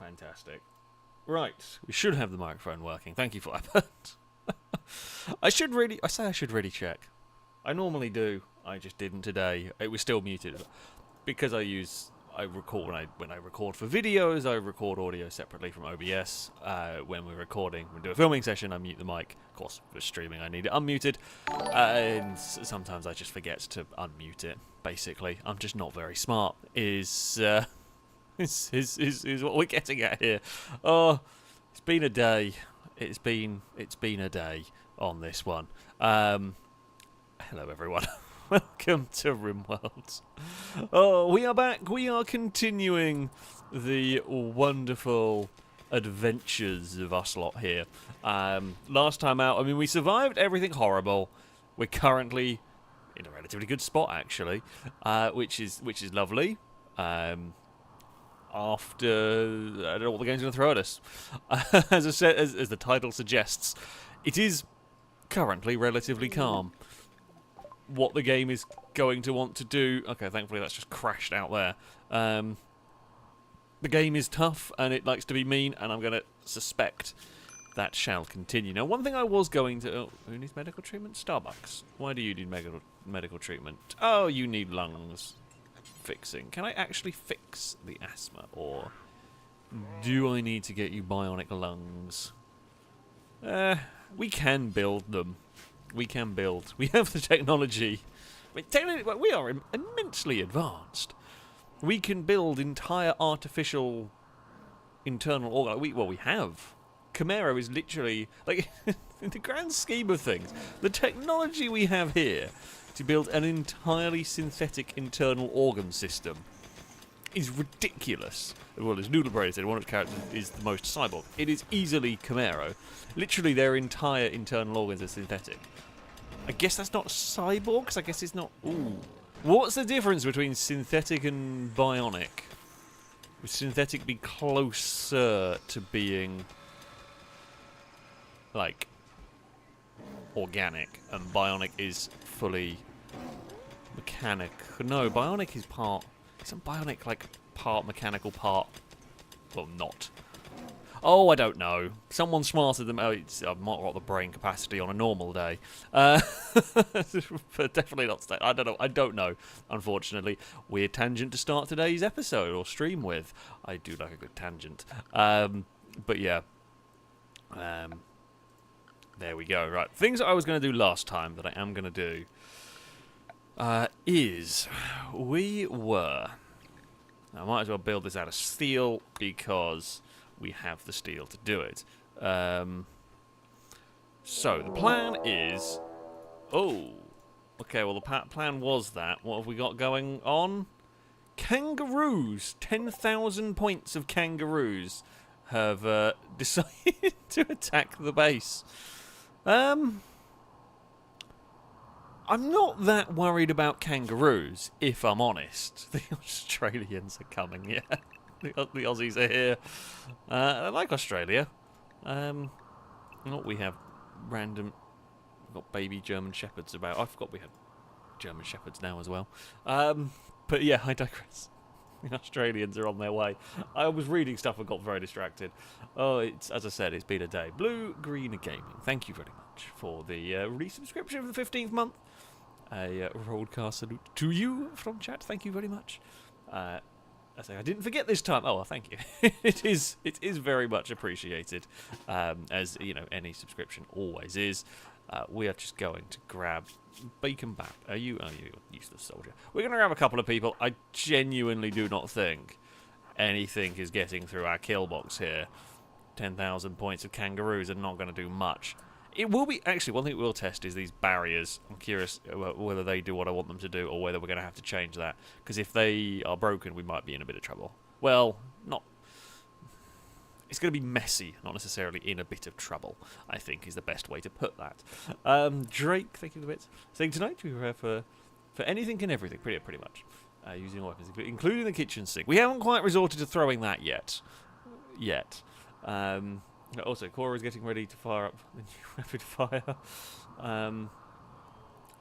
Fantastic. Right, we should have the microphone working. Thank you for that. I should really check. I normally do. I just didn't today. It was still muted because I record when I record for videos. I record audio separately from OBS. When we do a filming session, I mute the mic. Of course, for streaming, I need it unmuted, and sometimes I just forget to unmute it. Basically, I'm just not very smart. Is what we're getting at here. Oh, it's been a day. It's been a day on this one. Hello, everyone. Welcome to Rimworld. Oh, we are back. We are continuing the wonderful adventures of us lot here. Last time out, I mean, we survived everything horrible. We're currently in a relatively good spot, actually, which is lovely. After I don't know what the game's going to throw at us. As I said, as the title suggests, it is currently relatively calm. What the game is going to want to do... Okay, thankfully that's just crashed out there. The game is tough, and it likes to be mean, and I'm going to suspect that shall continue. Now, one thing I was going to... Oh, who needs medical treatment? Starbucks. Why do you need medical treatment? Oh, you need lungs fixing. Can I actually fix the asthma, or do I need to get you bionic lungs? We can build them. We can build. We have the technology. I mean, technically, we are immensely advanced. We can build entire artificial internal organs. We have. Camaro is literally, like, in the grand scheme of things, the technology we have here to build an entirely synthetic internal organ system is ridiculous. Well, as Noodlebraid said, one of its characters is the most cyborg. It is easily Camaro. Literally, their entire internal organs are synthetic. I guess that's not cyborg, because I guess it's not... Ooh. What's the difference between synthetic and bionic? Would synthetic be closer to being, like, organic, and bionic is fully mechanic? No, bionic is part... Isn't bionic, like, part mechanical, part... Well, not. Oh, I don't know. Someone smarter than me. Oh, I've not got the brain capacity on a normal day. But definitely not today. I don't know, unfortunately. Weird tangent to start today's episode, or stream with. I do like a good tangent. But yeah. There we go. Right. Things that I was going to do last time that I am going to do is we were... I might as well build this out of steel because we have the steel to do it. So the plan is... Oh. Okay, well the plan was that. What have we got going on? Kangaroos. 10,000 points of kangaroos have decided to attack the base. I'm not that worried about kangaroos, if I'm honest. The Australians are coming, yeah. The Aussies are here. I like Australia. We have random... We've got baby German Shepherds about. I forgot we had German Shepherds now as well. But yeah, I digress. The Australians are on their way. I was reading stuff and got very distracted. Oh, it's, as I said, it's been a day. Blue Green Gaming, thank you very much for the resubscription of the 15th month. A broadcast salute to you from chat. Thank you very much. I didn't forget this time. Oh, well, thank you. It is very much appreciated, as you know, any subscription always is. We are just going to grab Bacon Bap. Are you useless soldier? We're going to grab a couple of people. I genuinely do not think anything is getting through our kill box here. 10,000 points of kangaroos are not going to do much. It will be... Actually, one thing we'll test is these barriers. I'm curious whether they do what I want them to do or whether we're going to have to change that. Because if they are broken, we might be in a bit of trouble. Well, not... It's going to be messy, not necessarily in a bit of trouble, I think, is the best way to put that. Drake, thank you for the bits. Saying tonight we prepare for anything and everything, pretty much. Using all weapons, including the kitchen sink. We haven't quite resorted to throwing that yet. Also, Cora is getting ready to fire up the new rapid fire.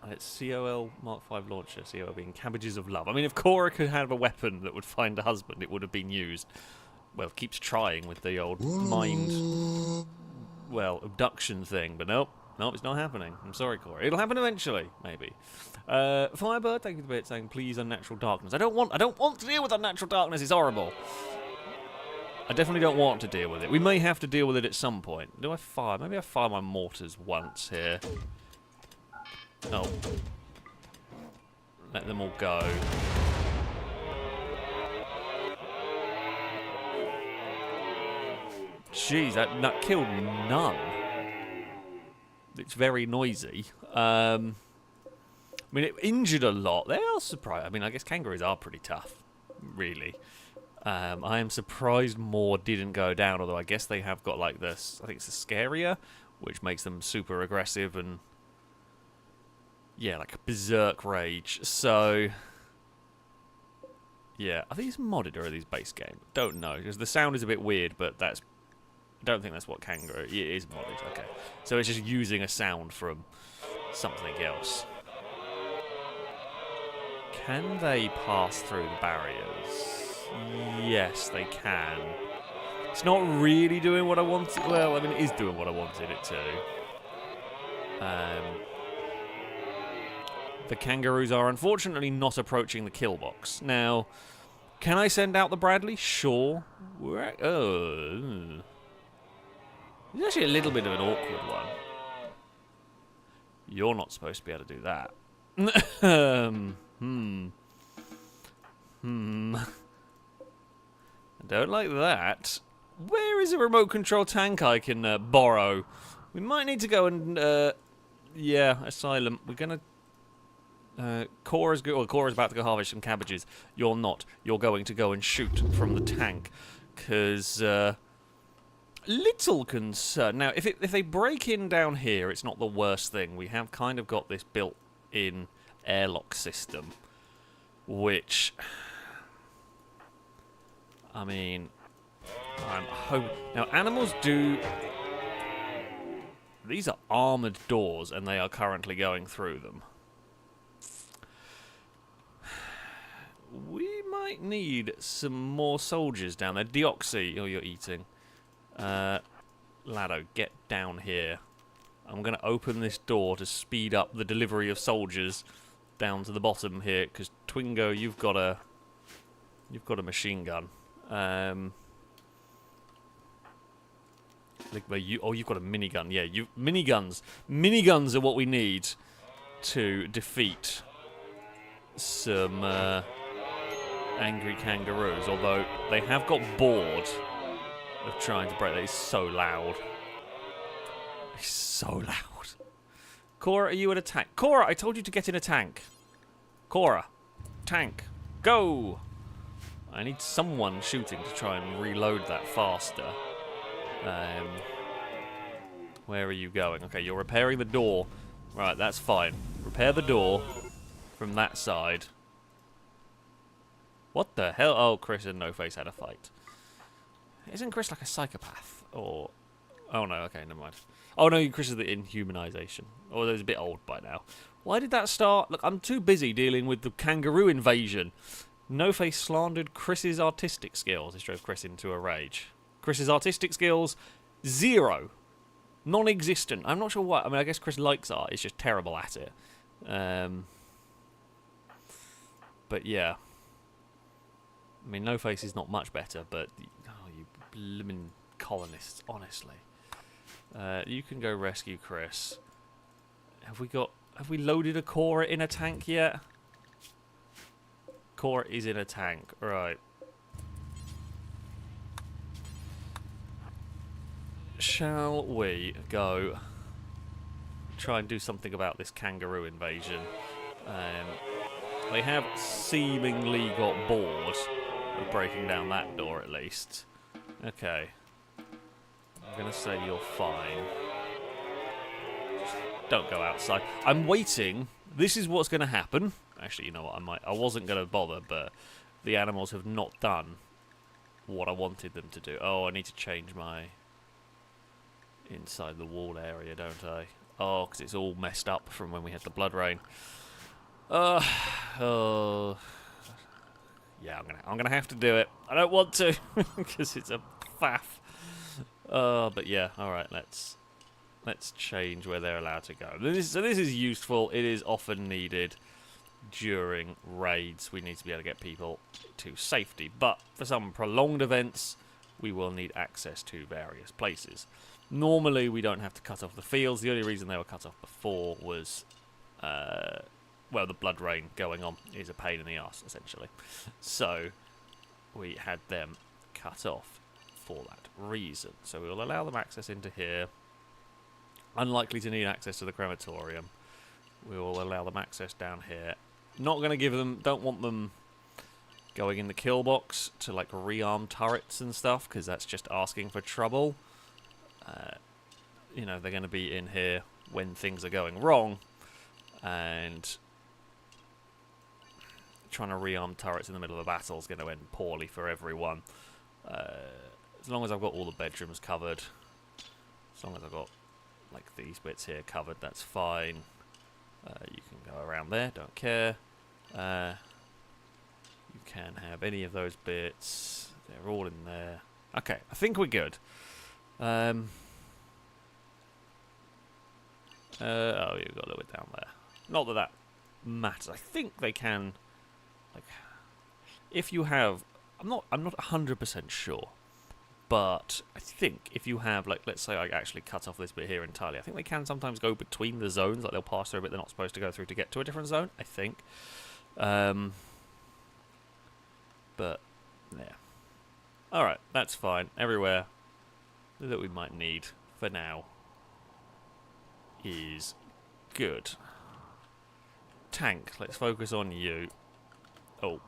It's COL Mark V launcher, COL being cabbages of love. I mean, if Cora could have a weapon that would find a husband, it would have been used. well, keeps trying with the old mind, well, abduction thing, but nope, it's not happening. I'm sorry, Cora. It'll happen eventually, maybe. Firebird, thank you for the bit saying, please, unnatural darkness. I don't want to deal with unnatural darkness. It's horrible. I definitely don't want to deal with it. We may have to deal with it at some point. Do I fire? Maybe I fire my mortars once here. Oh. Let them all go. Jeez, that killed none. It's very noisy. I mean, it injured a lot. They are surprised. I mean, I guess kangaroos are pretty tough, really. I am surprised more didn't go down, although I guess they have got, like, this, I think it's the Scaria, which makes them super aggressive and, yeah, like a berserk rage. So, yeah. Are these modded or are these base game? Don't know, because the sound is a bit weird, but that's, I don't think that's what Kangaroo, it is modded, okay. So it's just using a sound from something else. Can they pass through the barriers? Yes, they can. It's not really doing what I wanted. Well, I mean, it is doing what I wanted it to. The kangaroos are unfortunately not approaching the kill box. Now, can I send out the Bradley? Sure. It's actually a little bit of an awkward one. You're not supposed to be able to do that. I don't like that. Where is a remote control tank I can borrow? We might need to go and, yeah, Asylum. We're gonna... Cora's about to go harvest some cabbages. You're not. You're going to go and shoot from the tank. Because, little concern. Now, if they break in down here, it's not the worst thing. We have kind of got this built-in airlock system. Which... I mean, I'm hoping... Now, animals do... These are armoured doors, and they are currently going through them. We might need some more soldiers down there. Deoxy, oh, you're eating. Lado, get down here. I'm going to open this door to speed up the delivery of soldiers down to the bottom here, because Twingo, you've got a machine gun. You've got a minigun. Yeah, miniguns. Miniguns are what we need to defeat some angry kangaroos. Although they have got bored of trying to break. That is so loud. It's so loud. Cora, are you in a tank? Cora, I told you to get in a tank. Cora, tank, go! I need someone shooting to try and reload that faster. Where are you going? Okay, you're repairing the door. Right, that's fine. Repair the door from that side. What the hell? Oh, Chris and No Face had a fight. Isn't Chris like a psychopath? Or... Oh no, okay, never mind. Oh no, Chris is the inhumanization. Oh, he's a bit old by now. Why did that start? Look, I'm too busy dealing with the kangaroo invasion. No Face slandered Chris's artistic skills. This drove Chris into a rage. Chris's artistic skills, 0. Non-existent. I'm not sure why. I mean, I guess Chris likes art. He's just terrible at it. But yeah. I mean, No Face is not much better, but... Oh, you blimmin' colonists, honestly. You can go rescue Chris. Have we loaded a Cora in a tank yet? Cora is in a tank, right. Shall we go try and do something about this kangaroo invasion? They have seemingly got bored of breaking down that door, at least. Okay. I'm going to say you're fine. Just don't go outside. I'm waiting. This is what's going to happen. Actually, you know what? I wasn't going to bother, but the animals have not done what I wanted them to do. Oh, I need to change my inside the wall area, don't I? Oh, because it's all messed up from when we had the blood rain. Oh. Yeah, I'm gonna have to do it. I don't want to because it's a faff. But yeah, all right. Let's change where they're allowed to go. So this is useful. It is often needed during raids. We need to be able to get people to safety, but for some prolonged events, we will need access to various places. Normally, we don't have to cut off the fields. The only reason they were cut off before was, well, the blood rain going on is a pain in the arse, essentially. So we had them cut off for that reason. So we will allow them access into here. Unlikely to need access to the crematorium. We will allow them access down here. Not going to give them, don't want them going in the kill box to like rearm turrets and stuff, because that's just asking for trouble. You know, they're going to be in here when things are going wrong, and trying to rearm turrets in the middle of a battle is going to end poorly for everyone. As long as I've got all the bedrooms covered, as long as I've got like these bits here covered, that's fine. You can go around there, don't care. You can have any of those bits. They're all in there. Okay, I think we're good. Oh, you've got a little bit down there. Not that that matters. I think they can, like, if you have, I'm not 100% sure, but I think if you have, like, let's say I actually cut off this bit here entirely, I think they can sometimes go between the zones, like they'll pass through a bit they're not supposed to go through to get to a different zone, I think. But, yeah. Alright, that's fine. Everywhere that we might need for now is good. Tank, let's focus on you. Oh,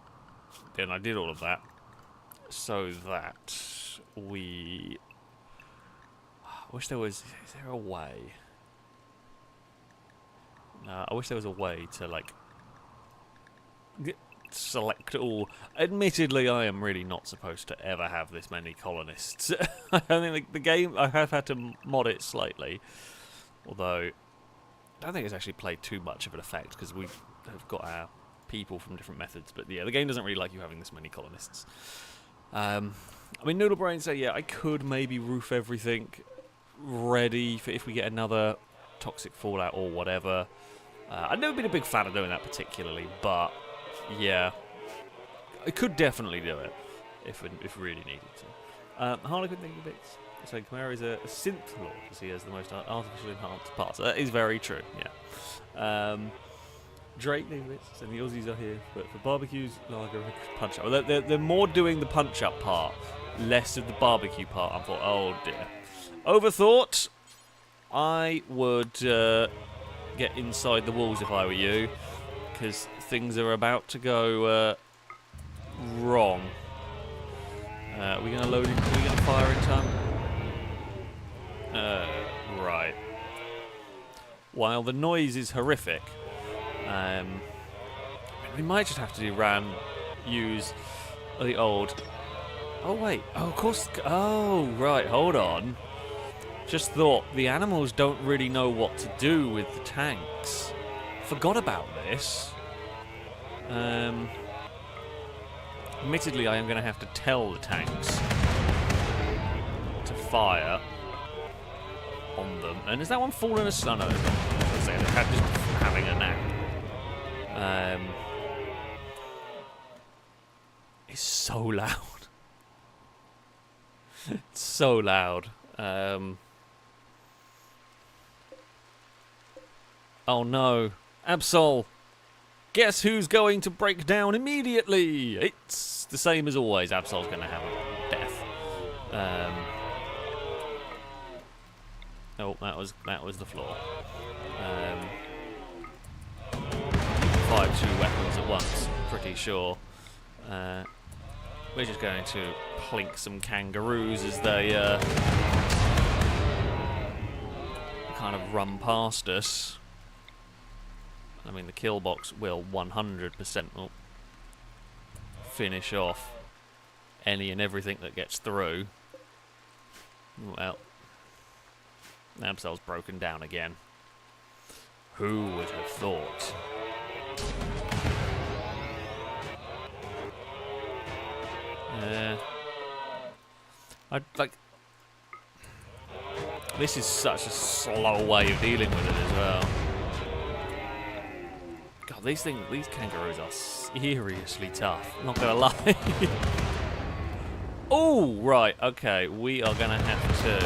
then I did all of that so that we... I wish there was... Is there a way? I wish there was a way to, like, select all... Admittedly, I am really not supposed to ever have this many colonists. I don't think the game... I have had to mod it slightly. Although, I don't think it's actually played too much of an effect, because we have got our people from different methods. But yeah, the game doesn't really like you having this many colonists. I mean, Noodlebrain say, yeah, I could maybe roof everything ready for if we get another toxic fallout or whatever. I've never been a big fan of doing that particularly, but yeah, I could definitely do it if we really needed to. Harlequin, thank you bits. So Khmer is a synth lord, because he has the most artificially enhanced parts. That is very true, yeah. Drake, thank you bits, and the Aussies are here for barbecues, lager, punch-up. Well, they're more doing the punch-up part, less of the barbecue part. I thought, oh dear. Overthought. I would get inside the walls if I were you, because things are about to go wrong. Are we going to load in? Are we going to fire in time? Right. While the noise is horrific, we might just have to do use the old... Oh, wait. Oh, of course... Oh, right. Hold on. Just thought, the animals don't really know what to do with the tanks. Forgot about this. Admittedly, I am going to have to tell the tanks to fire on them. And is that one falling asleep? No, no, they're just having a nap. It's so loud. It's so loud. Oh no. Absol. Guess who's going to break down immediately? It's the same as always. Absol's going to have a death. Oh, that was the floor. Fired 2 weapons at once, pretty sure. We're just going to plink some kangaroos as they kind of run past us. I mean, the kill box will 100% finish off any and everything that gets through. Well, Absol's broken down again. Who would have thought? I'd like... This is such a slow way of dealing with it as well. God, these kangaroos are seriously tough. Not gonna lie. Oh, right, okay. We are gonna have to...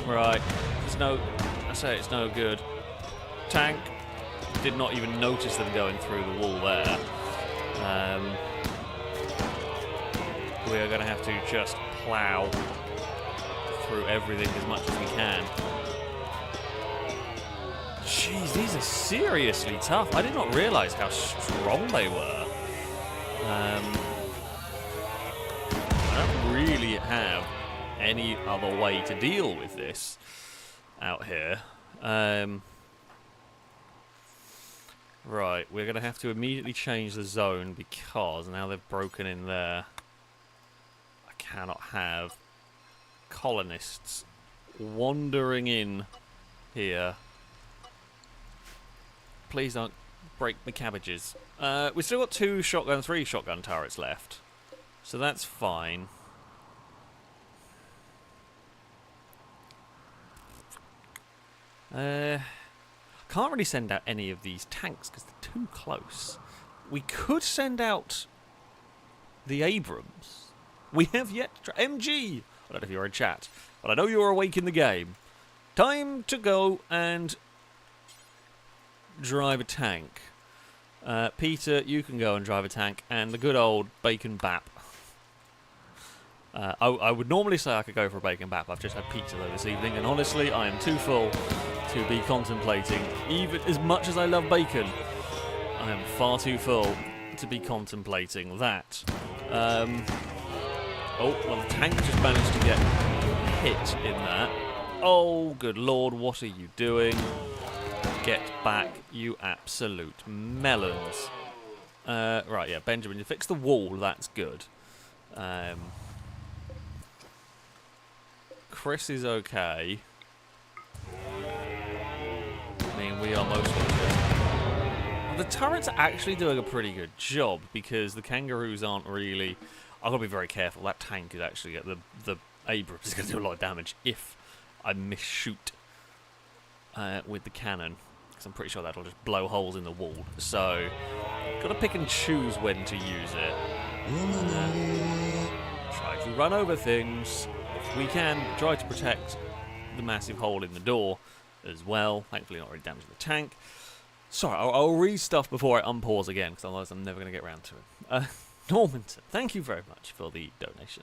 Right. It's no... I say it's no good. Tank. Did not even notice them going through the wall there. We are gonna have to just plough through everything as much as we can. Jeez, these are seriously tough. I did not realise how strong they were. I don't really have any other way to deal with this out here. Right, we're going to have to immediately change the zone because now they've broken in there. I cannot have colonists wandering in here. Please don't break the cabbages. We've still got 3 shotgun turrets left. So that's fine. Can't really send out any of these tanks because they're too close. We could send out the Abrams. We have yet to try. MG! I don't know if you're in chat, but I know you're awake in the game. Time to go and drive a tank. Peter, you can go and drive a tank, and the good old Bacon Bap. I would normally say I could go for a Bacon Bap. I've just had pizza though this evening, and honestly, I am too full to be contemplating, even as much as I love bacon, I am far too full to be contemplating that. Oh, well, the tank just managed to get hit in that. Oh, good lord, what are you doing? Get back, you absolute melons. Right, yeah, Benjamin, you fixed the wall, that's good. Chris is okay. I mean, we are mostly just... The turrets are actually doing a pretty good job because the kangaroos aren't really... I've got to be very careful. That tank is actually... The Abrams is going to do a lot of damage if I misshoot with the cannon. Because I'm pretty sure that'll just blow holes in the wall. So, got to pick and choose when to use it. Try to run over things. If we can, try to protect the massive hole in the door as well. Thankfully not really damaging the tank. Sorry, I'll read stuff before I unpause again, because otherwise I'm never going to get around to it. Normanton, thank you very much for the donation.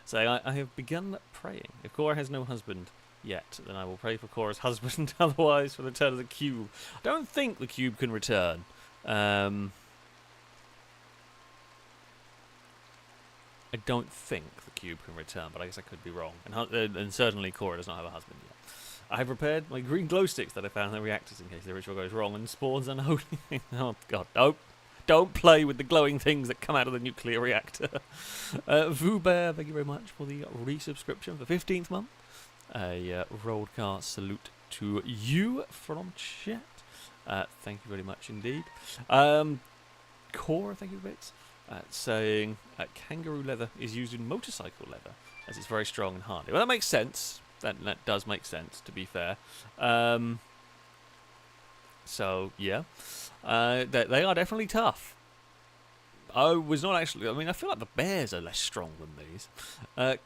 Saying, I have begun praying. If Cora has no husband yet, then I will pray for Cora's husband, otherwise for the return of the cube. I don't think the cube can return. I don't think the cube can return, but I guess I could be wrong. And certainly Cora does not have a husband yet. I have prepared my green glow sticks that I found in the reactors in case the ritual goes wrong and spawns unholy things. Oh god, don't play with the glowing things that come out of the nuclear reactor. Vubear, thank you very much for the resubscription for 15th month. A Roldcast salute to you from chat. Thank you very much indeed. Cora, thank you for bits. Saying kangaroo leather is used in motorcycle leather as it's very strong and hardy. Well, that makes sense. That does make sense, to be fair. So, yeah. They are definitely tough. I was not actually... I mean, I feel like the bears are less strong than these.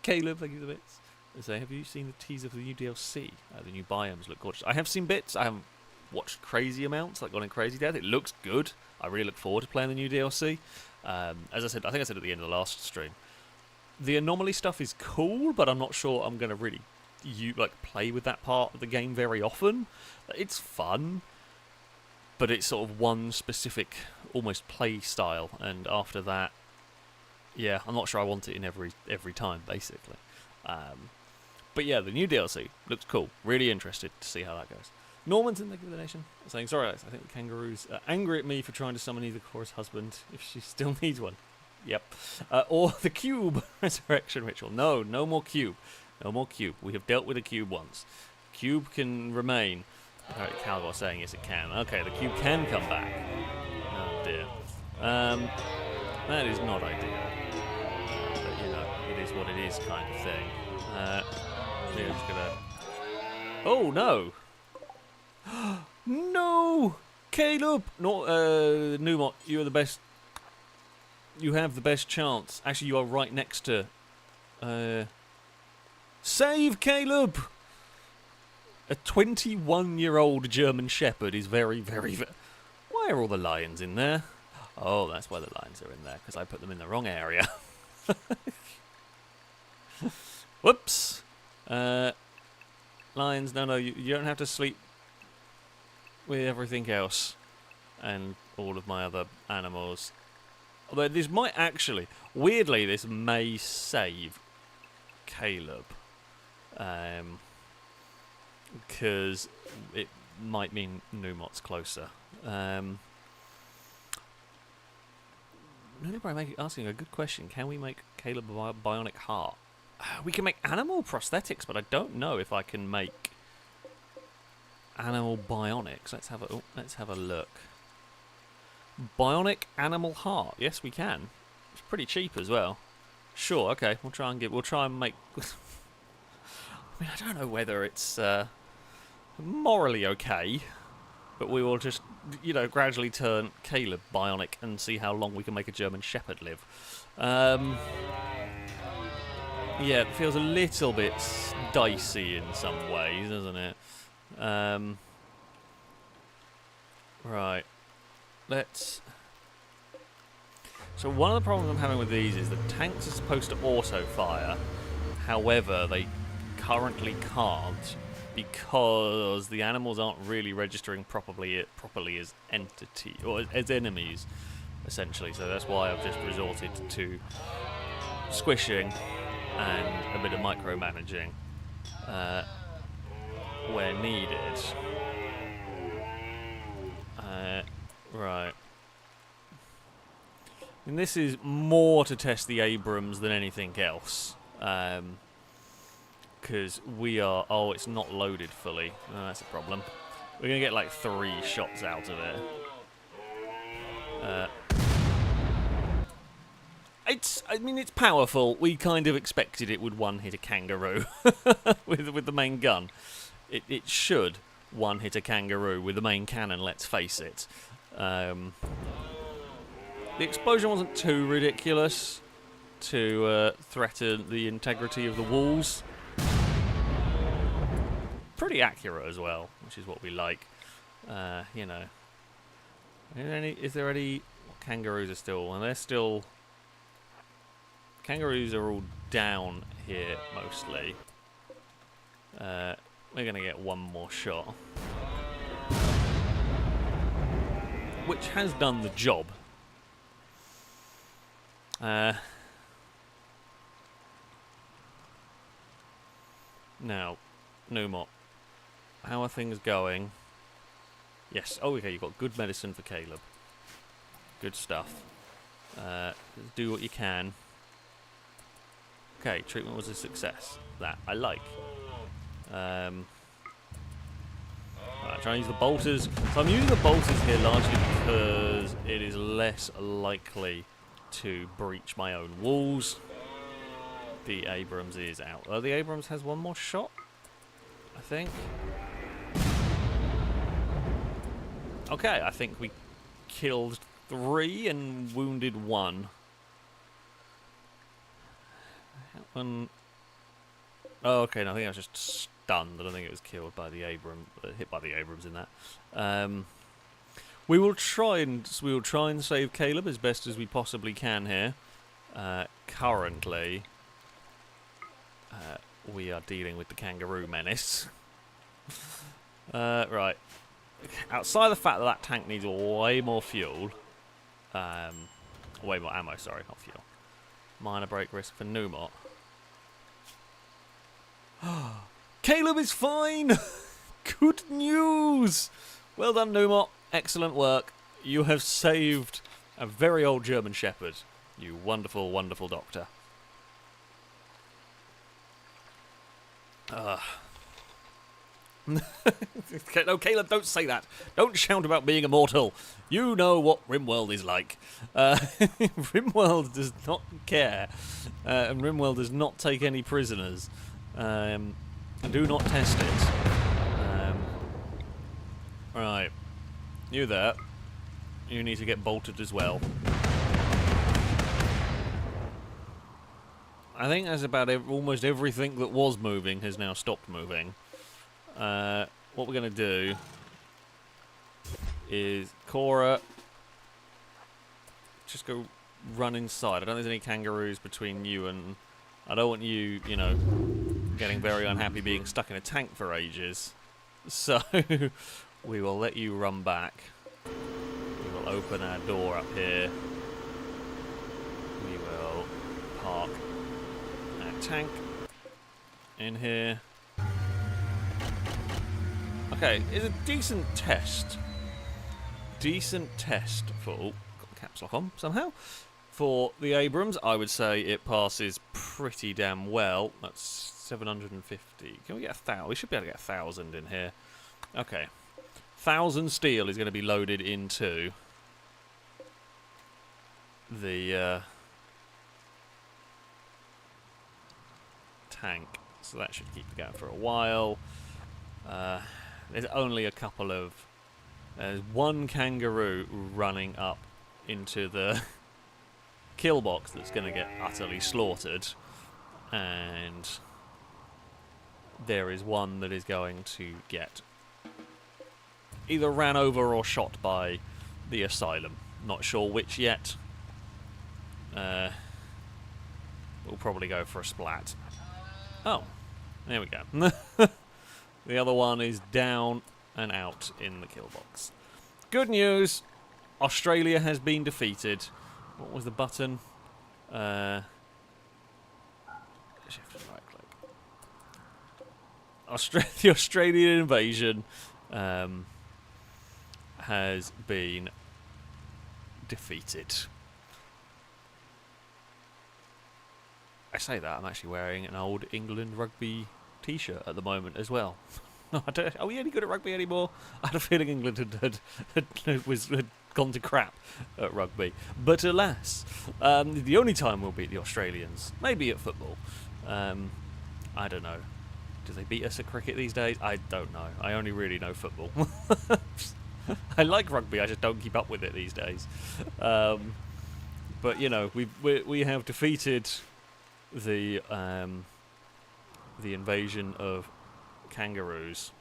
Caleb, thank you for the bits. So, have you seen the teaser for the new DLC? The new biomes look gorgeous. I have seen bits. I haven't watched crazy amounts, like Gone in Crazy Death. It looks good. I really look forward to playing the new DLC. As I said, I think I said at the end of the last stream, the Anomaly stuff is cool, but I'm not sure I'm going to really play with that part of the game very often. It's fun, but it's sort of one specific almost play style, and after that, yeah, I'm not sure I want it in every time, basically. But yeah, the new DLC looks cool. Really interested to see how that goes. Normanton, thank you for the donation. Saying, sorry Alex, I think the kangaroos are angry at me for trying to summon either Cora's husband if she still needs one. Yep. Or the cube resurrection ritual. No more cube. No more cube. We have dealt with the cube once. Cube can remain. Calgor saying yes it can. Okay, the cube can come back. Oh dear. That is not ideal. what it is kind of thing. We're just gonna... Oh, no! No! Caleb! Not, Numot, you are the best... You have the best chance. Actually, you are right next to... Save Caleb! A 21-year-old German Shepherd is very, very... Why are all the lions in there? Oh, that's why the lions are in there, because I put them in the wrong area. Whoops! Lions, no, you don't have to sleep with everything else. And all of my other animals. Although this might actually... Weirdly, this may save Caleb. Because it might mean Numot's closer. Asking a good question. Can we make Caleb a bionic heart? We can make animal prosthetics, but I don't know if I can make animal bionics. Let's have a look. Bionic animal heart. Yes, we can. It's pretty cheap as well. Sure. Okay. We'll try and make. I mean, I don't know whether it's morally okay, but we will just, gradually turn Caleb bionic and see how long we can make a German Shepherd live. Yeah, it feels a little bit dicey in some ways, doesn't it? Right. Let's... So one of the problems I'm having with these is the tanks are supposed to auto-fire. However, they currently can't because the animals aren't really registering properly as entity or as enemies, essentially. So that's why I've just resorted to squishing and a bit of micromanaging where needed. Right. And this is more to test the Abrams than anything else. Because we are... Oh, it's not loaded fully. Oh, that's a problem. We're going to get like 3 shots out of it. It's powerful. We kind of expected it would one-hit a kangaroo with the main gun. It should one-hit a kangaroo with the main cannon, let's face it. The explosion wasn't too ridiculous to threaten the integrity of the walls. Pretty accurate as well, which is what we like. Is there any... Kangaroos are still... And they're still... Kangaroos are all down here, mostly. We're going to get one more shot. Which has done the job. Now, Numot, how are things going? Yes, oh okay, you've got good medicine for Caleb. Good stuff. Do what you can. Okay, treatment was a success. That I like. Right, trying to use the bolters. So I'm using the bolters here largely because it is less likely to breach my own walls. The Abrams is out. Oh, the Abrams has one more shot, I think. Okay, I think we killed 3 and wounded 1. Oh, okay, no, I think I was just stunned. I don't think it was killed by the Abrams, hit by the Abrams in that. We will try and save Caleb as best as we possibly can here. Currently, we are dealing with the kangaroo menace. Right. Outside the fact that tank needs way more fuel, way more ammo. Sorry, not fuel. Minor break risk for Numot. Caleb is fine! Good news! Well done, Numot. Excellent work. You have saved a very old German Shepherd. You wonderful, wonderful doctor. No, Caleb, don't say that. Don't shout about being immortal. You know what Rimworld is like. Rimworld does not care. And Rimworld does not take any prisoners. Do not test it. Right. You there. You need to get bolted as well. I think that's about almost everything that was moving has now stopped moving. What we're going to do is Cora, just go run inside. I don't think there's any kangaroos between you and... I don't want you, you know, getting very unhappy being stuck in a tank for ages. So we will let you run back. We will open our door up here. We will park our tank in here. Okay, it's a decent test. Decent test for... Oh, got the caps lock on somehow. For the Abrams, I would say it passes pretty damn well. That's 750. Can we get 1,000? We should be able to get 1,000 in here. Okay. 1,000 steel is going to be loaded into the tank. So that should keep it going for a while. There's only a couple of... There's one kangaroo running up into the kill box that's going to get utterly slaughtered. And there is one that is going to get either ran over or shot by the asylum. Not sure which yet. We'll probably go for a splat. Oh, there we go. The other one is down and out in the kill box. Good news! Australia has been defeated. What was the button? Shift and right click. The Australian invasion has been defeated. I say that, I'm actually wearing an old England rugby t-shirt at the moment as well. Are we any good at rugby anymore? I had a feeling England had gone to crap at rugby. But alas, the only time we'll beat the Australians, maybe at football. I don't know. Do they beat us at cricket these days? I don't know. I only really know football. I like rugby, I just don't keep up with it these days. But, you know, we have defeated the invasion of kangaroos.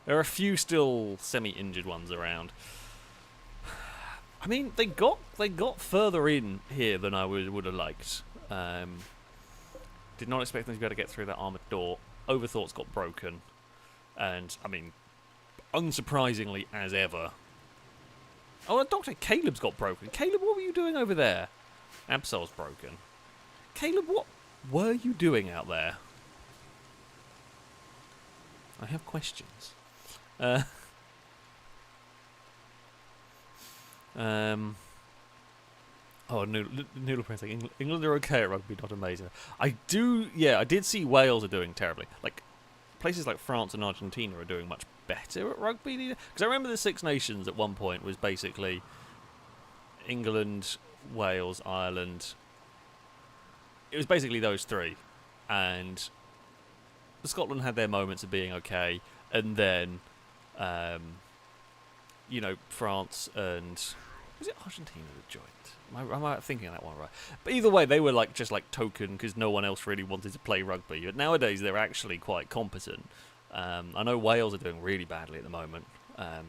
There are a few still semi-injured ones around. I mean, they got further in here than I would have liked. Did not expect them to be able to get through that armoured door. Overthoughts got broken, and I mean, unsurprisingly as ever. Oh, Dr. Caleb's got broken. Caleb, what were you doing over there? Absol's broken. Caleb, what were you doing out there? I have questions. Oh, Noodle Prince, like, England are okay at rugby, not amazing. I did see Wales are doing terribly. Like, places like France and Argentina are doing much better at rugby. Because I remember the Six Nations at one point was basically England, Wales, Ireland. It was basically those three. And Scotland had their moments of being okay. And then, France and... Was it Argentina that joined? Am I thinking of that one right? But either way, they were just token because no one else really wanted to play rugby. But nowadays, they're actually quite competent. I know Wales are doing really badly at the moment. A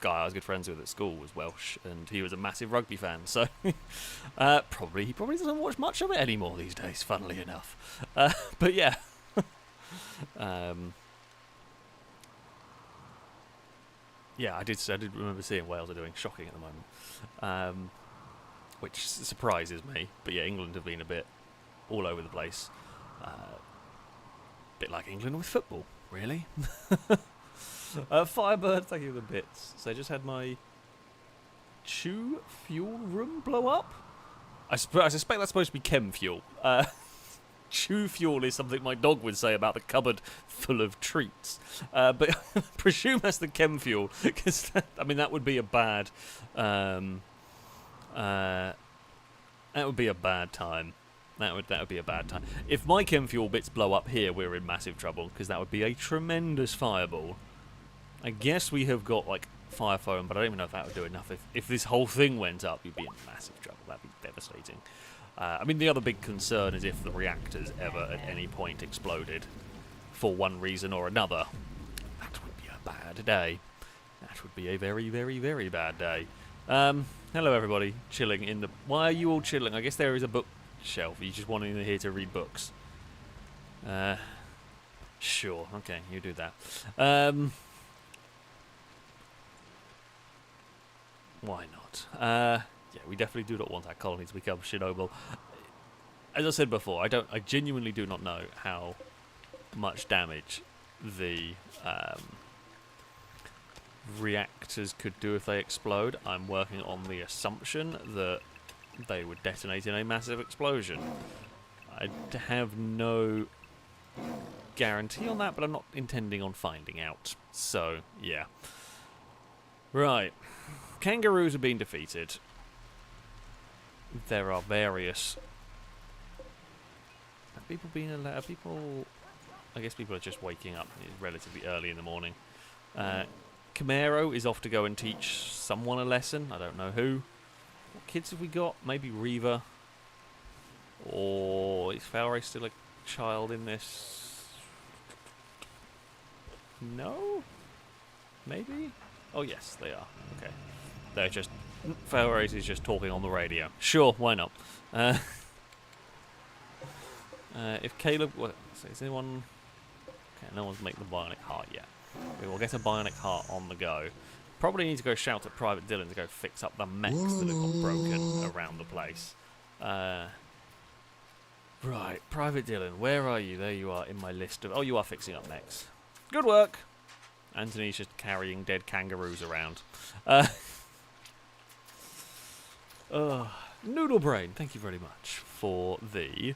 guy I was good friends with at school was Welsh, and he was a massive rugby fan. So he probably doesn't watch much of it anymore these days, funnily enough. But yeah. Yeah, I did remember seeing Wales are doing shocking at the moment, which surprises me. But yeah, England have been a bit all over the place, bit like England with football, really. Firebird, thank you for the bits. So I just had my chew fuel room blow up. I suspect that's supposed to be chem fuel. Chew fuel is something my dog would say about the cupboard full of treats. But I presume that's the chem fuel, because I mean that would be a bad. That would be a bad time. That would be a bad time. If my chem fuel bits blow up here, we're in massive trouble, because that would be a tremendous fireball. I guess we have got like fire foam, but I don't even know if that would do enough. If this whole thing went up, you'd be in massive trouble. That'd be devastating. I mean, the other big concern is if the reactors ever at any point exploded for one reason or another. That would be a bad day. That would be a very, very, very bad day. Hello everybody, chilling in the... Why are you all chilling? I guess there is a bookshelf. Are you just wanting here to read books? Sure, okay, you do that. Why not? Yeah, we definitely do not want that colony to become Chernobyl. As I said before, I genuinely do not know how much damage the reactors could do if they explode. I'm working on the assumption that they would detonate in a massive explosion. I have no guarantee on that, but I'm not intending on finding out. So, yeah. Right. Kangaroos are being defeated. There are various... Have people been allowed... People... I guess people are just waking up relatively early in the morning. Camaro is off to go and teach someone a lesson. I don't know who. What kids have we got? Maybe Reva. Or is FailRace still a child in this? No? Maybe? Oh yes, they are. Okay. They're just... FailRace is just talking on the radio. Sure, why not? If Caleb... What, is anyone... Okay, no one's making the bionic heart yet. We will get a bionic heart on the go. Probably need to go shout at Private Dylan to go fix up the mechs that have got broken around the place. Right, Private Dylan, where are you? There you are in my list of... Oh, you are fixing up mechs. Good work! Anthony's just carrying dead kangaroos around. Noodle Brain, thank you very much for the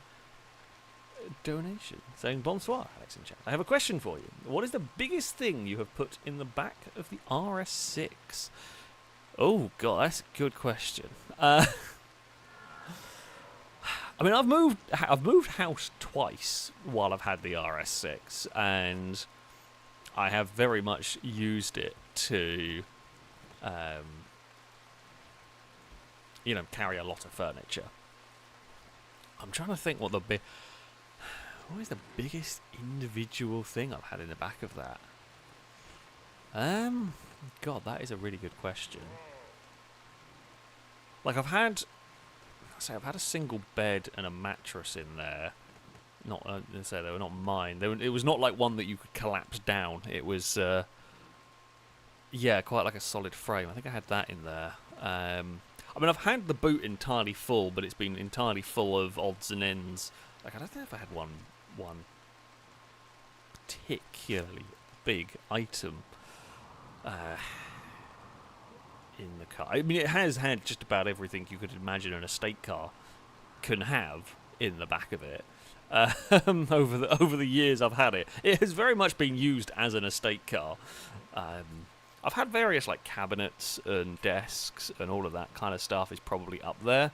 donation. Saying bonsoir, Alex in chat. I have a question for you. What is the biggest thing you have put in the back of the RS6? Oh god, that's a good question. I mean, I've moved house twice while I've had the RS6, and I have very much used it to, you know, carry a lot of furniture. I'm trying to think what is the biggest individual thing I've had in the back of that? God, that is a really good question. Like I've had a single bed and a mattress in there. Not, they were not mine. It was not like one that you could collapse down. It was, yeah, quite like a solid frame. I think I had that in there. I mean, I've had the boot entirely full, but it's been entirely full of odds and ends. Like, I don't think if I had one particularly big item in the car. I mean, it has had just about everything you could imagine an estate car can have in the back of it. Over the years I've had it, it has very much been used as an estate car. I've had various like cabinets and desks and all of that kind of stuff is probably up there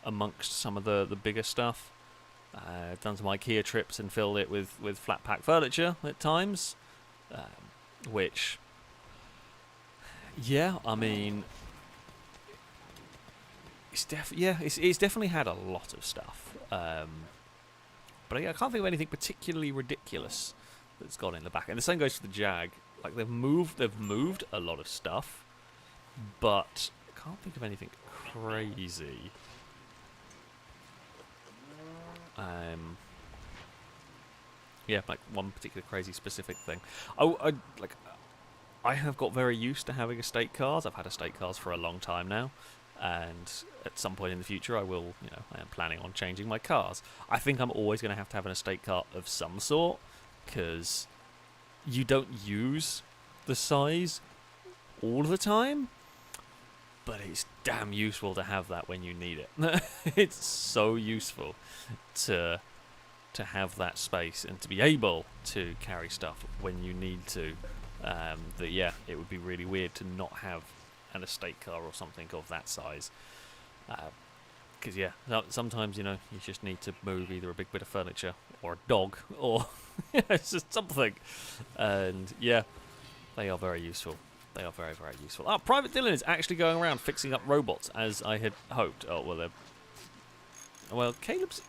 amongst some of the bigger stuff. I've done some IKEA trips and filled it with flat pack furniture at times, which, yeah, I mean, it's definitely had a lot of stuff. But I can't think of anything particularly ridiculous that's gone in the back. And the same goes for the Jag. Like they've moved a lot of stuff, but I can't think of anything crazy. Yeah, like one particular crazy specific thing. I have got very used to having estate cars. I've had estate cars for a long time now, and at some point in the future, I am planning on changing my cars. I think I'm always going to have an estate car of some sort, because you don't use the size all the time, but it's damn useful to have that when you need it. It's so useful to to have that space and to be able to carry stuff when you need to. That yeah, it would be really weird to not have an estate car or something of that size. Because yeah, sometimes you just need to move either a big bit of furniture or a dog or it's just something. And yeah, they are very useful. They are very, very useful. Private Dylan is actually going around fixing up robots as I had hoped. Well, Caleb's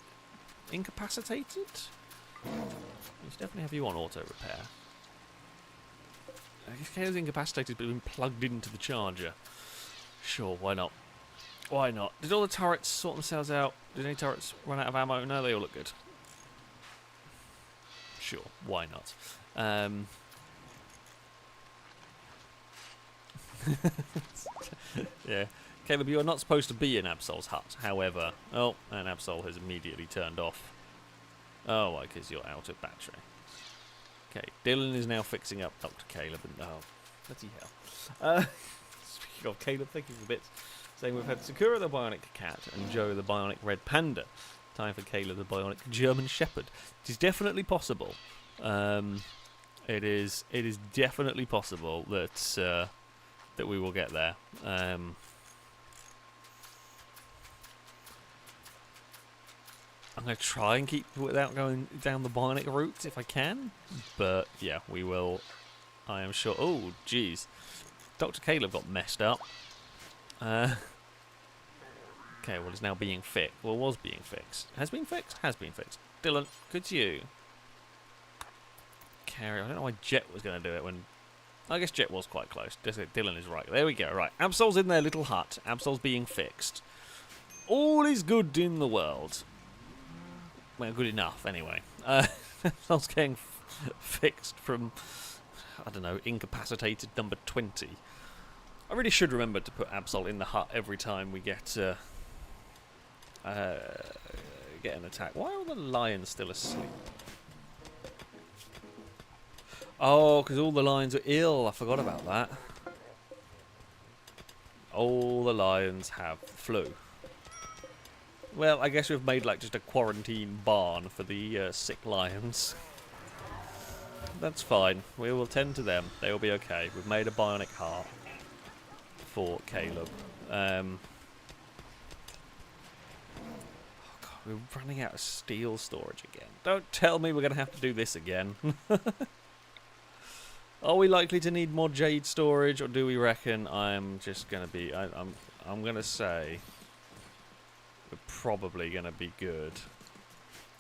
incapacitated. We should definitely have you on auto repair. I guess Caleb's incapacitated but been plugged into the charger. Sure, why not? Why not? Did all the turrets sort themselves out? Did any turrets run out of ammo? No, they all look good. Sure, why not? Yeah. Caleb, you are not supposed to be in Absol's hut. However, and Absol has immediately turned off. Oh, why? Because you're out of battery. Okay, Dylan is now fixing up Dr. Caleb. And, oh, bloody hell. Speaking of Caleb, thank you for the bits. Saying we've had Sakura the Bionic Cat and Joe the Bionic Red Panda. Time for Caleb the Bionic German Shepherd. It is definitely possible. It is definitely possible that that we will get there. I'm going to try and keep without going down the Bionic route if I can. But yeah, we will. I am sure. Oh, jeez. Dr. Caleb got messed up. Okay, well, it's now being fixed. Well, was being fixed. Has been fixed? Has been fixed. Dylan, could you carry on? I don't know why Jet was going to do it when... I guess Jet was quite close. Dylan is right. There we go. Right, Absol's in their little hut. Absol's being fixed. All is good in the world. Well, good enough, anyway. Absol's getting fixed from, I don't know, incapacitated number 20. I really should remember to put Absol in the hut every time we get an attack. Why are all the lions still asleep? Oh, because all the lions are ill. I forgot about that. All the lions have flu. Well, I guess we've made like just a quarantine barn for the sick lions. That's fine. We will tend to them. They will be okay. We've made a bionic heart for Caleb. Oh God, we're running out of steel storage again. Don't tell me we're going to have to do this again. Are we likely to need more jade storage, or do we reckon I'm just going to be... I'm going to say we're probably going to be good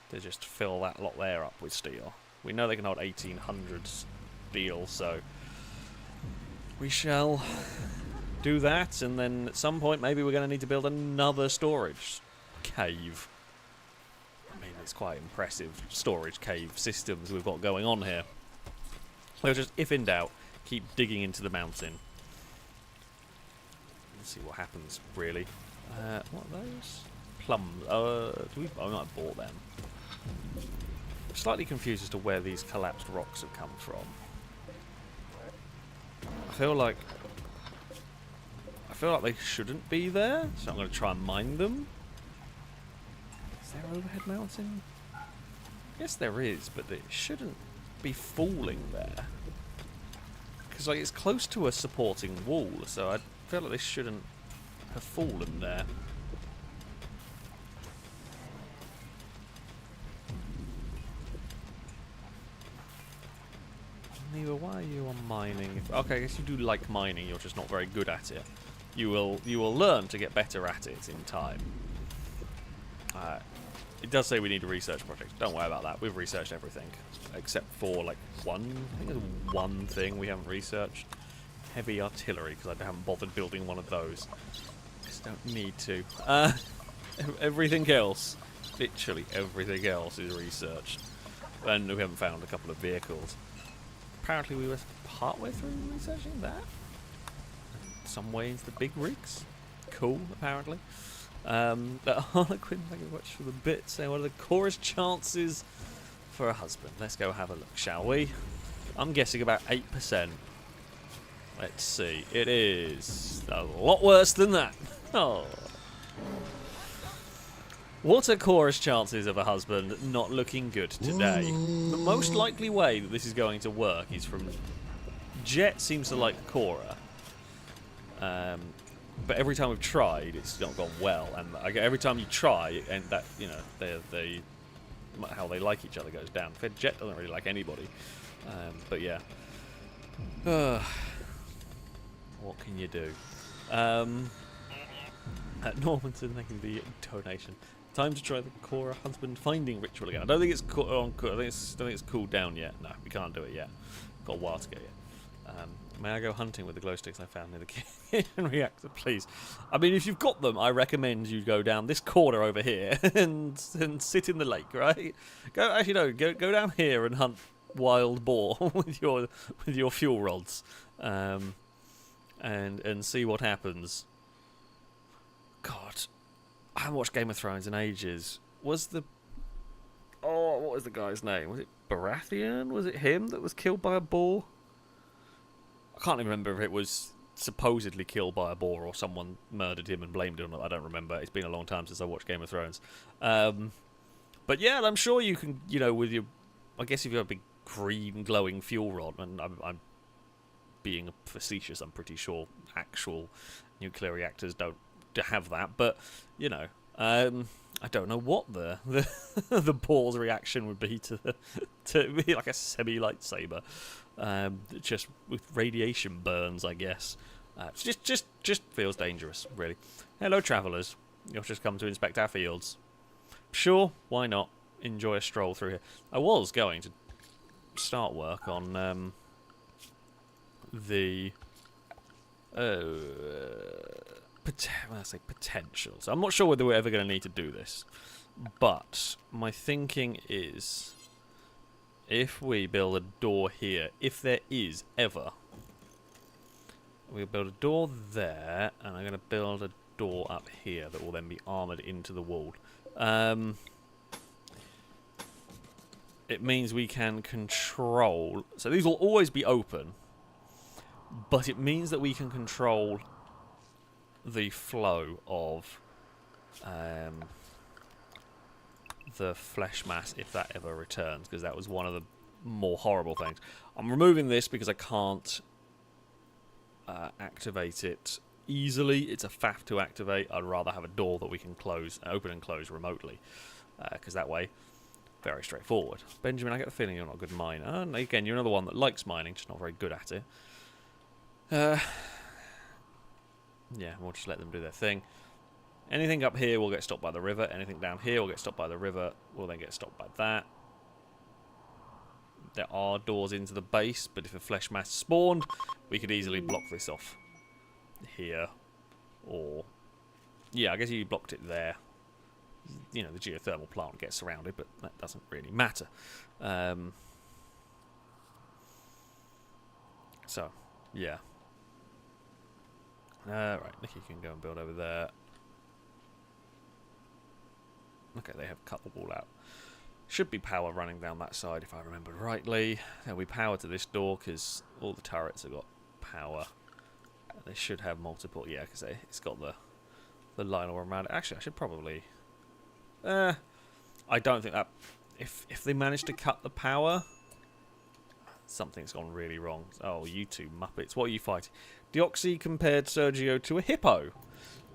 to just fill that lot there up with steel. We know they can hold 1,800 steel, so we shall do that, and then at some point maybe we're going to need to build another storage cave. I mean, it's quite impressive storage cave systems we've got going on here. We'll just, if in doubt, keep digging into the mountain. Let's see what happens, really. What are those? Plums. I might have bought them. I'm slightly confused as to where these collapsed rocks have come from. I feel like they shouldn't be there, so I'm going to try and mine them. Is there overhead mountain? Yes, there is, but it shouldn't be falling there. Because like it's close to a supporting wall, so I feel like they shouldn't have fallen there. Neva, why are you on mining? Okay, I guess you do like mining, you're just not very good at it. You will learn to get better at it in time. It does say we need a research project. Don't worry about that. We've researched everything. Except for, like, I think there's one thing we haven't researched. Heavy artillery, because I haven't bothered building one of those. Just don't need to. Everything else, literally everything else is researched. And we haven't found a couple of vehicles. Apparently we were partway through researching that. Some way into the big rigs. Cool, apparently. Harlequin, thank you very much for the bits. What are the chorus chances for a husband? Let's go have a look, shall we? I'm guessing about 8%. Let's see. It is a lot worse than that. Oh. What are Cora's chances of a husband not looking good today? The most likely way that this is going to work is from... Jet seems to like Cora. But every time we've tried, it's not gone well. And every time you try, and that, you know, they how they like each other goes down. Jet doesn't really like anybody. But yeah. What can you do? At Normanton, making the donation. Time to try the Cora husband finding ritual again. I don't think it's on. I don't think it's cooled down yet. No, we can't do it yet. Got a while to go yet. May I go hunting with the glow sticks I found near the kitchen reactor, please? I mean, if you've got them, I recommend you go down this corner over here and sit in the lake, right? Actually, no, go down here and hunt wild boar with your fuel rods, and see what happens. God, I haven't watched Game of Thrones in ages. What was the guy's name? Was it Baratheon? Was it him that was killed by a boar? I can't even remember if it was supposedly killed by a boar or someone murdered him and blamed him. I don't remember. It's been a long time since I watched Game of Thrones. But yeah, I'm sure you can, you know, with your... I guess if you have a big green glowing fuel rod, and I'm being facetious, I'm pretty sure actual nuclear reactors don't have that. But, you know, I don't know what the the boar's reaction would be to be like a semi-lightsaber. Just with radiation burns, I guess. Just feels dangerous, really. Hello, travellers. You've just come to inspect our fields. Sure, why not? Enjoy a stroll through here. I was going to start work on the when I say potential. So I'm not sure whether we're ever going to need to do this, but my thinking is, if we build a door here, if there is ever, we'll build a door there, and I'm going to build a door up here that will then be armoured into the wall. It means we can control... So these will always be open, but it means that we can control the flow of the flesh mass if that ever returns, because that was one of the more horrible things. I'm removing this because I can't activate it easily. It's a faff to activate. I'd rather have a door that we can open and close remotely, because that way, very straightforward. Benjamin, I get the feeling you're not a good miner. And again, you're another one that likes mining, just not very good at it. Yeah, we'll just let them do their thing. Anything up here will get stopped by the river. Anything down here will get stopped by the river. Will then get stopped by that. There are doors into the base, but if a flesh mass spawned, we could easily block this off here. Or, yeah, I guess you blocked it there. You know, the geothermal plant gets surrounded, but that doesn't really matter. So, yeah. Right, Nikki can go and build over there. Okay, they have cut the wall out. Should be power running down that side if I remember rightly. There'll be power to this door because all the turrets have got power. They should have multiple, yeah, because it's got the line all around it. Actually, I should probably... I don't think that... If they manage to cut the power... Something's gone really wrong. Oh, you two muppets. What are you fighting? Deoxy compared Sergio to a hippo.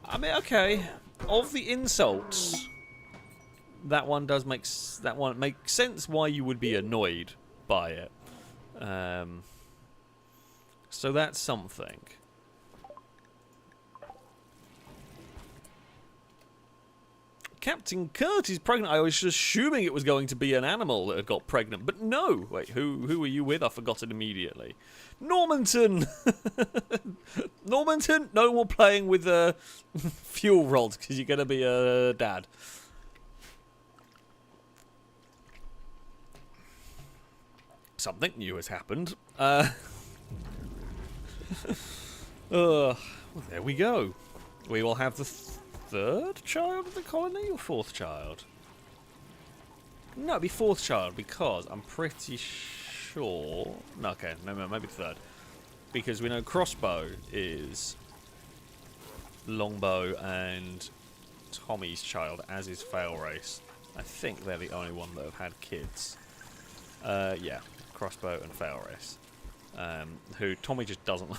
I mean, okay. Of the insults, that one makes sense why you would be annoyed by it. So that's something. Captain Kurt is pregnant. I was assuming it was going to be an animal that had got pregnant, but no. Wait, who were you with? I forgot it immediately. Normanton! Normanton, no more playing with fuel rods because you're going to be a dad. Something new has happened. Well, there we go. We will have the third child of the colony or fourth child? No, it'd be fourth child because I'm pretty sure... No, okay, no, maybe third. Because we know crossbow is longbow and Tommy's child, as is FailRace. I think they're the only one that have had kids. Yeah, Crossbow and FailRace. Who Tommy just doesn't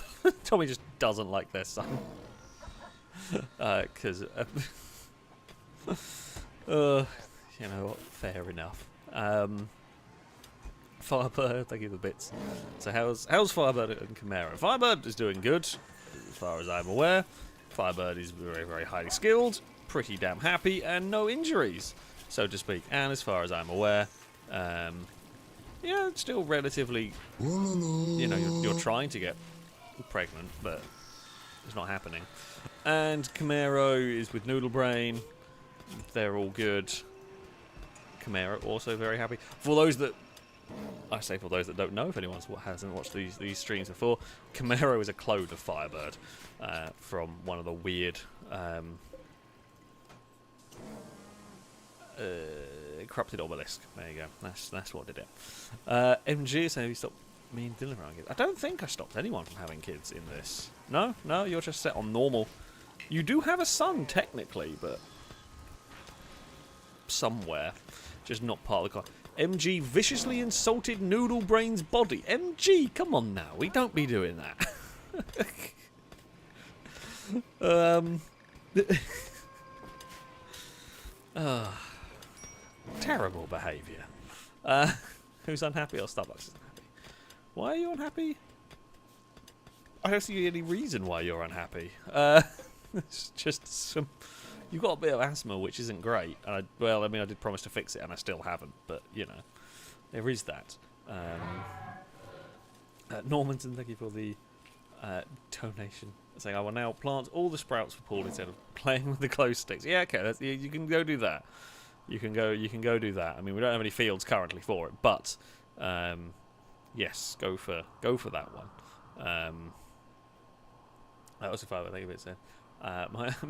Tommy just doesn't like their son. Because you know what, fair enough. Firebird, thank you for the bits. So how's Firebird and Chimera? Firebird is doing good, as far as I'm aware. Firebird is very, very highly skilled, pretty damn happy, and no injuries, so to speak. And as far as I'm aware, yeah, it's still relatively, you know, you're trying to get pregnant, but it's not happening. And Chimera is with Noodle Brain. They're all good. Chimera also very happy. For those that don't know, if anyone hasn't watched these streams before, Chimera is a clone of Firebird from one of the weird corrupted obelisk. There you go. That's what did it. MG is saying, "Have you stopped me and Dylan having kids?" I don't think I stopped anyone from having kids in this. No, you're just set on normal. You do have a son technically, but somewhere, just not part of the car. MG viciously insulted Noodle Brain's body. MG, come on now, we don't be doing that. Terrible behaviour. Who's unhappy? Or Starbucks is unhappy. Why are you unhappy? I don't see any reason why you're unhappy. It's just some... You've got a bit of asthma, which isn't great. And I did promise to fix it, and I still haven't. But, you know, there is that. Normanton, thank you for the donation. Saying, I will now plant all the sprouts for Paul instead of playing with the close sticks. Yeah, okay, you can go do that. You can go do that. I mean, we don't have any fields currently for it, but yes, go for that one. That was a fun. I think of it said.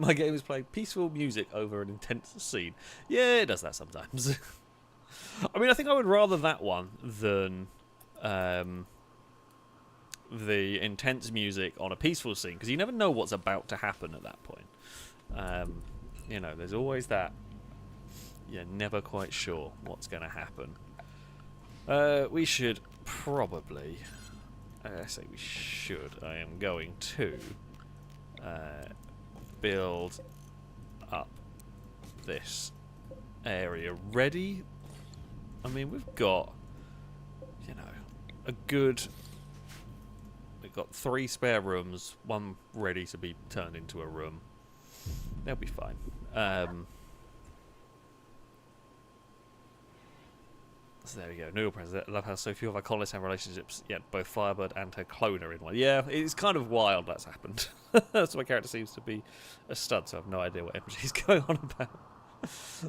My game is playing peaceful music over an intense scene. Yeah, it does that sometimes. I mean, I think I would rather that one than the intense music on a peaceful scene, because you never know what's about to happen at that point. You know, there's always that. You're never quite sure what's going to happen. We should probably... I say we should. I am going to build up this area ready. I mean, we've got, you know, a good... We've got 3 spare rooms, 1 ready to be turned into a room. They'll be fine. So there we go. Noodle Prince. I love how so few of our colonists have relationships, yet both Firebird and her clone are in one. Yeah, it's kind of wild that's happened. So my character seems to be a stud, so I have no idea what MG's going on about.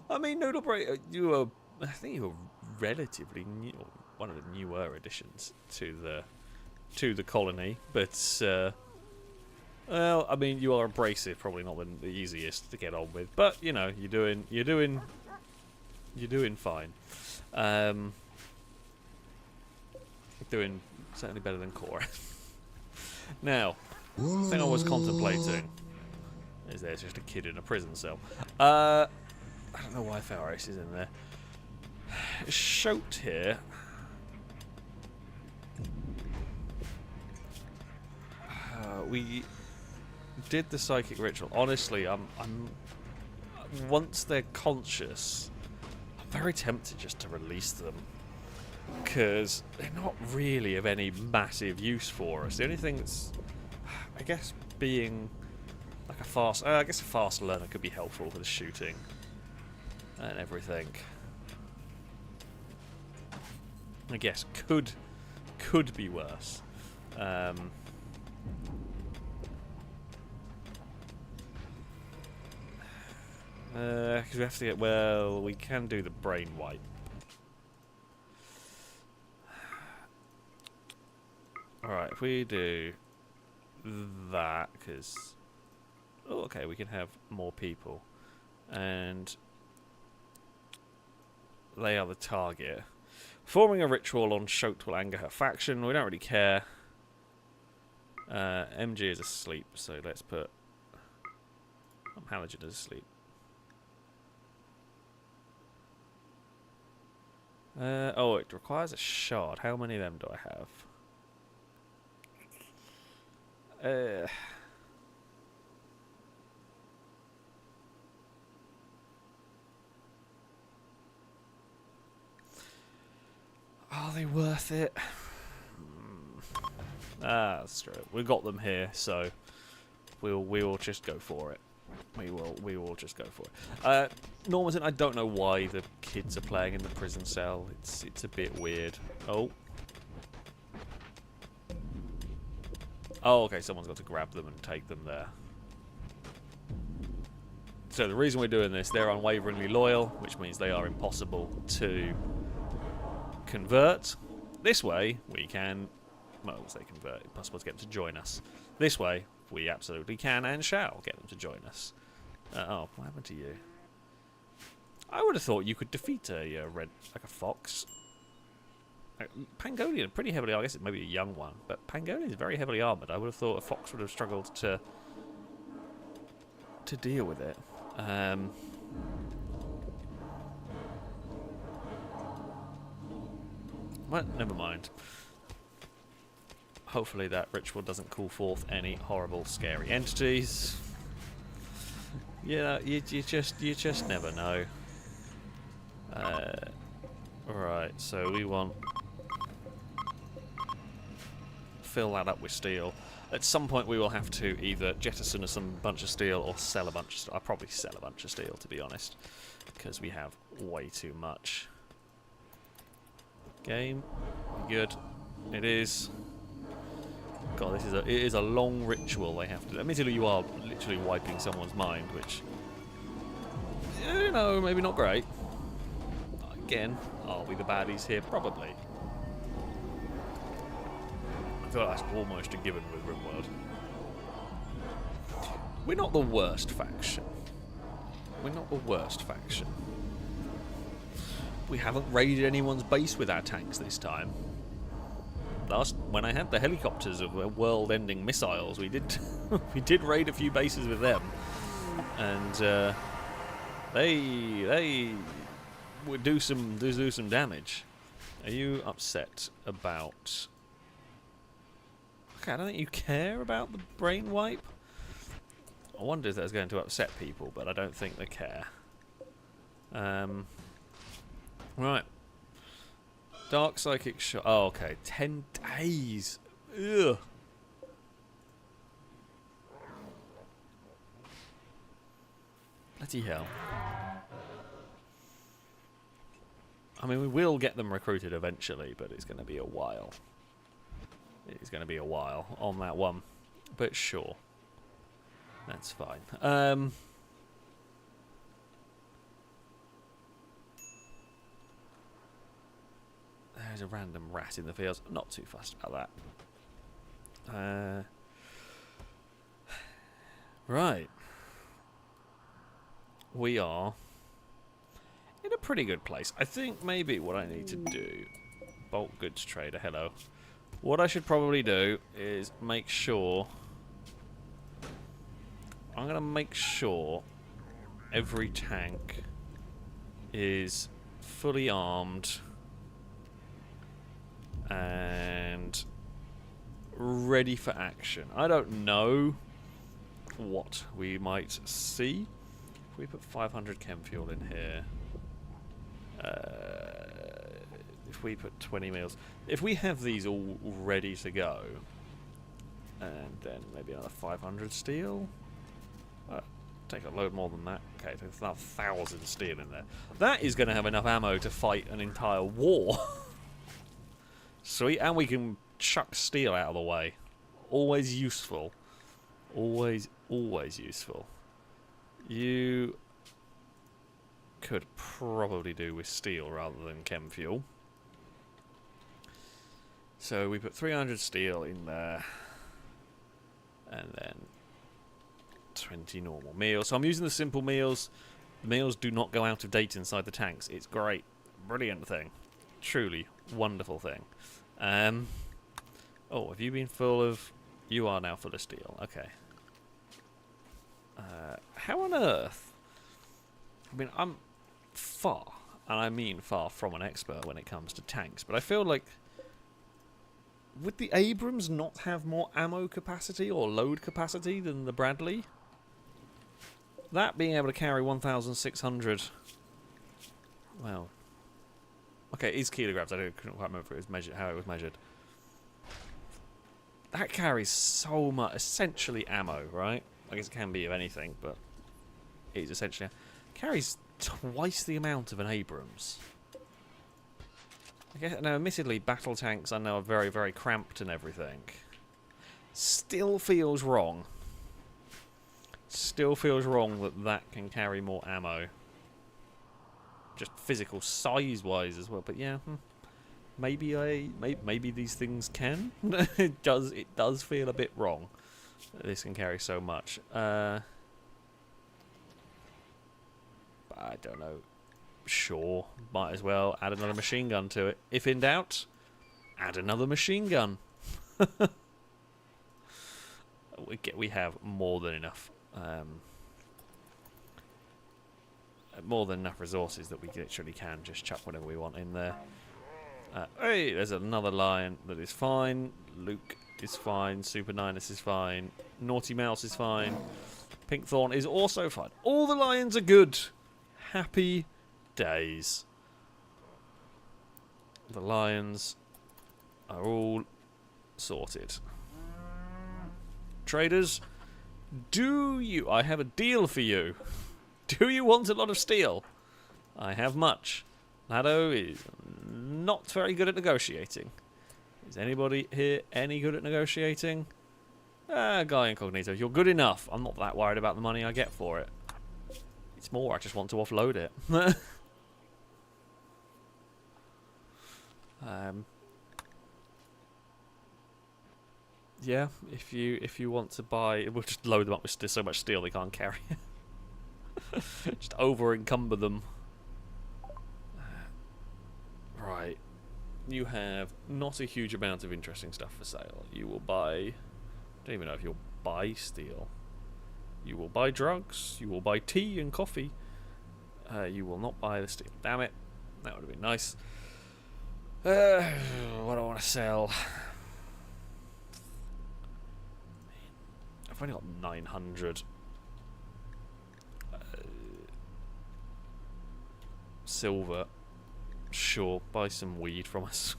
I mean, Noodle Prince, I think you were relatively new, one of the newer additions to the colony, but well, I mean, you are abrasive, probably not the easiest to get on with, but you know, you're doing fine. Doing certainly better than Cora. Now, the thing I was contemplating is there's just a kid in a prison cell. I don't know why FailRace is in there. Shoat here. We did the psychic ritual. Honestly, I'm once they're conscious, I'm very tempted just to release them, because they're not really of any massive use for us. The only thing that's, I guess, being like a fast learner could be helpful for the shooting and everything. I guess could be worse. Because we have to get, well, we can do the brain wipe. Alright, if we do that, because... Oh, okay, we can have more people. And they are the target. Performing a ritual on Shoat will anger her faction. We don't really care. MG is asleep, so let's put... Halogen is asleep. Oh, it requires a shard. How many of them do I have? Are they worth it? That's true. We got them here, so we will just go for it. We will just go for it. Normanton, I don't know why the kids are playing in the prison cell. It's a bit weird. Oh. Oh, okay, someone's got to grab them and take them there. So the reason we're doing this, they're unwaveringly loyal, which means they are impossible to convert. This way, we can... Well, say convert. Impossible to get them to join us. This way, we absolutely can and shall get them to join us. Oh, what happened to you? I would have thought you could defeat a red, like a fox. Pangolian, pretty heavily, I guess it may be a young one, but Pangolian is very heavily armoured. I would have thought a fox would have struggled to deal with it. Well, never mind. Hopefully that ritual doesn't call forth any horrible, scary entities. Yeah, you just never know. Right, so we want fill that up with steel. At some point we will have to either jettison some bunch of steel or sell a bunch of steel. I'll probably sell a bunch of steel, to be honest, because we have way too much. Game, good. It is. God, it is a long ritual they have to do. Admittedly, you are literally wiping someone's mind, which, you know, maybe not great. Again, are we the baddies here? Probably. I feel like that's almost a given with Rimworld. We're not the worst faction. We're not the worst faction. We haven't raided anyone's base with our tanks this time. When I had the helicopters of world-ending missiles, we did we did raid a few bases with them, and they would do some damage. Are you upset about? Okay, I don't think you care about the brain wipe. I wonder if that's going to upset people, but I don't think they care. Right. Dark Psychic Shot. Oh, okay. 10 days. Ugh. Bloody hell. I mean, we will get them recruited eventually, but it's going to be a while. It's going to be a while on that one. But sure. That's fine. There's a random rat in the fields. I'm not too fussed about that. Right. We are in a pretty good place. I think maybe what I need to do... Bulk goods trader, hello. What I should probably do is make sure... I'm going to make sure every tank is fully armed and ready for action. I don't know what we might see. If we put 500 chem fuel in here, if we put 20 mils, if we have these all ready to go, and then maybe another 500 steel, take a load more than that. Okay, there's about 1,000 steel in there. That is going to have enough ammo to fight an entire war. Sweet, and we can chuck steel out of the way. Always useful. Always useful. You could probably do with steel rather than chem fuel. So we put 300 steel in there. And then 20 normal meals. So I'm using the simple meals. The meals do not go out of date inside the tanks. It's great. Brilliant thing. Truly wonderful thing. Oh, have you been full of... You are now full of steel. Okay. How on earth... I mean, I'm far and I mean far from an expert when it comes to tanks, but I feel like would the Abrams not have more ammo capacity or load capacity than the Bradley? That being able to carry 1,600... Well... Okay, it is kilograms. I couldn't quite remember if it was measured, how it was measured. That carries so much, essentially ammo, right? I guess it can be of anything, but it is essentially... Carries twice the amount of an Abrams. I guess, now, admittedly, battle tanks I know are very, very cramped and everything. Still feels wrong. Still feels wrong that that can carry more ammo. Just physical size-wise as well, but yeah, maybe these things can. it does feel a bit wrong that this can carry so much. But I don't know. Sure, might as well add another machine gun to it. If in doubt, add another machine gun. We have more than enough. More than enough resources that we literally can just chuck whatever we want in there. Hey, there's another lion that is fine. Luke is fine. Super Ninus is fine. Naughty Mouse is fine. Pinkthorn is also fine. All the lions are good. Happy days. The lions are all sorted. Traders, I have a deal for you. Do you want a lot of steel? I have much. Lado is not very good at negotiating. Is anybody here any good at negotiating? Guy Incognito, you're good enough. I'm not that worried about the money I get for it. It's more I just want to offload it. Yeah, if you want to buy, we'll just load them up with so much steel they can't carry. Just over encumber them. Right. You have not a huge amount of interesting stuff for sale. You will buy... I don't even know if you'll buy steel. You will buy drugs. You will buy tea and coffee. You will not buy the steel. Damn it. That would have been nice. What do I want to sell? I've only got 900. Silver. Sure, buy some weed from us.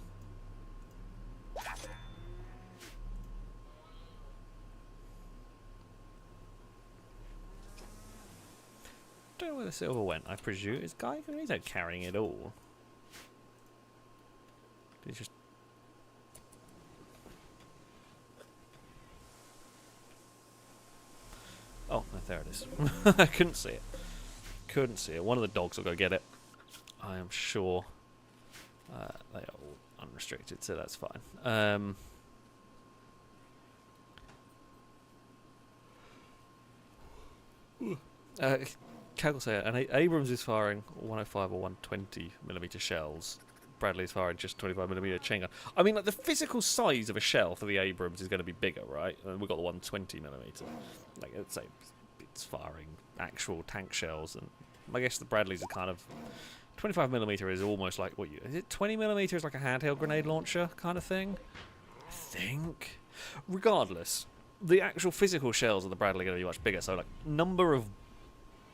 Don't know where the silver went. I presume is Guy Incognito carrying it all. Did he just... Oh, no, there it is. I couldn't see it. Couldn't see it. One of the dogs will go get it. I am sure. They are all unrestricted, so that's fine. Kaggle say, and Abrams is firing 105 or 120mm shells. Bradley's firing just 25mm chain gun. I mean, like, the physical size of a shell for the Abrams is going to be bigger, right? And we've got the 120mm. Like, let's say it's firing actual tank shells, and I guess the Bradleys are kind of 25mm is almost like what you is it 20mm is like a handheld grenade launcher kind of thing. I think. Regardless, the actual physical shells of the Bradley are going to be much bigger. So, like, number of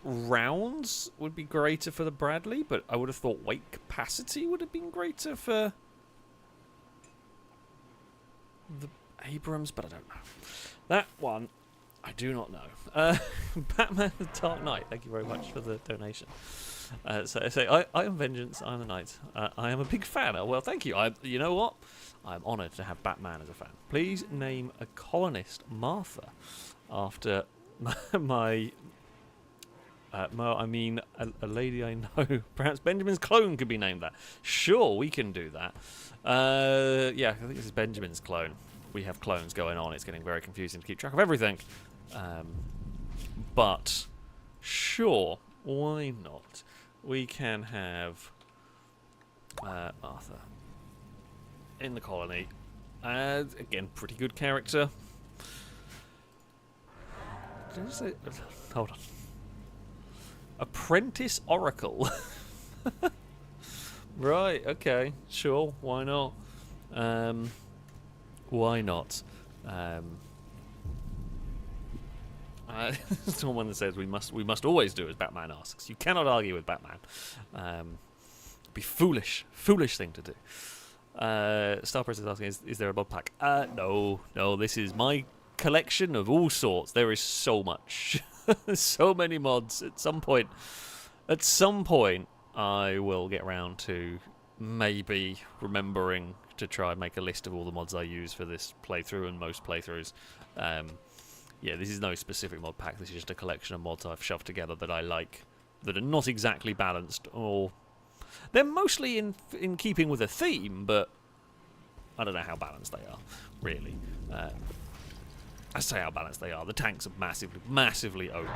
rounds would be greater for the Bradley, but I would have thought weight capacity would have been greater for the Abrams, but I don't know. That one, I do not know. Batman the Dark Knight, thank you very much for the donation. So I am Vengeance, I'm the Knight. I am a big fan. Well, thank you. You know what? I'm honoured to have Batman as a fan. Please name a colonist Martha after my... I mean, a lady I know. Perhaps Benjamin's clone could be named that. Sure, we can do that. Yeah, I think this is Benjamin's clone. We have clones going on. It's getting very confusing to keep track of everything. But, sure, why not? We can have Arthur in the colony. Again, pretty good character. Did I say... Hold on. Apprentice Oracle. Right, okay, sure, why not? Um, why not? Um, someone that says we must always do as Batman asks. You cannot argue with Batman. Be foolish thing to do. Star Princess asking, is there a mod pack? No. This is my collection of all sorts. There is so much, so many mods. At some point, I will get around to maybe remembering to try and make a list of all the mods I use for this playthrough and most playthroughs. Yeah, this is no specific mod pack. This is just a collection of mods I've shoved together that I like, that are not exactly balanced, or they're mostly in keeping with a theme, but I don't know how balanced they are, really. I say how balanced they are. The tanks are massively OP.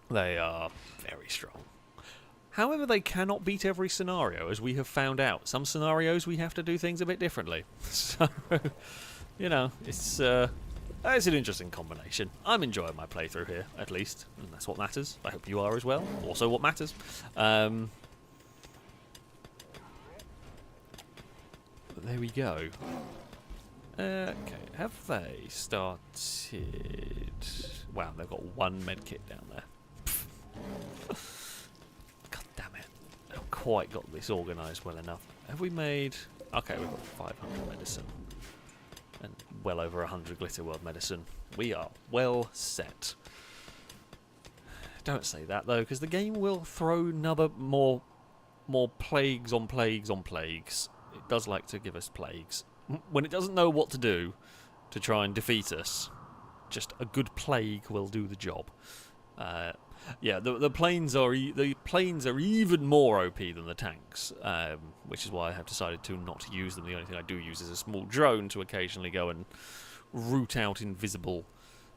They are very strong. However, they cannot beat every scenario, as we have found out. Some scenarios we have to do things a bit differently. So, you know, it's an interesting combination. I'm enjoying my playthrough here, at least, and that's what matters. I hope you are as well. Also what matters. But there we go. Okay, have they started? Wow, they've got one medkit down there. God damn it. I haven't quite got this organised well enough. Have we made... Okay, we've got 500 medicine. And well over 100 Glitter World medicine. We are well set. Don't say that, though, because the game will throw another more plagues on plagues on plagues. It does like to give us plagues. When it doesn't know what to do to try and defeat us, just a good plague will do the job. Yeah, the planes are even more OP than the tanks, which is why I have decided to not use them. The only thing I do use is a small drone to occasionally go and root out invisible,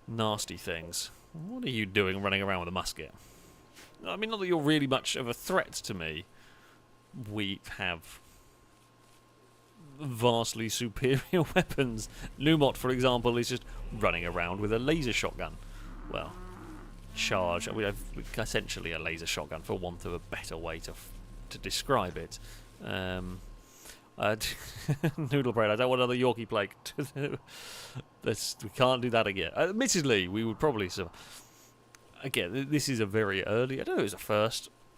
nasty things. What are you doing running around with a musket? I mean, not that you're really much of a threat to me. We have vastly superior weapons. Numot, for example, is just running around with a laser shotgun. Well, charge. We have essentially a laser shotgun, for want of a better way to describe it. Noodle bread. I don't want another Yorkie plague. We can't do that again. Admittedly, we would probably. Again, this is a very early. I don't know. It was a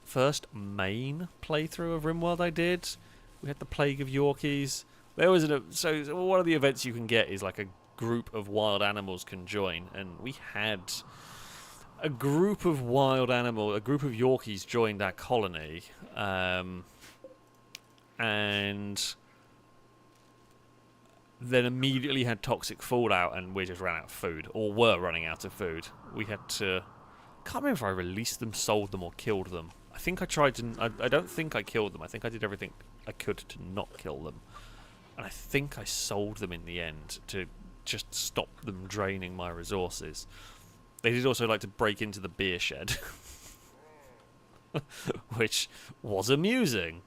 first main playthrough of Rimworld I did. We had the plague of Yorkies. There was so one of the events you can get is like a group of wild animals can join, and we had a group of Yorkies joined our colony, and then immediately had toxic fallout, and we just ran out of food, or were running out of food. We had to... I can't remember if I released them, sold them, or killed them. I think I tried to... I don't think I killed them. I think I did everything I could to not kill them. And I think I sold them in the end to just stop them draining my resources. They did also like to break into the beer shed, which was amusing.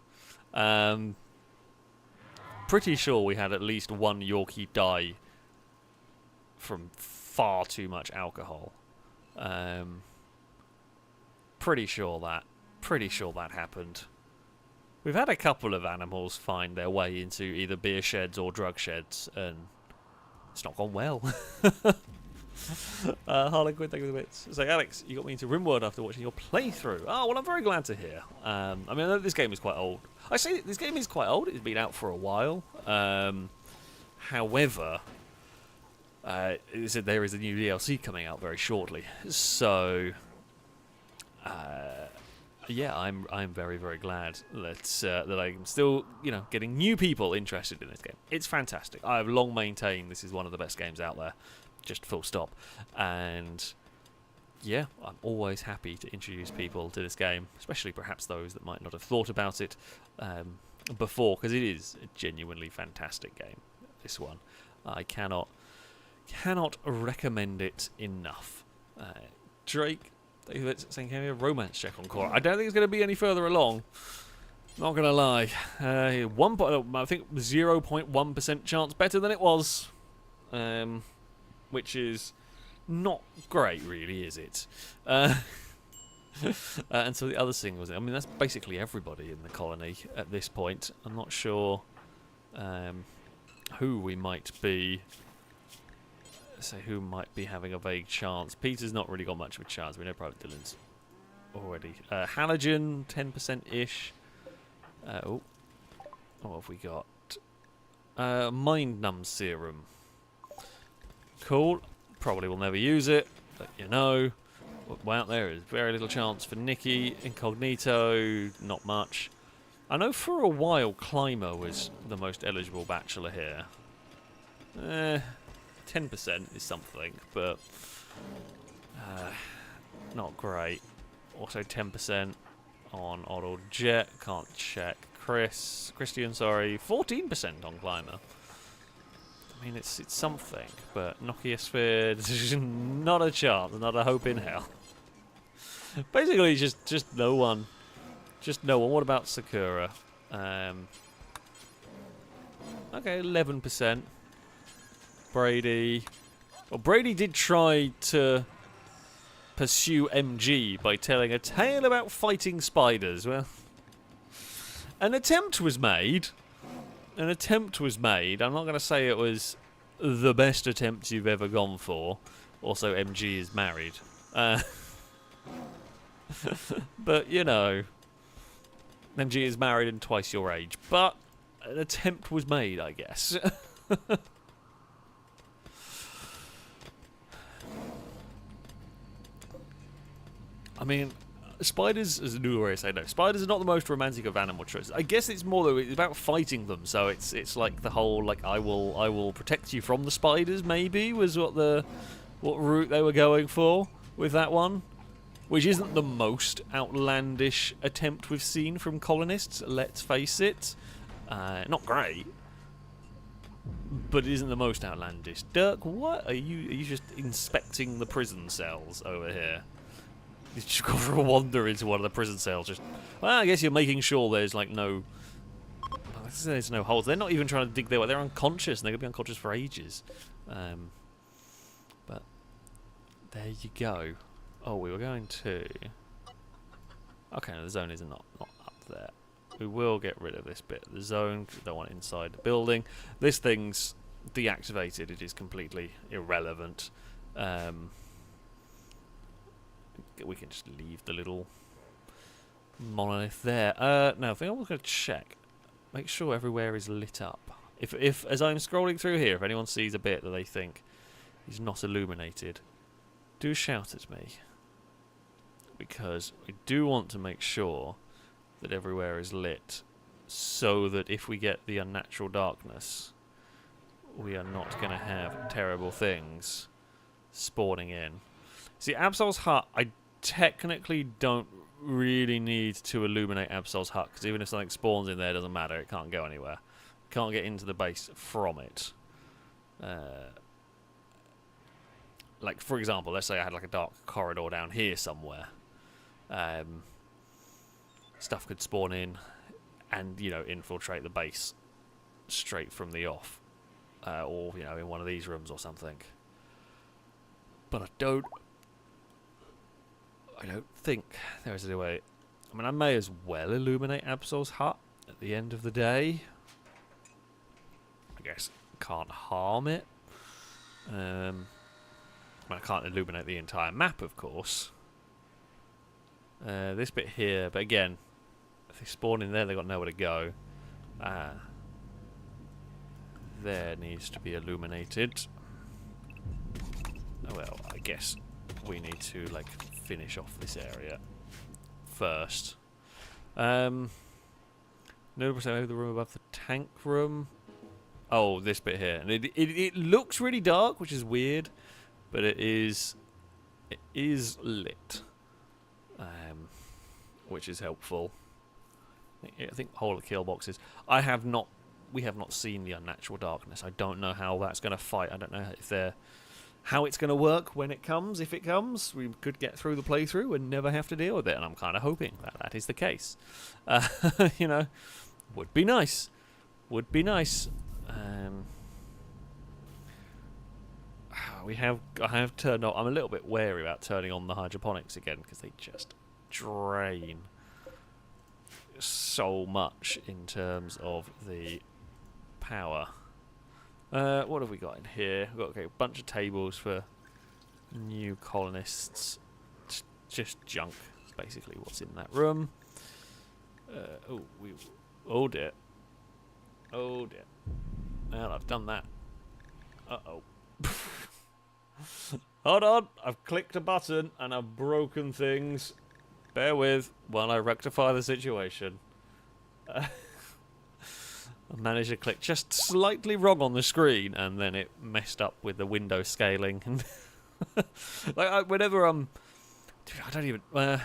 Pretty sure we had at least one Yorkie die from far too much alcohol. Pretty sure that happened. We've had a couple of animals find their way into either beer sheds or drug sheds, and it's not gone well. Harlequin, thank you for the bits. So, Alex, you got me into Rimworld after watching your playthrough. Oh, well, I'm very glad to hear. I mean, I know this game is quite old. I say this game is quite old. It's been out for a while. However, it said there is a new DLC coming out very shortly. So, yeah, I'm very, very glad that I'm still, getting new people interested in this game. It's fantastic. I have long maintained this is one of the best games out there. Just full stop. And yeah, I'm always happy to introduce people to this game, especially perhaps those that might not have thought about it before, because it is a genuinely fantastic game, this one. I cannot recommend it enough. Drake, saying, can we have a romance check on Cora? I don't think it's going to be any further along. Not going to lie. I think 0.1% chance better than it was. Which is not great, really, is it? And so the other thing was, I mean, that's basically everybody in the colony at this point. I'm not sure who we might be. Say who might be having a vague chance. Peter's not really got much of a chance. We know Private Dylan's already. Halogen, 10%-ish. What have we got? Mind Numb Serum. Cool. Probably will never use it, but you know. Well, there is very little chance for Nikki. Incognito, not much. I know for a while Climber was the most eligible bachelor here. 10% is something, but not great. Also 10% on Odd Old Jet, can't check. Christian, sorry, 14% on Climber. I mean, it's something, but Nokia Sphere, not a chance, not a hope in hell. Basically, just no one. Just no one. What about Sakura? Okay, 11%. Brady. Well, Brady did try to pursue MG by telling a tale about fighting spiders. Well, an attempt was made. An attempt was made. I'm not going to say it was the best attempt you've ever gone for. Also, MG is married. But, you know, MG is married and twice your age. But an attempt was made, I guess. I mean, spiders, as a new way I say no, spiders are not the most romantic of animal choices. I guess it's more though, it's about fighting them. So it's like the whole like I will protect you from the spiders. Maybe was what route they were going for with that one, which isn't the most outlandish attempt we've seen from colonists. Let's face it, not great, but it isn't the most outlandish. Dirk, what are you? Are you just inspecting the prison cells over here? You just go for a wander into one of the prison cells. Just, well, I guess you're making sure there's like there's no holes. They're not even trying to dig their way. They're unconscious, and they're gonna be unconscious for ages. But there you go. Oh, we were going to. Okay, no, the zone is not up there. We will get rid of this bit of the zone because we don't want it inside the building. This thing's deactivated. It is completely irrelevant. We can just leave the little monolith there. No, I think I'm going to check. Make sure everywhere is lit up. If as I'm scrolling through here, if anyone sees a bit that they think is not illuminated, do shout at me. Because we do want to make sure that everywhere is lit, so that if we get the unnatural darkness, we are not going to have terrible things spawning in. See, Absol's hut, I technically don't really need to illuminate Absol's hut, because even if something spawns in there, it doesn't matter. It can't go anywhere. Can't get into the base from it. Like, for example, let's say I had like a dark corridor down here somewhere. Stuff could spawn in and, you know, infiltrate the base straight from the off. Or, you know, in one of these rooms or something. But I don't think there is any way. I mean, I may as well illuminate Absol's hut at the end of the day. I guess can't harm it. I can't illuminate the entire map, of course. This bit here, but again, if they spawn in there, they've got nowhere to go. There needs to be illuminated. Oh, well, I guess we need to like finish off this area first. No, maybe the room above the tank room. Oh, this bit here, and it looks really dark, which is weird, but it is lit, which is helpful. I think whole of the kill boxes. We have not seen the unnatural darkness. I don't know how that's going to fight. I don't know how it's going to work when it comes. If it comes, we could get through the playthrough and never have to deal with it. And I'm kind of hoping that is the case. You know, would be nice. Would be nice. I have turned on. I'm a little bit wary about turning on the hydroponics again because they just drain so much in terms of the power. What have we got in here? We've got a bunch of tables for new colonists. Just junk. That's basically what's in that room. Oh dear. Oh dear. Well, I've done that. Uh-oh. Hold on. I've clicked a button and I've broken things. Bear with while I rectify the situation. I managed to click just slightly wrong on the screen and then it messed up with the window scaling. Whenever dude, I don't even. I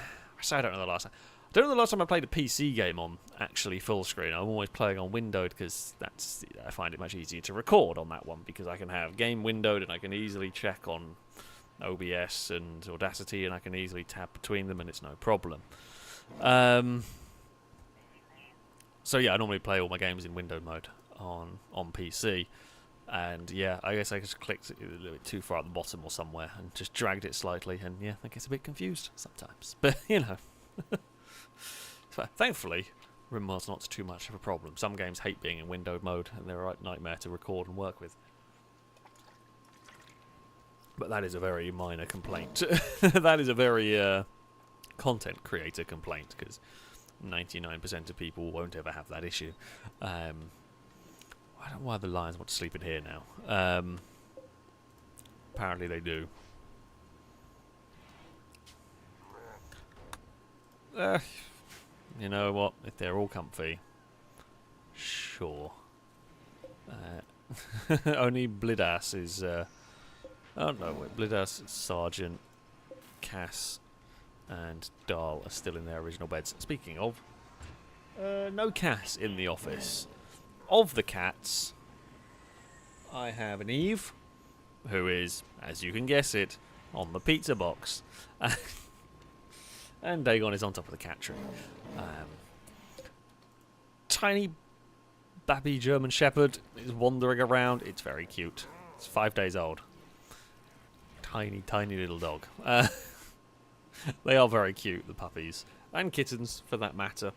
don't know the last time. I don't know the last time I played a PC game on actually full screen. I'm always playing on windowed because I find it much easier to record on that one because I can have game windowed and I can easily check on OBS and Audacity and I can easily tab between them and it's no problem. So yeah, I normally play all my games in windowed mode on PC. And yeah, I guess I just clicked it a little bit too far at the bottom or somewhere and just dragged it slightly, and yeah, that gets a bit confused sometimes. But, you know. So, thankfully, Rimworld's not too much of a problem. Some games hate being in windowed mode, and they're a right nightmare to record and work with. But that is a very minor complaint. That is a very content creator complaint, because 99% of people won't ever have that issue. I don't know why the lions want to sleep in here now. Apparently they do. You know what? If they're all comfy, sure. Only Blidas is... oh no, wait, Blidas, Sergeant, Cass, and Dahl are still in their original beds. Speaking of, no Cass in the office. Of the cats, I have an Eve, who is, as you can guess it, on the pizza box. And Dagon is on top of the cat tree. Tiny babby German Shepherd is wandering around. It's very cute. It's 5 days old. Tiny, tiny little dog. They are very cute, the puppies. And kittens, for that matter.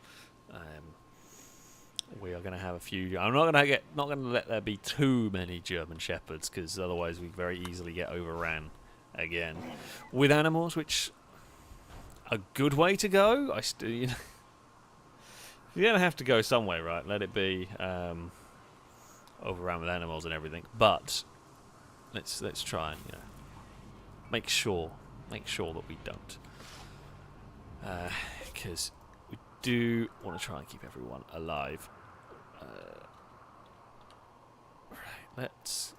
We are going to have a few. I'm not going to let there be too many German Shepherds, because otherwise we very easily get overran again with animals. Which a good way to go. You're going to have to go some way, right? Let it be overran with animals and everything. But let's try and make sure that we don't, because we do want to try and keep everyone alive. Right, let's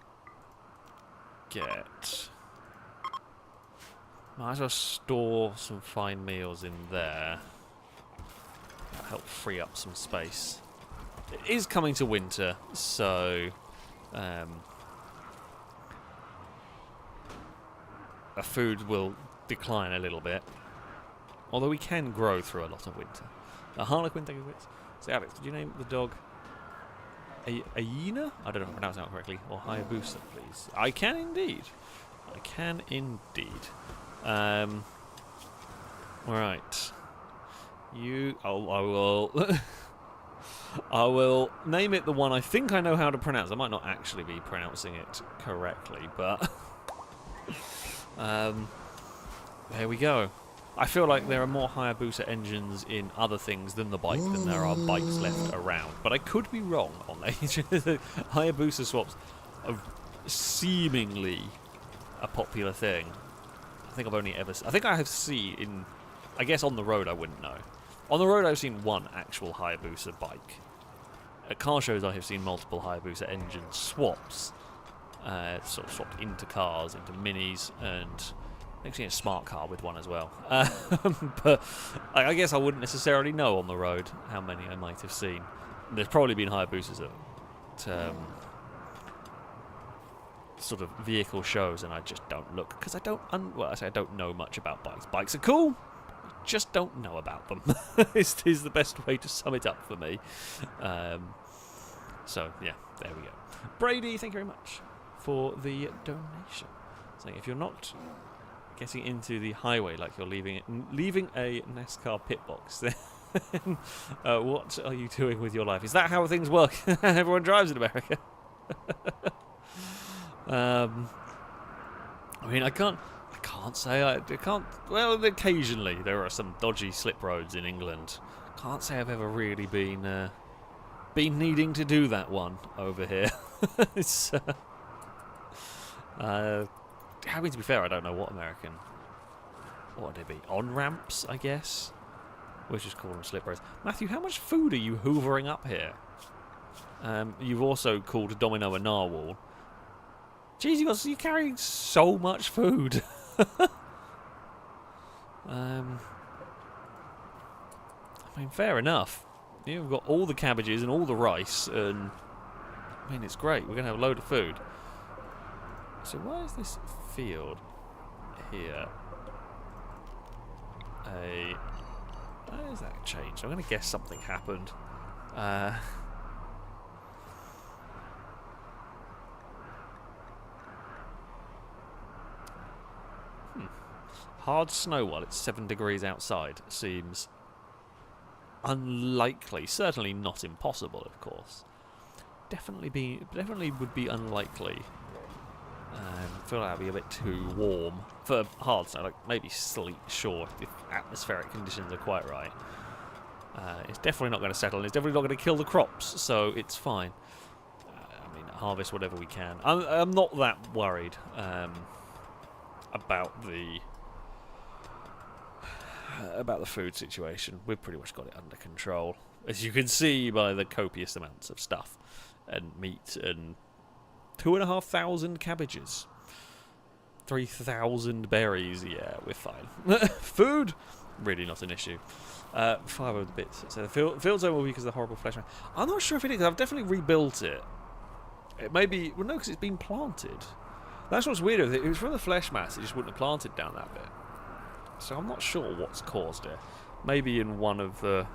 get... Might as well store some fine meals in there. That'll help free up some space. It is coming to winter, so... our food will decline a little bit. Although we can grow through a lot of winter. Harlequin, thank you for it. So Alex, did you name the dog Aina? I don't know if I pronounced that correctly. Or Hayabusa, please. I can indeed. I can indeed. Right. I will... I will name it the one I think I know how to pronounce. I might not actually be pronouncing it correctly, but... there we go. I feel like there are more Hayabusa engines in other things than the bike than there are bikes left around. But I could be wrong on that. Hayabusa swaps are seemingly a popular thing. I think I've only ever... I think I have seen in... I guess on the road I wouldn't know. On the road I've seen one actual Hayabusa bike. At car shows I have seen multiple Hayabusa engine swaps. Sort of swapped into cars, into minis, and... I've seen a smart car with one as well. But I guess I wouldn't necessarily know on the road how many I might have seen. There's probably been Hayabusas at sort of vehicle shows, and I just don't look, because I don't I don't know much about bikes. Bikes are cool, I just don't know about them. is the best way to sum it up for me. So yeah, there we go. Brady, thank you very much for the donation. So if you're not getting into the highway like you're leaving a NASCAR pit box. Then what are you doing with your life? Is that how things work? Everyone drives in America. I mean, I can't say I can't. Well, occasionally there are some dodgy slip roads in England. Can't say I've ever really been needing to do that one over here. It's, I mean, to be fair, I don't know what American. What would it be? On ramps, I guess. We'll just call them slip roads. Matthew, how much food are you hoovering up here? You've also called Domino a narwhal. Jeez, you're carrying so much food. I mean, fair enough. You've got all the cabbages and all the rice, and I mean, it's great. We're going to have a load of food. So why is this field here why is that changed? I'm going to guess something happened. Hard snow while it's 7 degrees outside seems unlikely. Certainly not impossible, of course. Definitely would be unlikely. I feel like that'd be a bit too warm for hard snow. Like maybe sleet, sure, if atmospheric conditions are quite right. It's definitely not going to settle, and it's definitely not going to kill the crops, so it's fine. I mean, harvest whatever we can. I'm not that worried about the food situation. We've pretty much got it under control, as you can see by the copious amounts of stuff and meat and 2,500 cabbages, 3,000 berries. Yeah, we're fine. Food, really not an issue. 500 bits. So the field zone will be because of the horrible flesh. I'm not sure if it is. I've definitely rebuilt it. It may be. Well, no, because it's been planted. That's what's weird. If it was from the flesh mass, it just wouldn't have planted down that bit. So I'm not sure what's caused it. Maybe in one of the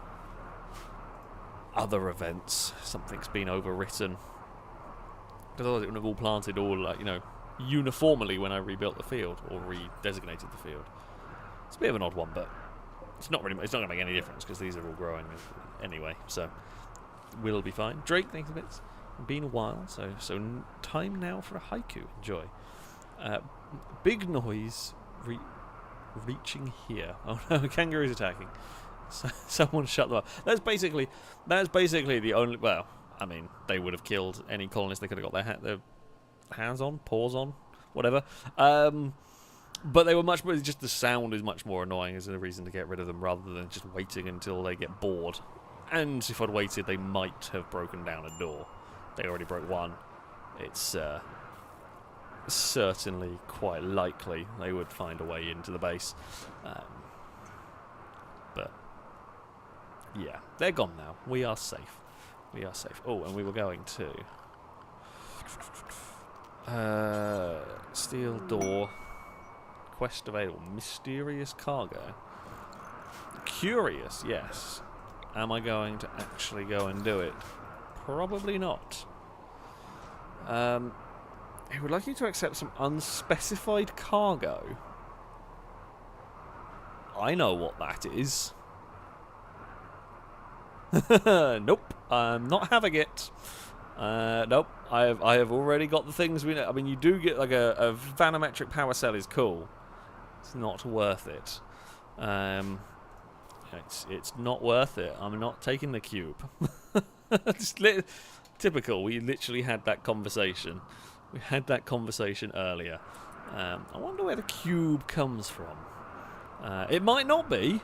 other events, something's been overwritten. Because otherwise it would have all planted uniformly when I rebuilt the field or redesignated the field. It's a bit of an odd one, but it's not going to make any difference because these are all growing anyway. So we'll be fine. Drake, thanks a bit. Been a while, so time now for a haiku. Enjoy. Big noise reaching here. Oh no, kangaroo's attacking. So, someone shut them up. That's basically the only. Well, I mean, they would have killed any colonist they could have got their hands on, paws on, whatever. But they were much more. Just the sound is much more annoying as a reason to get rid of them rather than just waiting until they get bored. And if I'd waited, they might have broken down a door. They already broke one. It's certainly quite likely they would find a way into the base. But yeah, they're gone now. We are safe. We are safe. Oh, and we were going to steel door. Quest available. Mysterious cargo. Curious, yes. Am I going to actually go and do it? Probably not. He would like you to accept some unspecified cargo. I know what that is. Nope, I'm not having it. Nope, I have already got the things we know. I mean, you do get like a vanometric power cell is cool. It's not worth it. It's not worth it. I'm not taking the cube. Typical. We literally had that conversation. We had that conversation earlier. I wonder where the cube comes from. It might not be.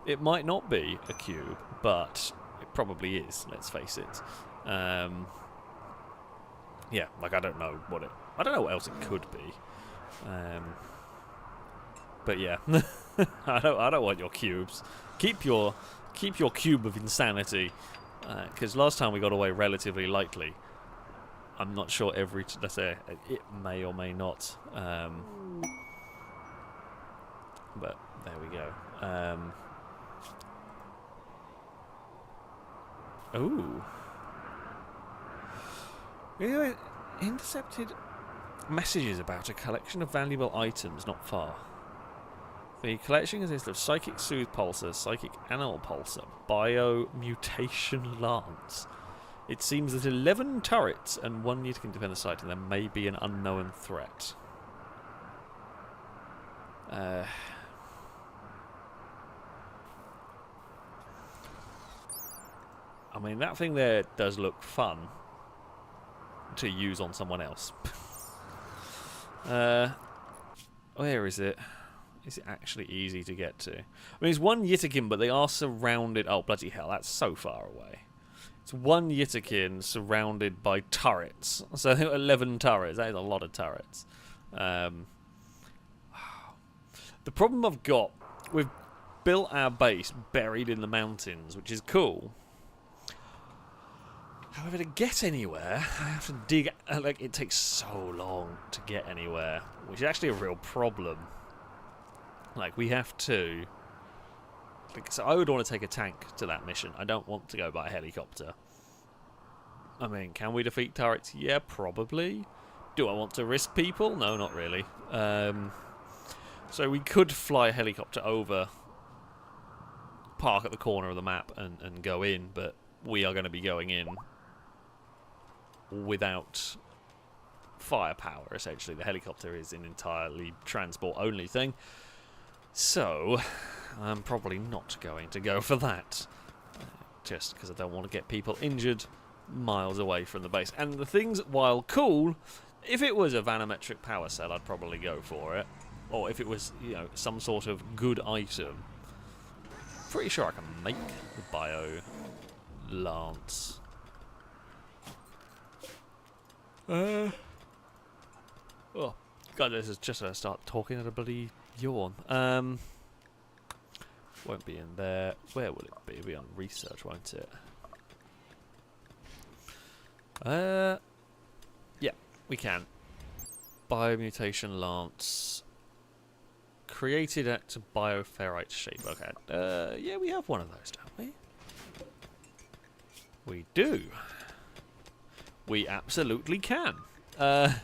It might not be a cube, but it probably is. Let's face it. Yeah, like I don't know what else it could be. But yeah, I don't want your cubes. Keep your cube of insanity, because last time we got away relatively lightly. I'm not sure let's say it may or may not. But there we go. Ooh. We intercepted Messages about a collection of valuable items not far. The collection consists of Psychic Soothe Pulsar, Psychic Animal Pulsar, Bio-Mutation Lance. It seems that 11 turrets and 1 unit can defend the site, and there may be an unknown threat. I mean, that thing there does look fun to use on someone else. Where is it? Is it actually easy to get to? I mean, it's 1 Yitakin, but they are surrounded... Oh, bloody hell, that's so far away. It's 1 Yitakin surrounded by turrets. So 11 turrets. That is a lot of turrets. The problem I've got, we've built our base buried in the mountains, which is cool. However, to get anywhere, I have to dig... Like, it takes so long to get anywhere, which is actually a real problem. Like, we have to... Like, so I would want to take a tank to that mission. I don't want to go by helicopter. I mean, can we defeat turrets? Yeah, probably. Do I want to risk people? No, not really. So we could fly a helicopter over, park at the corner of the map and go in, but we are going to be going in without firepower, essentially. The helicopter is an entirely transport-only thing. So, I'm probably not going to go for that. Just because I don't want to get people injured miles away from the base. And the things, while cool, if it was a vanometric power cell, I'd probably go for it. Or if it was, you know, some sort of good item. Pretty sure I can make the Bio Lance. Oh, God, this is just to start talking at a bloody yawn. Won't be in there. Where will it be? It'll be on research, won't it? Yeah, we can. Biomutation Lance. Created at bioferrite shape. Okay. Yeah, we have one of those, don't we? We do. We absolutely can. Bloody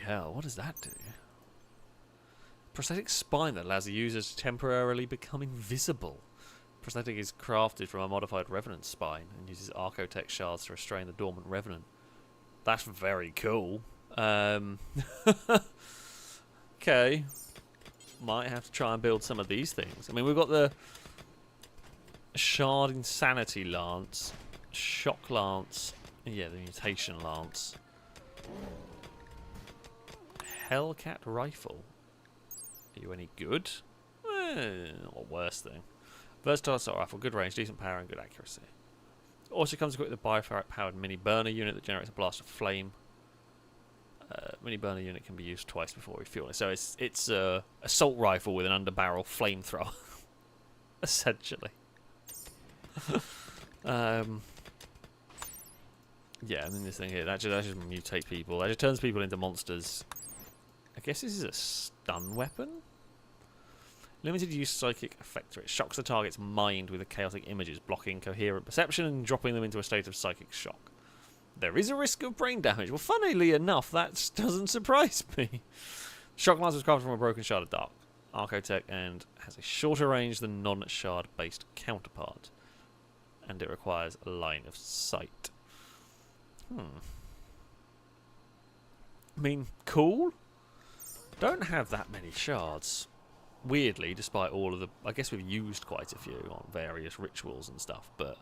hell, what does that do? Prosthetic spine that allows the user to temporarily become invisible. Prosthetic is crafted from a modified revenant spine and uses Archotech shards to restrain the dormant revenant. That's very cool. Okay. Might have to try and build some of these things. I mean, we've got the Shard Insanity Lance, Shock Lance, yeah, the Mutation Lance. Hellcat Rifle. Are you any good? Or worse thing. Versatile assault rifle, good range, decent power, and good accuracy. Also comes equipped with a bioferrite powered mini burner unit that generates a blast of flame. Mini burner unit can be used twice before refueling. So it's a assault rifle with an underbarrel flamethrower, essentially. Yeah, I mean this thing here that just mutate people. That just turns people into monsters. I guess this is a stun weapon. Limited use psychic effector. It shocks the target's mind with the chaotic images, blocking coherent perception and dropping them into a state of psychic shock. There is a risk of brain damage. Well, funnily enough, that doesn't surprise me. Shock Lance was crafted from a broken shard of dark Archotech and has a shorter range than non-shard based counterpart. And it requires a line of sight. I mean, cool. Don't have that many shards. Weirdly, despite all of the... I guess we've used quite a few on various rituals and stuff, but...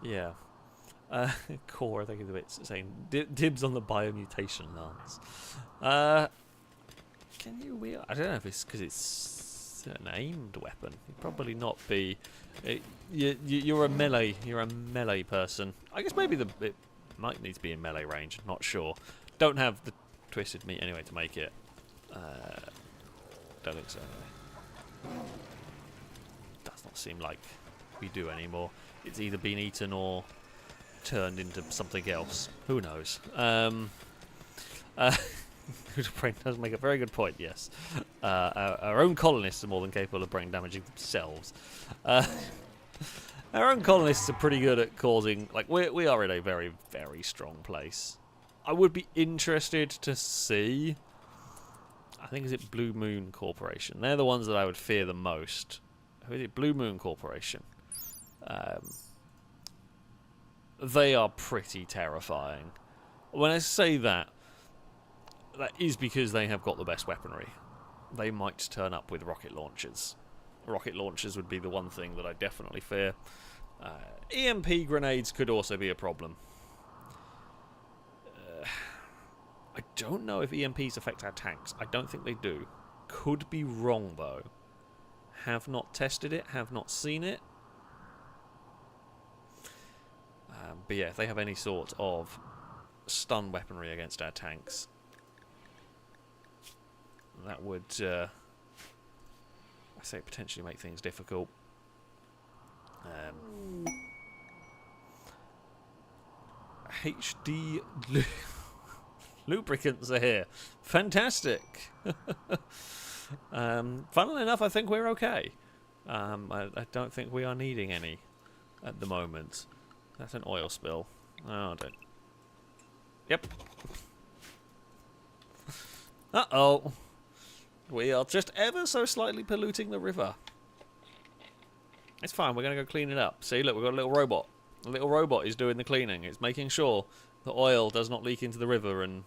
yeah. Core, I think, is a bit saying dibs on the biomutation lance. Can you wield... I don't know if it's because it's an aimed weapon. You'd probably not be... You're a melee. You're a melee person. I guess maybe it might need to be in melee range. Not sure. Don't have the twisted meat anyway to make it. Don't think so. Anyway. Does not seem like we do anymore. It's either been eaten or turned into something else. Who knows? Brain does make a very good point. Yes, our own colonists are more than capable of brain damaging themselves. Our own colonists are pretty good at causing... Like, we are in a very, very strong place. I would be interested to see... I think is it Blue Moon Corporation. They're the ones that I would fear the most. Who is it? Blue Moon Corporation. They are pretty terrifying. When I say that, that is because they have got the best weaponry. They might turn up with rocket launchers. Rocket launchers would be the one thing that I definitely fear. EMP grenades could also be a problem. I don't know if EMPs affect our tanks. I don't think they do. Could be wrong, though. Have not tested it, have not seen it. But yeah, if they have any sort of stun weaponry against our tanks, that would, I say, potentially make things difficult. HD lubricants are here. Fantastic. Funnily enough, I think we're okay. I don't think we are needing any at the moment. That's an oil spill. Oh, don't. Yep. Uh-oh. We are just ever so slightly polluting the river. It's fine, we're going to go clean it up. See, look, we've got a little robot. The little robot is doing the cleaning. It's making sure the oil does not leak into the river and,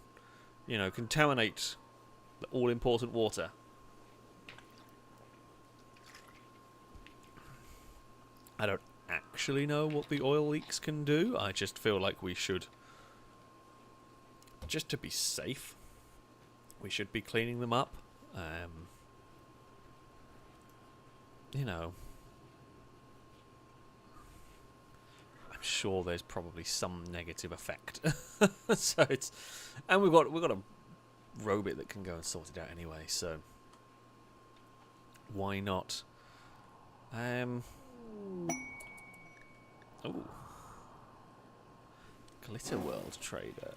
you know, contaminate the all-important water. I don't actually know what the oil leaks can do. I just feel like we should, just to be safe, we should be cleaning them up. You know, I'm sure there's probably some negative effect. So it's, and we've got a robot that can go and sort it out anyway. So why not? Oh, Glitter World Trader.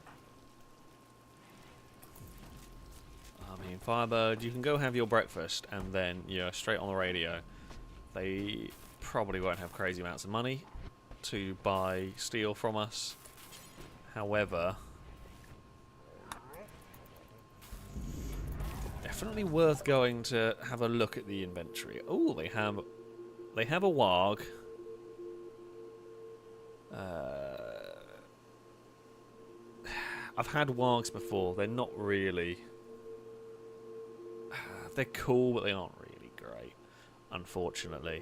I mean, Firebird, you can go have your breakfast and then you're straight on the radio. They probably won't have crazy amounts of money to buy steel from us. However, definitely worth going to have a look at the inventory. Oh, they have a warg. I've had wargs before. They're not really... they're cool, but they aren't really great, unfortunately.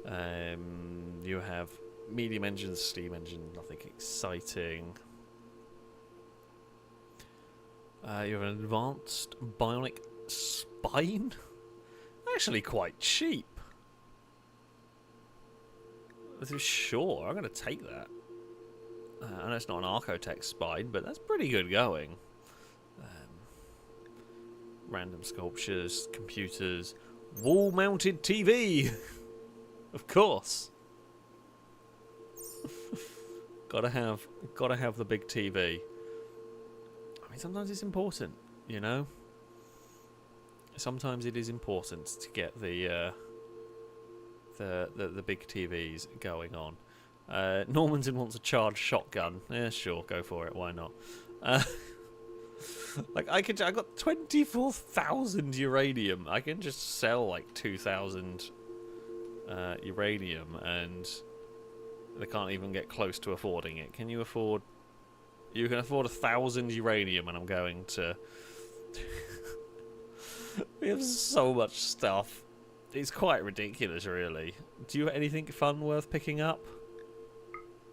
You have medium engines, steam engine, nothing exciting. You have an advanced bionic spine? Actually quite cheap. Sure, I'm going to take that. I know it's not an Archotech spine, but that's pretty good going. Random sculptures, computers, wall-mounted TV! Of course. gotta have the big TV. I mean, sometimes it's important, you know? Sometimes it is important to get the big TVs going on. Normanton wants a charged shotgun. Yeah, sure, go for it. Why not? Like I got 24,000 uranium. I can just sell like 2,000 uranium, and they can't even get close to affording it. Can you afford? You can afford 1,000 uranium, and I'm going to. We have so much stuff. It's quite ridiculous, really. Do you have anything fun worth picking up?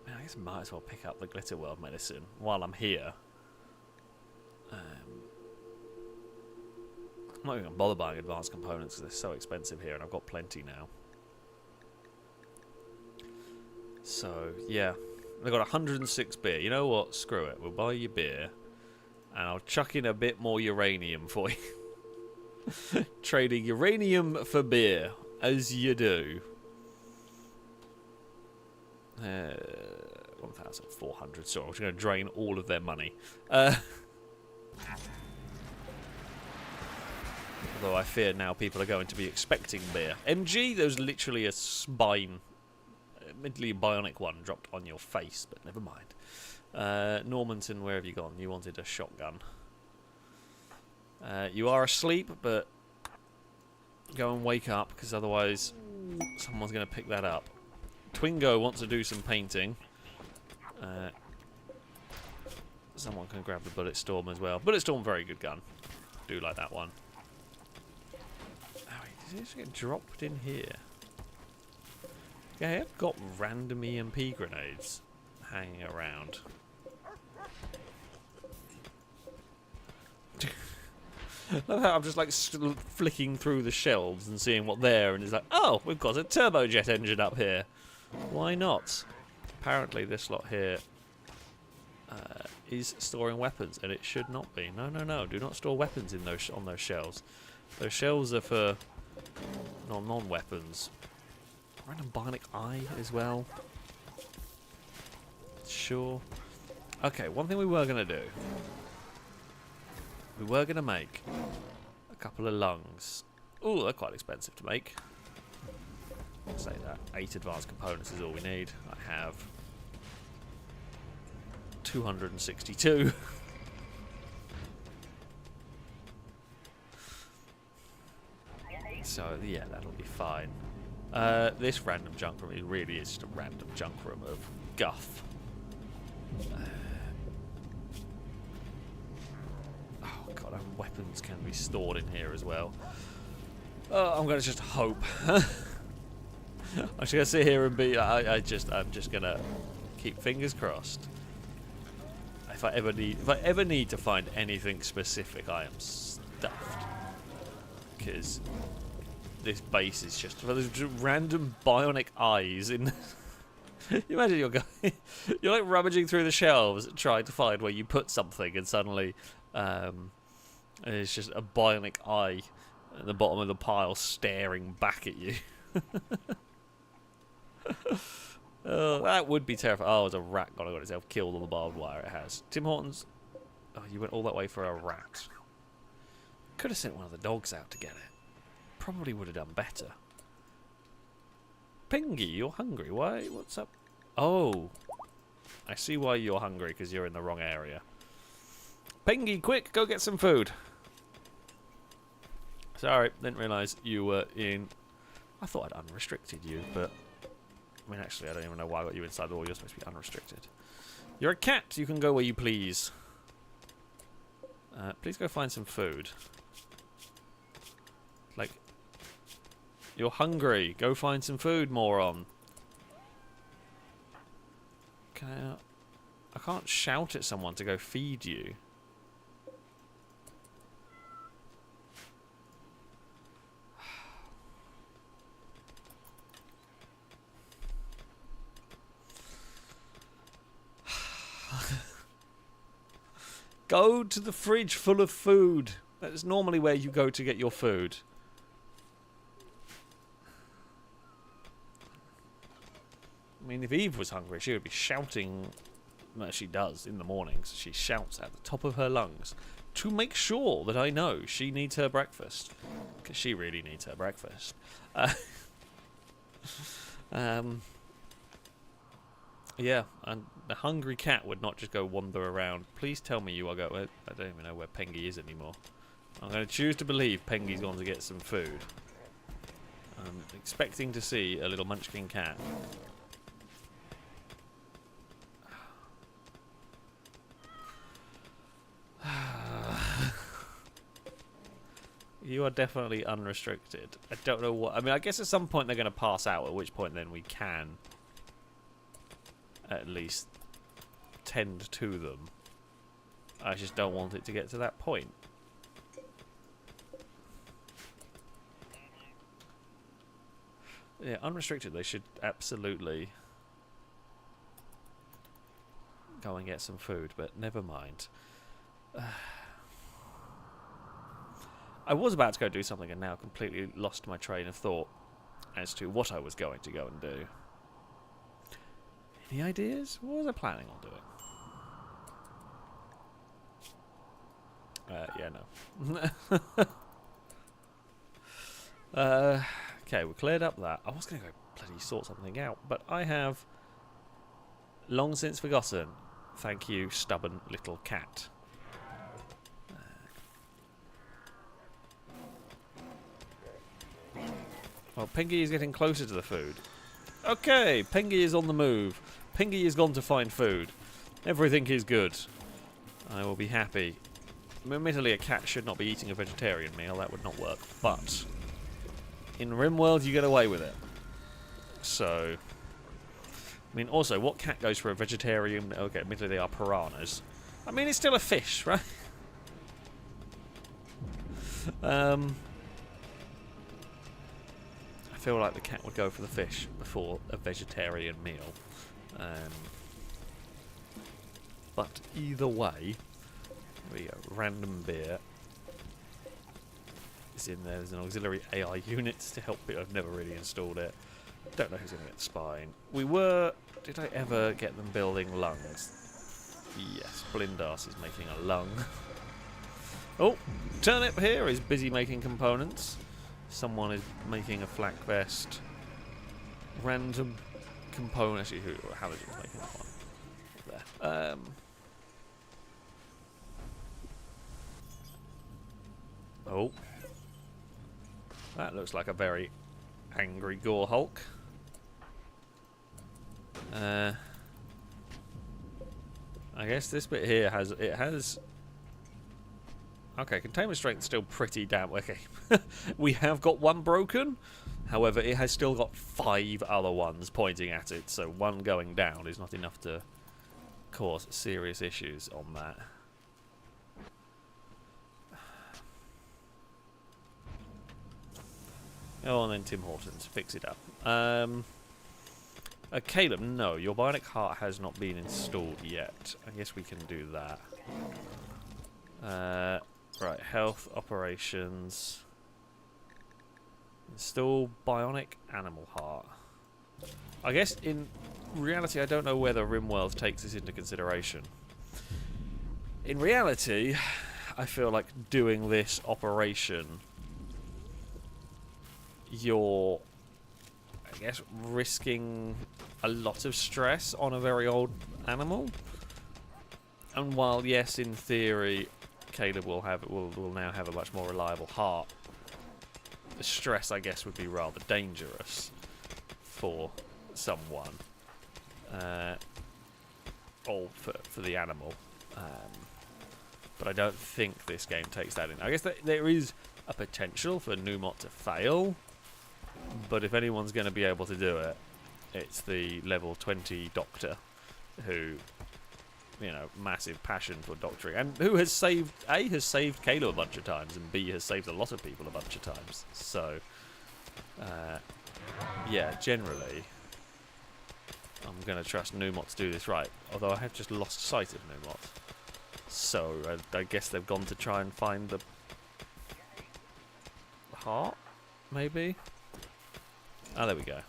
I guess I might as well pick up the Glitter World medicine while I'm here. I'm not even going to bother buying advanced components because they're so expensive here, and I've got plenty now. So, yeah. They've got 106 beer. You know what? Screw it. We'll buy you beer, and I'll chuck in a bit more uranium for you. Trading uranium for beer, as you do. 1,400. Sorry, I'm just going to drain all of their money. Although I fear now people are going to be expecting beer. MG, there's literally a spine admittedly bionic one dropped on your face, but never mind. Normanton, where have you gone? You wanted a shotgun. You are asleep, but go and wake up, because otherwise someone's going to pick that up. Twingo wants to do some painting. Someone can grab the Bulletstorm as well. Bulletstorm, very good gun. Do like that one. Oh, wait, did it just get dropped in here? Yeah, I've got random EMP grenades hanging around. I'm just like flicking through the shelves and seeing what there, and it's like, oh, we've got a turbojet engine up here. Why not? Apparently this lot here is storing weapons, and it should not be. No, no, no. Do not store weapons in those on those shelves. Those shelves are for non-weapons. Random bionic eye as well. Sure. Okay, one thing we were going to do. We were going to make a couple of lungs. Ooh, they're quite expensive to make. I'll say that. 8 advanced components is all we need. I have 262. So, yeah, that'll be fine. This random junk room, it really is just a random junk room of guff. Oh god, and weapons can be stored in here as well. I'm gonna just hope. I'm just gonna sit here and be. I'm just gonna keep fingers crossed. If I ever need to find anything specific, I am stuffed. Because this base is just there's random bionic eyes in. You imagine you're going, you're like rummaging through the shelves trying to find where you put something, and suddenly there's just a bionic eye at the bottom of the pile staring back at you. Oh, that would be terrifying. Oh, there's a rat got itself killed on the barbed wire. It has. Tim Hortons. Oh, you went all that way for a rat. Could have sent one of the dogs out to get it. Probably would have done better. Pingy, you're hungry. Why? What's up? Oh, I see why you're hungry, because you're in the wrong area. Pingy, quick, go get some food. Sorry, didn't realise you were in. I thought I'd unrestricted you, but I mean, actually, I don't even know why I got you inside the wall. You're supposed to be unrestricted. You're a cat. You can go where you please. Please go find some food. Like, you're hungry. Go find some food, moron. Can I can't shout at someone to go feed you. Go to the fridge full of food. That's normally where you go to get your food. I mean, if Eve was hungry, she would be shouting. Well, she does in the mornings. She shouts at the top of her lungs to make sure that I know she needs her breakfast. Because she really needs her breakfast. Yeah, and the hungry cat would not just go wander around. Please tell me you are going. I don't even know where Pengy is anymore. I'm going to choose to believe Pengy's gone to get some food. I'm expecting to see a little munchkin cat. You are definitely unrestricted. I don't know what. I mean, I guess at some point they're going to pass out, at which point then we can at least tend to them. I just don't want it to get to that point. Yeah, unrestricted, they should absolutely go and get some food, but never mind. I was about to go do something and now completely lost my train of thought as to what I was going to go and do. Any ideas? What was I planning on doing? Yeah, no. Okay, we cleared up that. I was going to go bloody sort something out. But I have long since forgotten. Thank you, stubborn little cat. Well, Pingy is getting closer to the food. Okay, Pingy is on the move. Pingy has gone to find food. Everything is good. I will be happy. Admittedly, a cat should not be eating a vegetarian meal. That would not work. But in Rimworld, you get away with it. So, I mean, also, what cat goes for a vegetarian? Okay, admittedly, they are piranhas. I mean, it's still a fish, right? I feel like the cat would go for the fish before a vegetarian meal. But either way, there we go. Random beer is in there. There's an auxiliary AI unit to help it. I've never really installed it. Don't know who's going to get the spine. We were... Did I ever get them building lungs? Yes, Blindas is making a lung. Oh, Turnip here is busy making components. Someone is making a flak vest. Random component. Actually, how is it making that one? There. Oh. That looks like a very angry Gore Hulk. I guess this bit here has... Okay, containment strength is still pretty damn... Okay. We have got one broken. However, it has still got 5 other ones pointing at it. So one going down is not enough to cause serious issues on that. Oh, and then Tim Hortons. Fix it up. Caleb, no. Your bionic heart has not been installed yet. I guess we can do that. Right, health, operations. Install bionic animal heart. I guess in reality, I don't know whether Rimworld takes this into consideration. In reality, I feel like doing this operation, you're, I guess, risking a lot of stress on a very old animal. And while, yes, in theory, Caleb will now have a much more reliable heart, the stress, I guess, would be rather dangerous for someone, or for the animal. But I don't think this game takes that in. I guess there is a potential for Numot to fail, but if anyone's going to be able to do it, it's the level 20 doctor who, you know, massive passion for doctoring, and who has saved, A, has saved Caleb a bunch of times, and B, has saved a lot of people a bunch of times. So, yeah, generally, I'm going to trust Numot to do this right, although I have just lost sight of Numot. So, I guess they've gone to try and find the heart, maybe? Ah, there we go.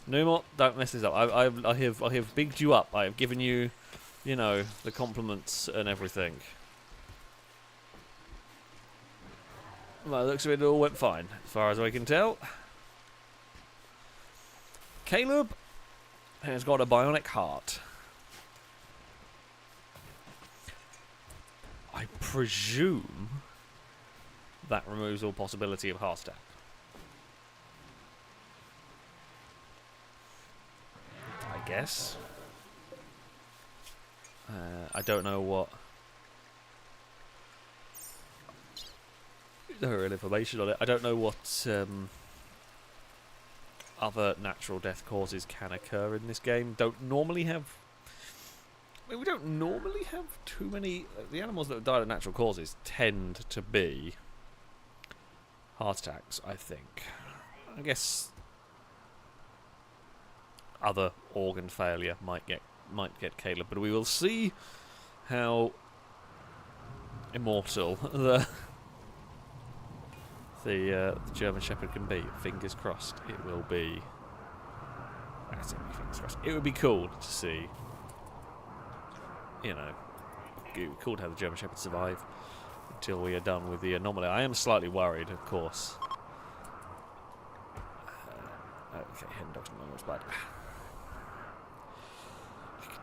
Numot, don't mess this up. I have bigged you up. I have given you, you know, the compliments and everything. Well, it looks like it all went fine, as far as I can tell. Caleb has got a bionic heart. I presume that removes all possibility of heart attack. I guess. I don't know what no real information on it. I don't know what other natural death causes can occur in this game. Don't normally have. I mean, we don't normally have too many. The animals that have died of natural causes tend to be heart attacks, I think. I guess other organ failure might get Caleb, but we will see how immortal the German Shepherd can be. Fingers crossed, it will be. Fingers crossed. It would be cool to see. You know, it would be cool to have the German Shepherd survive until we are done with the anomaly. I am slightly worried, of course. Okay, hen dogs no longer bad.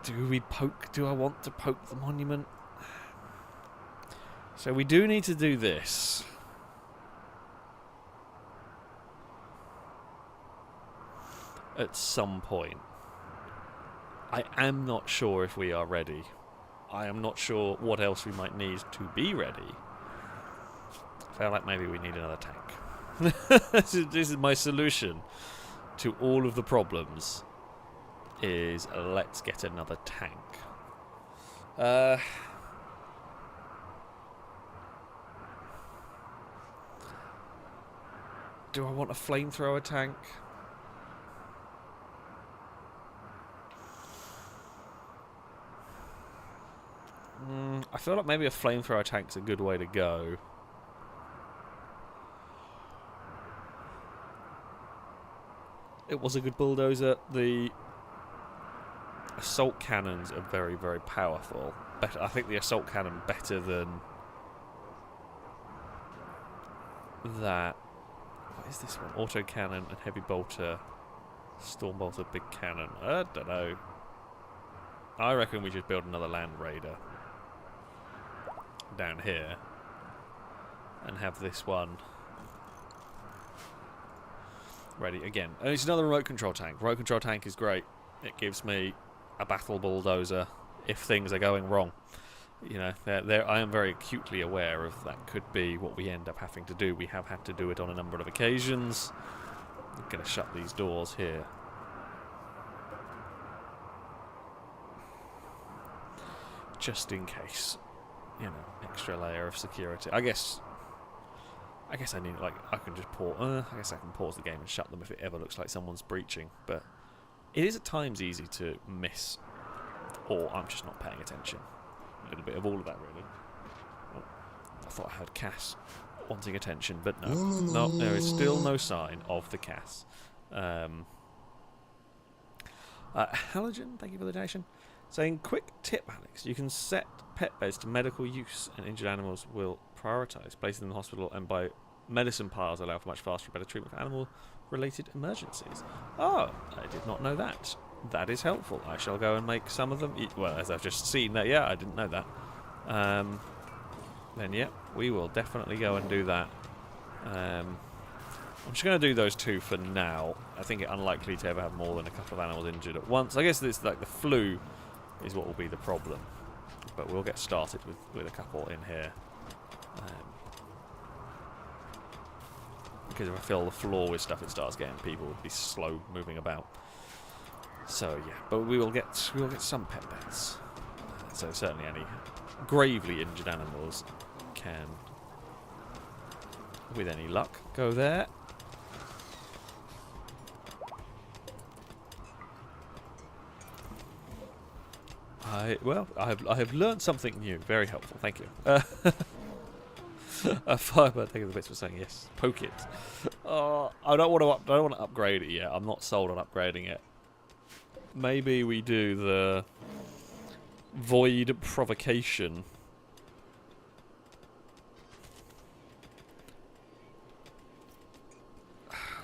Do we poke? Do I want to poke the monument? So we do need to do this. At some point. I am not sure if we are ready. I am not sure what else we might need to be ready. I feel like maybe we need another tank. This is my solution to all of the problems. Is let's get another tank. Do I want a flamethrower tank? I feel like maybe a flamethrower tank's a good way to go. It was a good bulldozer. The assault cannons are very, very powerful. I think the assault cannon better than that. What is this one? Auto cannon and heavy bolter. Storm bolter, big cannon. I don't know. I reckon we should build another land raider down here and have this one ready again. And it's another remote control tank. Remote control tank is great. It gives me a battle bulldozer if things are going wrong. You know, I am very acutely aware of that could be what we end up having to do. We have had to do it on a number of occasions. I'm going to shut these doors here. Just in case. You know, extra layer of security. I guess I need, like, I can just pause. I guess I can pause the game and shut them if it ever looks like someone's breaching. But it is at times easy to miss, or I'm just not paying attention. A little bit of all of that, really. Oh, I thought I heard Cass wanting attention, but no. No, there is still no sign of the Cass. Halogen, thank you for the donation. Saying, quick tip, Alex. You can set pet beds to medical use, and injured animals will prioritise. Placing them in the hospital and by medicine piles allow for much faster, better treatment for animal-related emergencies. Oh, I did not know that. That is helpful. I shall go and make some of them. Well, as I've just seen that, yeah, I didn't know that. Then, yeah, we will definitely go and do that. I'm just going to do those two for now. I think it's unlikely to ever have more than a couple of animals injured at once. I guess this, like, the flu is what will be the problem. But we'll get started with a couple in here. Because if I fill the floor with stuff, it starts getting people would be slow moving about. So yeah, but we will get some pet beds. So certainly any gravely injured animals can, with any luck, go there. I have learned something new. Very helpful. Thank you. Firebird, thank you the bits for saying yes. Poke it. I don't want to upgrade it yet. I'm not sold on upgrading it. Maybe we do the void provocation.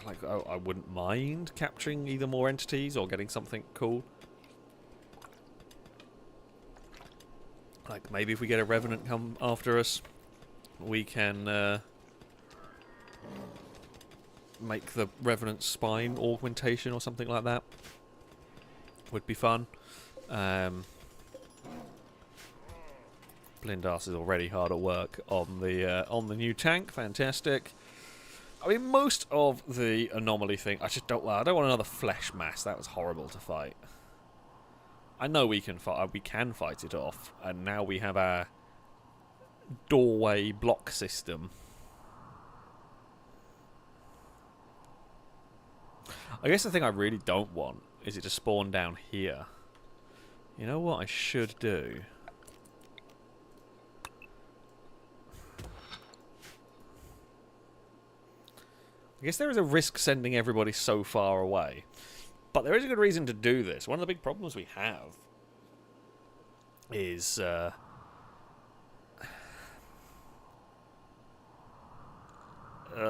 Like, I wouldn't mind capturing either more entities or getting something cool. Like, maybe if we get a revenant come after us, we can make the revenant spine augmentation or something like that. Would be fun. Blindas is already hard at work on the new tank. Fantastic. I mean, most of the anomaly thing, I just don't. Well, I don't want another flesh mass. That was horrible to fight. I know we can fight. We can fight it off, and now we have our doorway block system. I guess the thing I really don't want is it to spawn down here. You know what I should do? I guess there is a risk sending everybody so far away. But there is a good reason to do this. One of the big problems we have is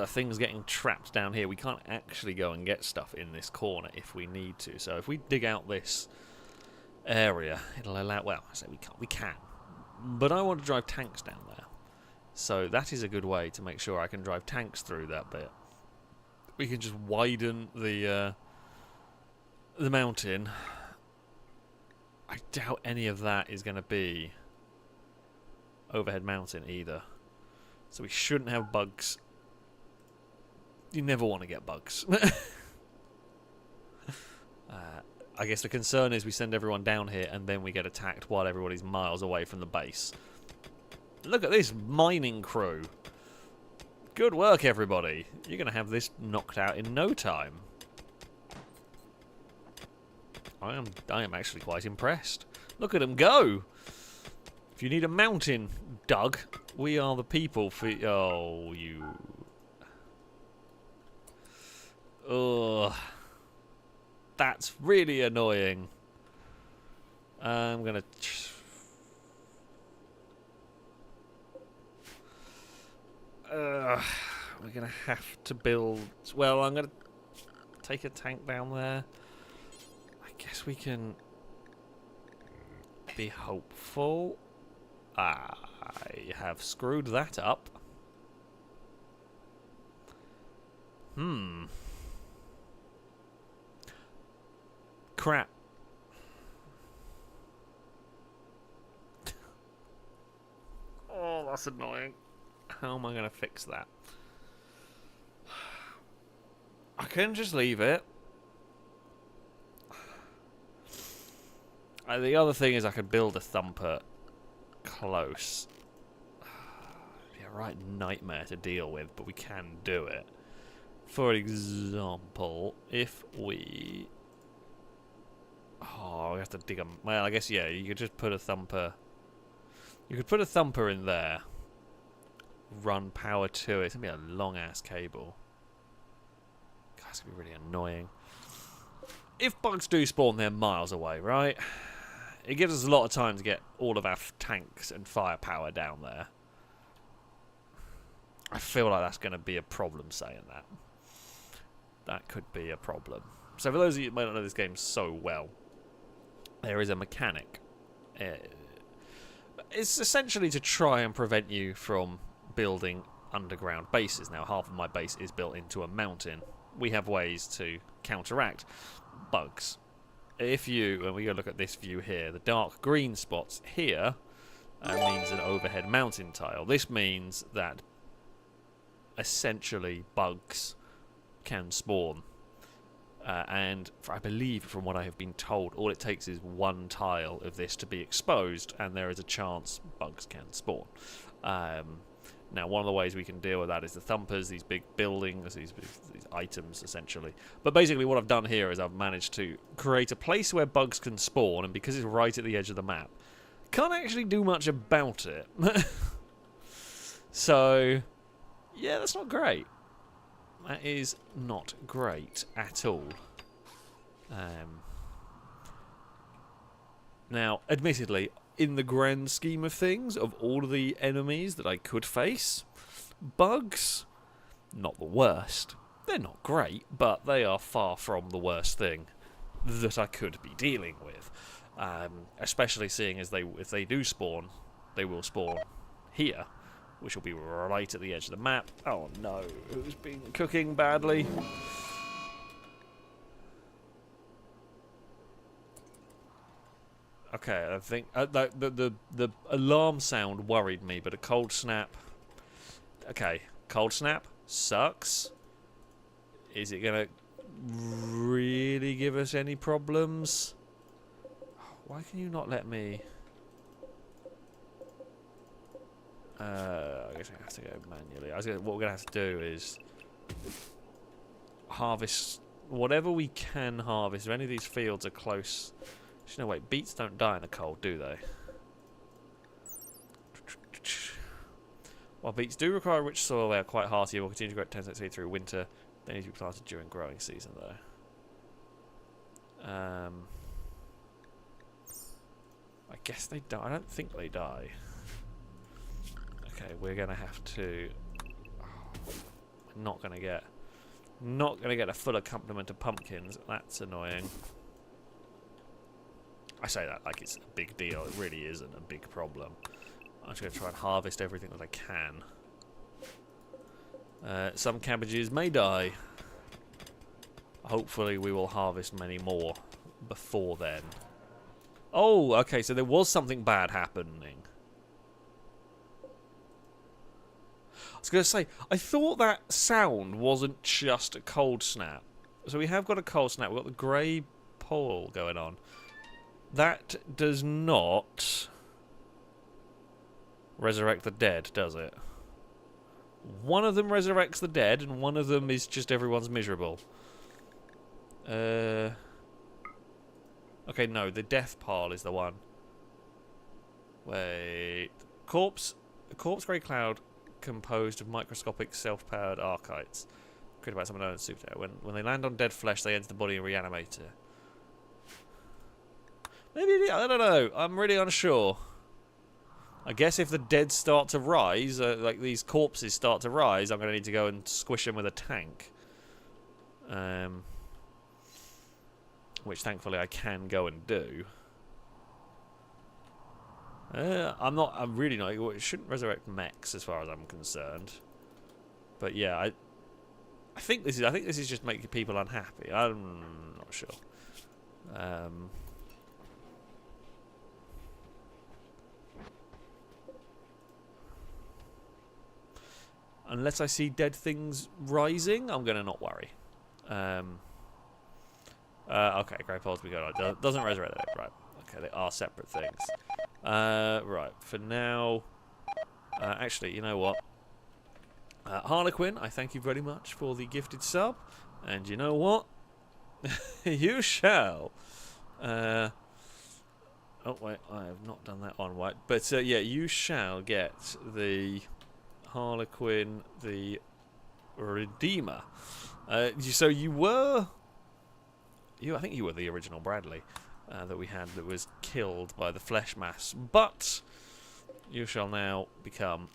things getting trapped down here. We can't actually go and get stuff in this corner if we need to. So if we dig out this area, it'll allow... Well, I say we can't. We can. But I want to drive tanks down there. So that is a good way to make sure I can drive tanks through that bit. We can just widen the mountain. I doubt any of that is going to be overhead mountain either. So we shouldn't have bugs. You never want to get bugs. I guess the concern is we send everyone down here and then we get attacked while everybody's miles away from the base. Look at this mining crew. Good work, everybody. You're going to have this knocked out in no time. I am actually quite impressed. Look at them go. If you need a mountain, Doug, we are the people for... Oh, you... Ugh. That's really annoying. I'm gonna... we're gonna have to build... Well, I'm gonna take a tank down there. I guess we can be hopeful. I have screwed that up. Crap. Oh, that's annoying. How am I going to fix that? I can just leave it. The other thing is I could build a thumper close. It'd be a right nightmare to deal with, but we can do it. For example, if we... Oh, we have to dig them. Well, I guess, yeah, you could just put a thumper... You could put a thumper in there. Run power to it. It's going to be a long-ass cable. God, it's going to be really annoying. If bugs do spawn, they're miles away, right? It gives us a lot of time to get all of our tanks and firepower down there. I feel like that's going to be a problem saying that. That could be a problem. So for those of you who might not know this game so well, there is a mechanic. It's essentially to try and prevent you from building underground bases. Now, half of my base is built into a mountain. We have ways to counteract bugs. If you, and we go look at this view here, the dark green spots here means an overhead mountain tile. This means that essentially bugs can spawn. And I believe, from what I have been told, all it takes is one tile of this to be exposed, and there is a chance bugs can spawn. Now, one of the ways we can deal with that is the thumpers, these big buildings, these items, essentially. But basically what I've done here is I've managed to create a place where bugs can spawn, and because it's right at the edge of the map, can't actually do much about it. So, yeah, that's not great. That is not great at all. Now, admittedly, in the grand scheme of things, of all of the enemies that I could face, bugs, not the worst. They're not great, but they are far from the worst thing that I could be dealing with. Especially seeing as if they do spawn, they will spawn here, which will be right at the edge of the map. Oh no, who's been cooking badly? Okay, I think the alarm sound worried me, but a cold snap. Okay, cold snap sucks. Is it gonna really give us any problems? Why can you not let me? I guess I have to go manually. What we're gonna have to do is harvest whatever we can harvest. If any of these fields are close. No, wait, beets don't die in the cold, do they? While beets do require rich soil, they are quite hardy and will continue to grow at 10 cm through winter. They need to be planted during growing season, though. I guess they die. I don't think they die. Okay, we're going to have to not gonna get a full complement of pumpkins. That's annoying. I say that like it's a big deal. It really isn't a big problem. I'm just gonna try and harvest everything that I can. Some cabbages may die. Hopefully we will harvest many more before then. Oh, okay, so there was something bad happening. I was going to say, I thought that sound wasn't just a cold snap. So we have got a cold snap. We've got the grey pole going on. That does not resurrect the dead, does it? One of them resurrects the dead, and one of them is just everyone's miserable. Okay, no, the death pile is the one. Wait. A corpse grey cloud composed of microscopic self-powered archites. Created by someone known as Super. When they land on dead flesh, they enter the body and reanimate it. Maybe, I don't know. I'm really unsure. I guess if the dead start to rise, like these corpses start to rise, I'm going to need to go and squish them with a tank. Which thankfully I can go and do. I'm really not. It shouldn't resurrect mechs as far as I'm concerned. But yeah, I think this is just making people unhappy. I'm not sure. Unless I see dead things rising, I'm gonna not worry. Okay, grey poles we got on. Doesn't resurrect that, right? Okay, they are separate things. Right, for now. Actually, you know what? Harlequin, I thank you very much for the gifted sub. And you know what? You shall. Oh, wait, I have not done that one right. But, yeah, you shall get the Harlequin, the Redeemer. So you were... I think you were the original Bradley that we had that was killed by the flesh mass. But you shall now become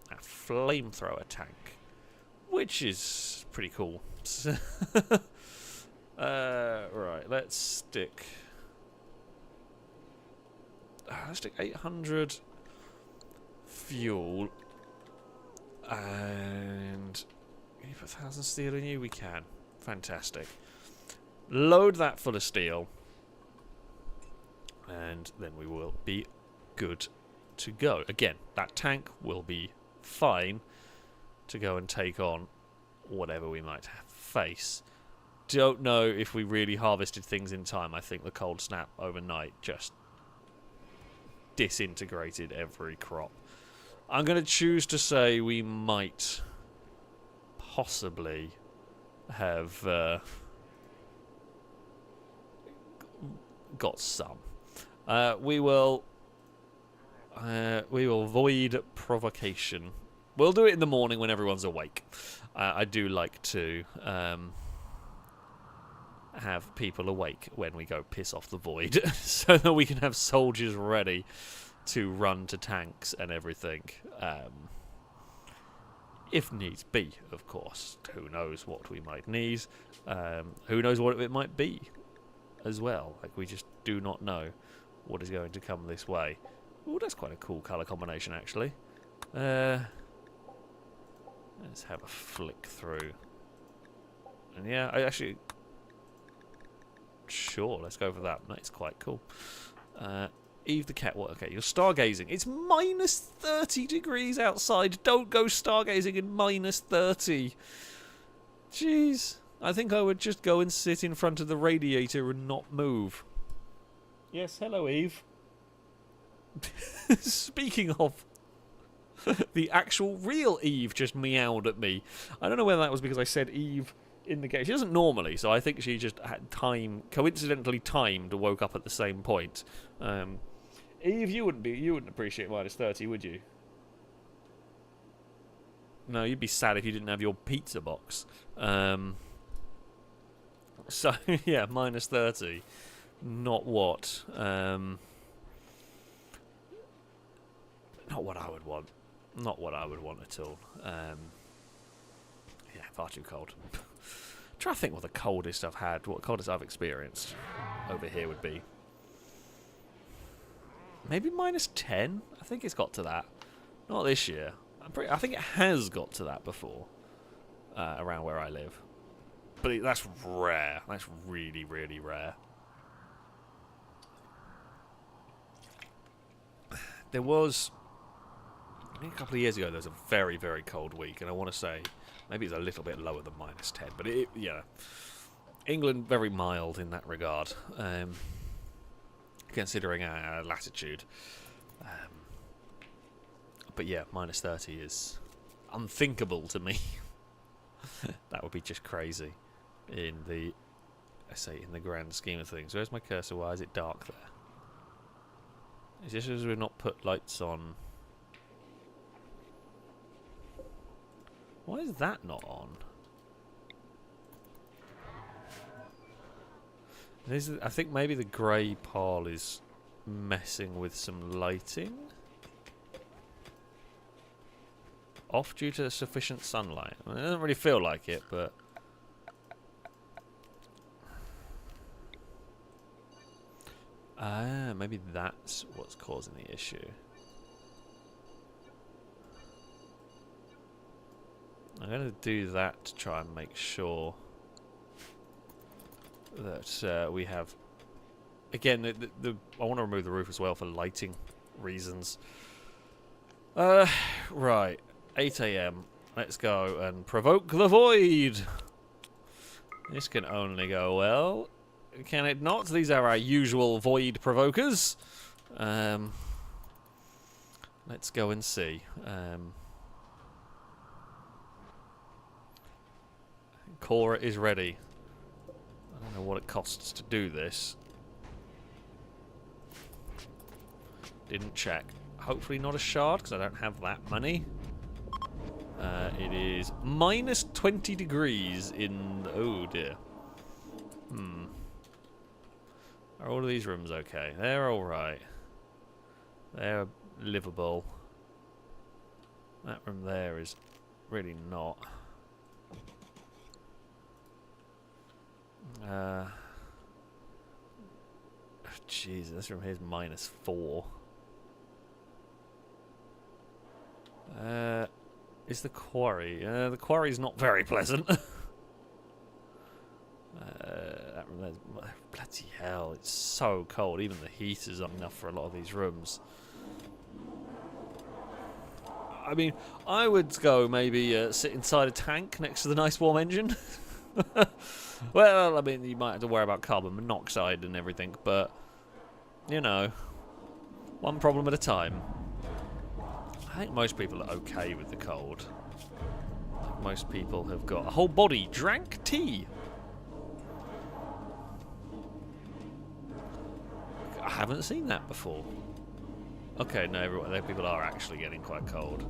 a flamethrower tank, which is pretty cool. Right, let's stick 800 fuel and can you put 1,000 steel in you? We can. Fantastic. Load that full of steel, and then we will be good to go. Again, that tank will be fine to go and take on whatever we might face. Don't know if we really harvested things in time. I think the cold snap overnight just disintegrated every crop. I'm going to choose to say we might possibly have... got some. We will void provocation. We'll do it in the morning when everyone's awake. I do like to have people awake when we go piss off the void, so that we can have soldiers ready to run to tanks and everything. If needs be, of course. Who knows what we might need? Who knows what it might be as well. Like, we just do not know what is going to come this way. Oh, that's quite a cool colour combination, actually. Let's have a flick through. And yeah, I actually... Sure, let's go for that. That's quite cool. Eve the cat. What? Okay, you're stargazing. It's minus 30 degrees outside. Don't go stargazing in minus 30. Jeez. I think I would just go and sit in front of the radiator and not move. Yes, hello, Eve. Speaking of, the actual real Eve just meowed at me. I don't know whether that was because I said Eve in the game. She doesn't normally, so I think she just had coincidentally timed, woke up at the same point. Eve, you wouldn't appreciate minus 30, would you? No, you'd be sad if you didn't have your pizza box. So, yeah, minus 30. Not what? Not what I would want. Not what I would want at all. Yeah, Yeah, far too cold. Try to think what the coldest I've had, what the coldest I've experienced over here would be. Maybe -10? I think it's got to that. Not this year. I think it has got to that before. Around where I live. But that's rare. That's really, really rare. There was... I think a couple of years ago there was a very, very cold week. And I want to say... Maybe it's a little bit lower than -10. But yeah. England, very mild in that regard. Considering our latitude. But yeah, -30 is unthinkable to me. That would be just crazy in the, in the grand scheme of things. Where's my cursor? Why is it dark there? Is this because we've not put lights on? Why is that not on? I think maybe the grey pile is messing with some lighting. Off due to sufficient sunlight. I mean, it doesn't really feel like it, but... maybe that's what's causing the issue. I'm going to do that to try and make sure that we have... Again, I want to remove the roof as well for lighting reasons. Right. 8 AM. Let's go and provoke the void. This can only go well. Can it not? These are our usual void provokers. Let's go and see. Cora is ready. I don't know what it costs to do this. Didn't check. Hopefully not a shard, because I don't have that money. It is -20 degrees in... Oh dear. Are all of these rooms okay? They're alright. They're livable. That room there is really not. Jeez, this room here is -4. Is the quarry? The quarry's not very pleasant. That room, bloody hell, it's so cold. Even the heaters aren't enough for a lot of these rooms. I mean, I would go maybe sit inside a tank next to the nice warm engine. Well, I mean, you might have to worry about carbon monoxide and everything, but, you know, one problem at a time. I think most people are okay with the cold. I think most people have got a whole body drank tea. I haven't seen that before. Okay, no, people are actually getting quite cold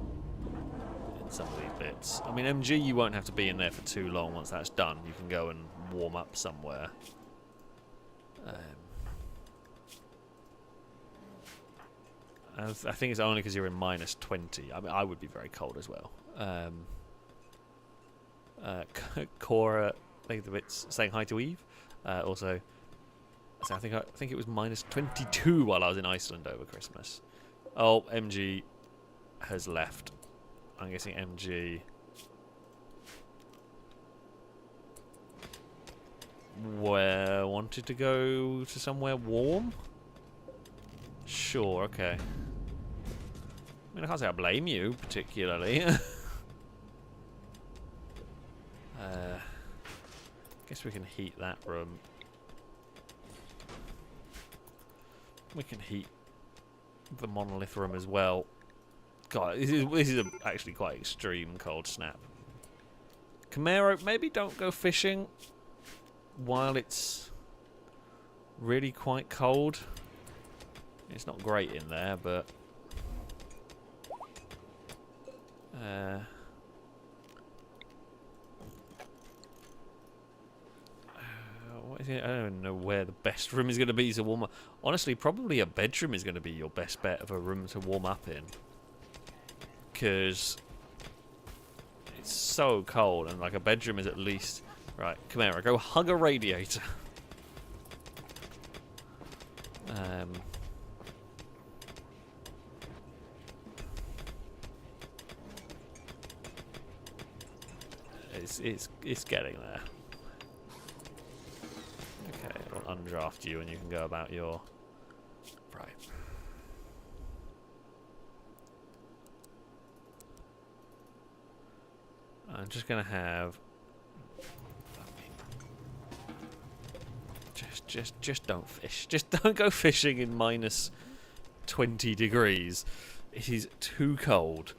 in some of these bits. I mean, MG, you won't have to be in there for too long. Once that's done, you can go and warm up somewhere. I think it's only because you're in -20. I mean, I would be very cold as well. Cora, like the bits saying hi to Eve. Also, so I think it was -22 while I was in Iceland over Christmas. Oh, MG has left. I'm guessing MG wanted to go to somewhere warm. Sure, okay. I mean, I can't say I blame you particularly. Guess we can heat that room. We can heat the monolith room as well. God, this is actually quite extreme cold snap. Camaro, maybe don't go fishing while it's really quite cold. It's not great in there, but what is it? I don't know where the best room is going to be to warm up. Honestly, probably a bedroom is going to be your best bet of a room to warm up in, because It's so cold, and like a bedroom is at least... Right, come here, go hug a radiator. It's getting there. Okay, I'll undraft you and you can go about your... Right. I'm just gonna have... Just don't fish. Just don't go fishing in minus 20 degrees. It is too cold.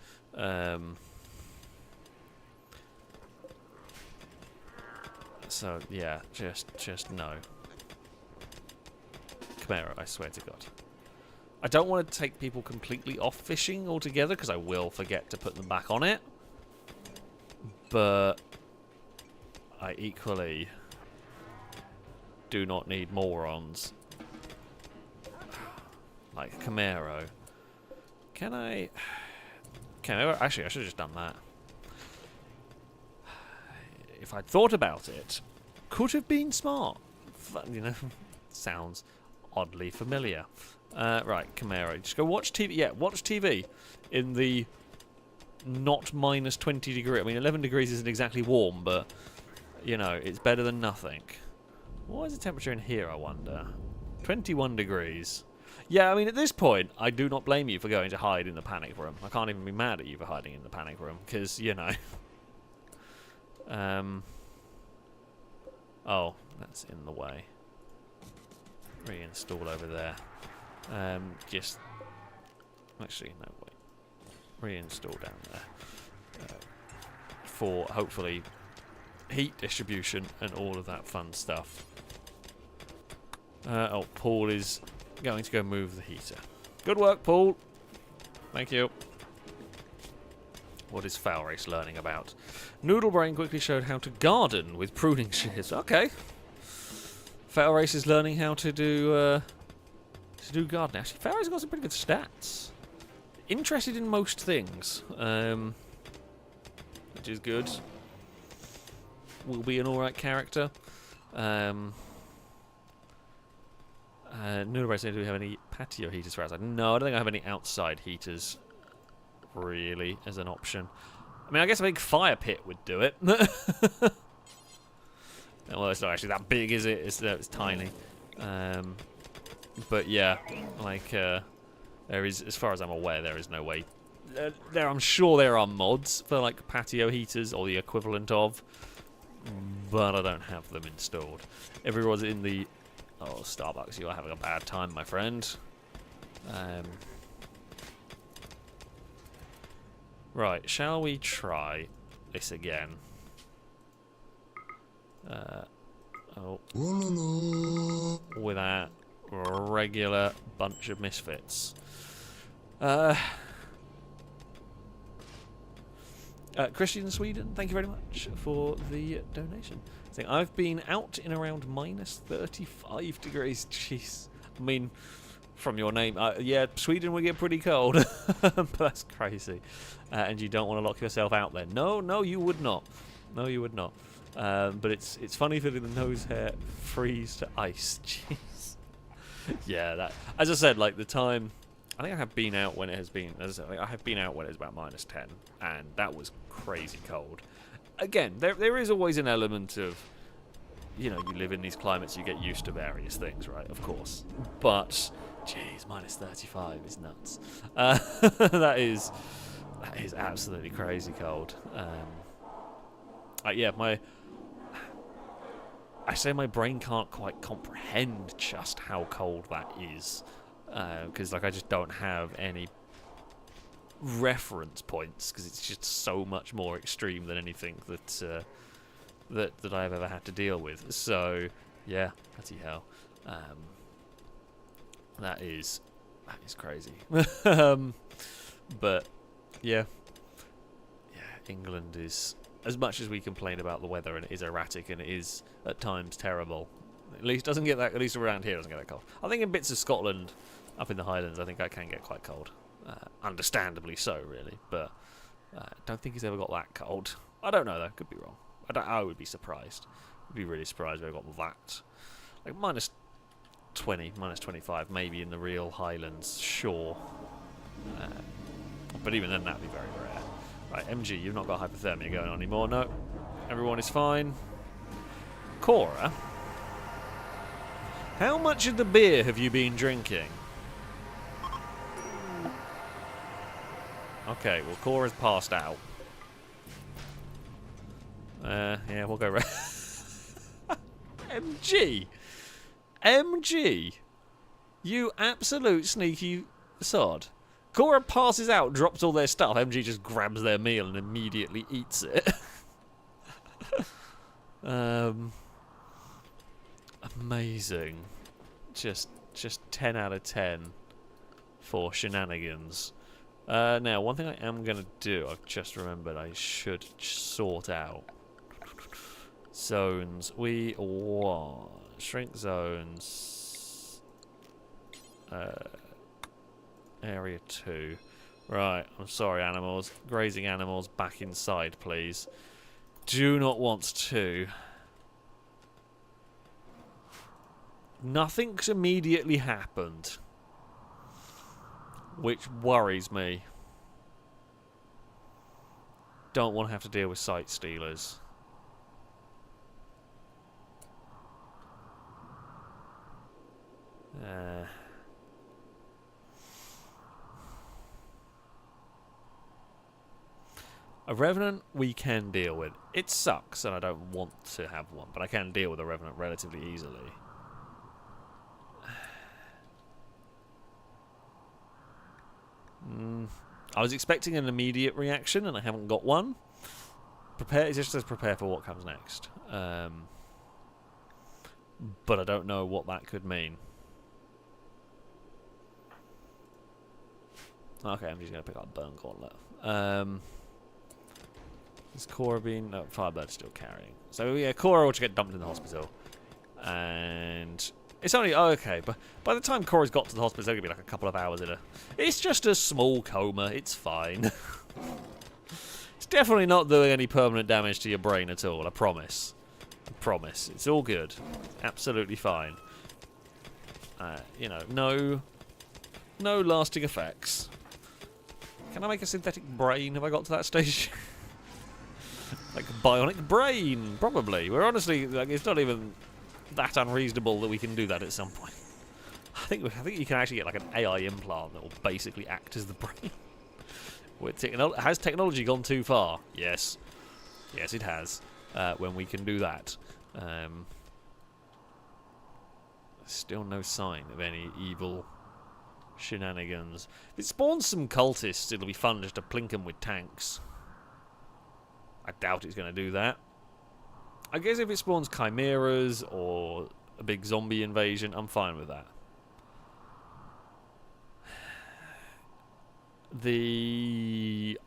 So yeah, just no. Camaro, I swear to God. I don't want to take people completely off fishing altogether because I will forget to put them back on it. But I equally do not need morons like Camaro. Can I? Camaro? Actually, I should have just done that. If I'd thought about it, could have been smart. You know, sounds oddly familiar. Right, Camaro. Just go watch TV. Yeah, watch TV in the not minus 20 degree. I mean, 11 degrees isn't exactly warm, but you know, it's better than nothing. What is the temperature in here, I wonder? 21 degrees. Yeah, I mean, at this point, I do not blame you for going to hide in the panic room. I can't even be mad at you for hiding in the panic room, because, you know... Oh, that's in the way. Reinstall over there. Just... Actually, no, wait. Reinstall down there. For, hopefully, heat distribution and all of that fun stuff. Oh, Paul is going to go move the heater. Good work, Paul. Thank you. What is FailRace learning about? Noodlebrain quickly showed how to garden with pruning shears. Okay. FailRace is learning how to do gardening. Actually, FailRace got some pretty good stats. Interested in most things, which is good. Will be an alright character. Noodlebrain said, do we have any patio heaters for outside? No, I don't think I have any outside heaters. Really, as an option. I mean, I guess a big fire pit would do it. Well, it's not actually that big, is it? It's tiny. But yeah, like there is, as far as I'm aware, there is no way. I'm sure there are mods for like patio heaters or the equivalent of, but I don't have them installed. Everyone's in the Starbucks. You are having a bad time, my friend. Right, shall we try this again? With our regular bunch of misfits. Christian Sweden, thank you very much for the donation. I've been out in around minus 35 degrees. Jeez. I mean, from your name, yeah, Sweden would get pretty cold. But that's crazy. And you don't want to lock yourself out there. No, you would not. No, you would not. But it's funny feeling the nose hair freeze to ice. Jeez. Yeah, that. As I said, like the time. I think I have been out when it has been. As I said, I have been out when it's about minus 10, and that was crazy cold. Again, there is always an element of, you know, you live in these climates, you get used to various things, right? Of course. But, jeez, minus 35 is nuts. That is absolutely crazy cold. Yeah, I say my brain can't quite comprehend just how cold that is, because like I just don't have any reference points, because it's just so much more extreme than anything that I've ever had to deal with. So yeah, bloody hell, that is crazy. But yeah, England is, as much as we complain about the weather and it is erratic and it is at times terrible, at least doesn't get that. At least around here, it doesn't get that cold. I think in bits of Scotland, up in the Highlands, I think I can get quite cold. Understandably so, really, but I don't think it's ever got that cold. I don't know though. Could be wrong. I would be surprised. I'd be really surprised if I got that. Like minus 20, minus 25, maybe in the real Highlands. Sure. But even then, that'd be very rare. Right, MG, you've not got hypothermia going on anymore. No, everyone is fine. Cora, how much of the beer have you been drinking? Okay, well, Cora's passed out. Yeah, we'll go right. MG! MG! You absolute sneaky sod. Cora passes out, drops all their stuff. MG just grabs their meal and immediately eats it. Amazing. Just 10 out of 10 for shenanigans. Now, one thing I am going to do, I've just remembered I should sort out. Zones. We want shrink zones. Area 2. Right, I'm sorry, animals. Grazing animals back inside, please. Do not want to. Nothing's immediately happened, which worries me. Don't want to have to deal with site stealers. A Revenant we can deal with. It sucks and I don't want to have one, but I can deal with a Revenant relatively easily. I was expecting an immediate reaction and I haven't got one. Prepare, it just says prepare for what comes next. But I don't know what that could mean. Okay, I'm just going to pick up Burn Gauntlet. Is Cora being... No, Firebird's still carrying. So yeah, Cora will just get dumped in the hospital. And... It's only... Oh, okay, but by the time Cora's got to the hospital, it's going to be like a couple of hours in a... It's just a small coma. It's fine. It's definitely not doing any permanent damage to your brain at all, I promise. I promise. It's all good. Absolutely fine. You know, no lasting effects. Can I make a synthetic brain? Have I got to that stage? Like a bionic brain, probably. We're honestly, like, it's not even that unreasonable that we can do that at some point. I think you can actually get like an AI implant that will basically act as the brain. Has technology gone too far? Yes. Yes, it has. When we can do that. Still no sign of any evil shenanigans. If it spawns some cultists, it'll be fun just to plink them with tanks. I doubt it's going to do that. I guess if it spawns chimeras or a big zombie invasion, I'm fine with that. The...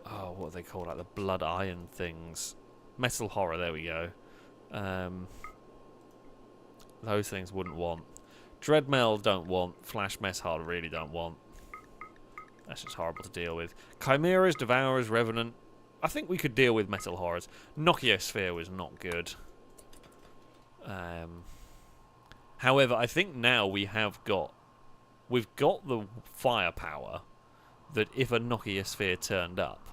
Oh, what are they called? Like the blood iron things. Metal horror, there we go. Those things wouldn't want. Dreadmail don't want. Flash mess hard really don't want. That's just horrible to deal with. Chimeras, Devourers, Revenant. I think we could deal with Metal Horrors. Nochiosphere was not good. However, I think now we've got the firepower that if a Nochiosphere turned up,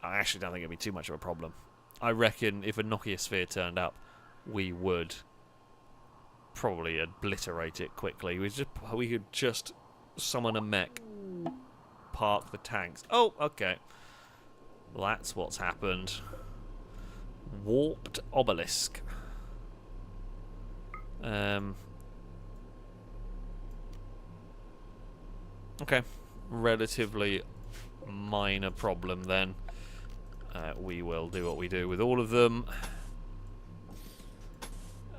I actually don't think it'd be too much of a problem. I reckon if a Nochiosphere turned up, we would probably obliterate it quickly. We could just summon a mech, park the tanks. Oh, okay. Well, that's what's happened. Warped obelisk. Okay. Relatively minor problem then. We will do what we do with all of them.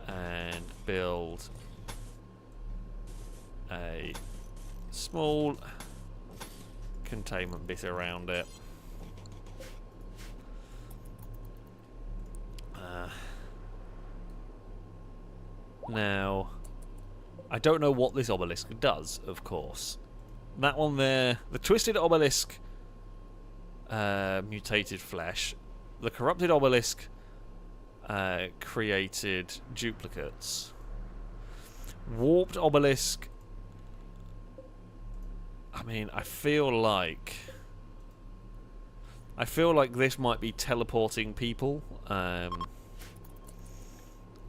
And build a small containment bit around it. Now, I don't know what this obelisk does, of course. That one there, the twisted obelisk mutated flesh. The corrupted obelisk created duplicates. Warped obelisk. I mean, I feel like this might be teleporting people. That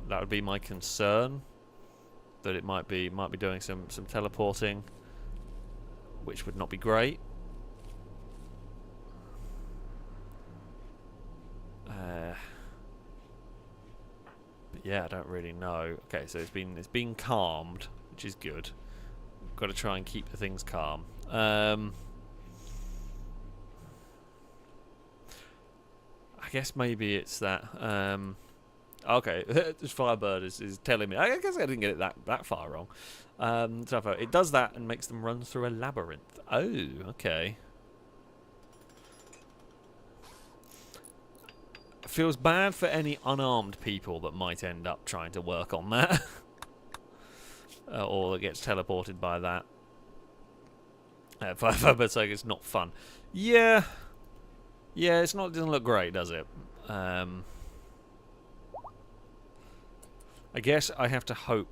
would be my concern. That it might be doing some teleporting, which would not be great. But yeah, I don't really know. Okay, so it's been calmed, which is good. Got to try and keep the things calm. I guess maybe it's that. Okay, this Firebird is telling me. I guess I didn't get it that far wrong. So it does that and makes them run through a labyrinth. Oh, okay. Feels bad for any unarmed people that might end up trying to work on that. Or that gets teleported by that. Firebird saying it's not fun. Yeah. Yeah, it doesn't look great, does it? I guess I have to hope.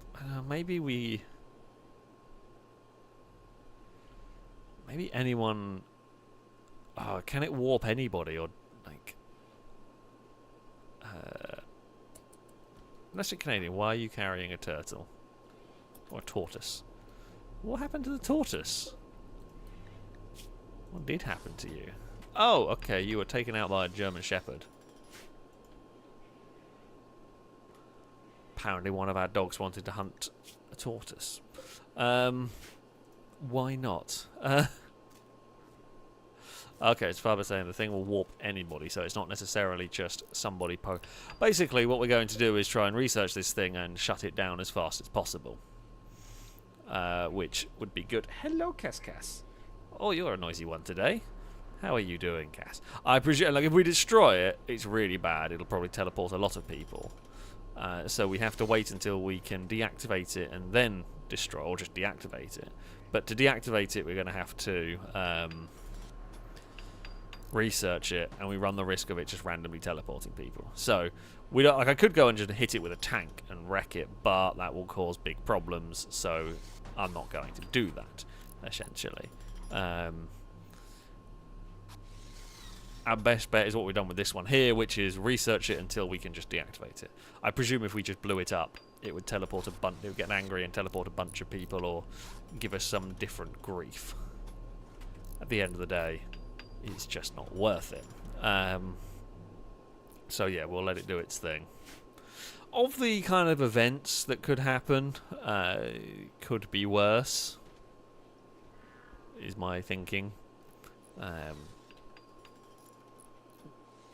Maybe anyone. Oh, can it warp anybody or like? Unless you're Canadian, why are you carrying a turtle or a tortoise? What happened to the tortoise? What did happen to you? Oh, okay, you were taken out by a German Shepherd. Apparently one of our dogs wanted to hunt a tortoise. Why not? Okay, it's Faber saying the thing will warp anybody, so it's not necessarily just somebody. Basically, what we're going to do is try and research this thing and shut it down as fast as possible. Which would be good. Hello, Cass. Oh, you're a noisy one today. How are you doing, Cass? I presume, like, if we destroy it, it's really bad. It'll probably teleport a lot of people. So we have to wait until we can deactivate it and then destroy, or just deactivate it. But to deactivate it, we're going to have to research it, and we run the risk of it just randomly teleporting people. So we don't, like, I could go and just hit it with a tank and wreck it, but that will cause big problems. So I'm not going to do that. Essentially, our best bet is what we've done with this one here, which is research it until we can just deactivate it. I presume if we just blew it up, it would teleport a bunch. It would get angry and teleport a bunch of people, or give us some different grief. At the end of the day, it's just not worth it. So yeah, we'll let it do its thing. Of the kind of events that could happen, could be worse, is my thinking.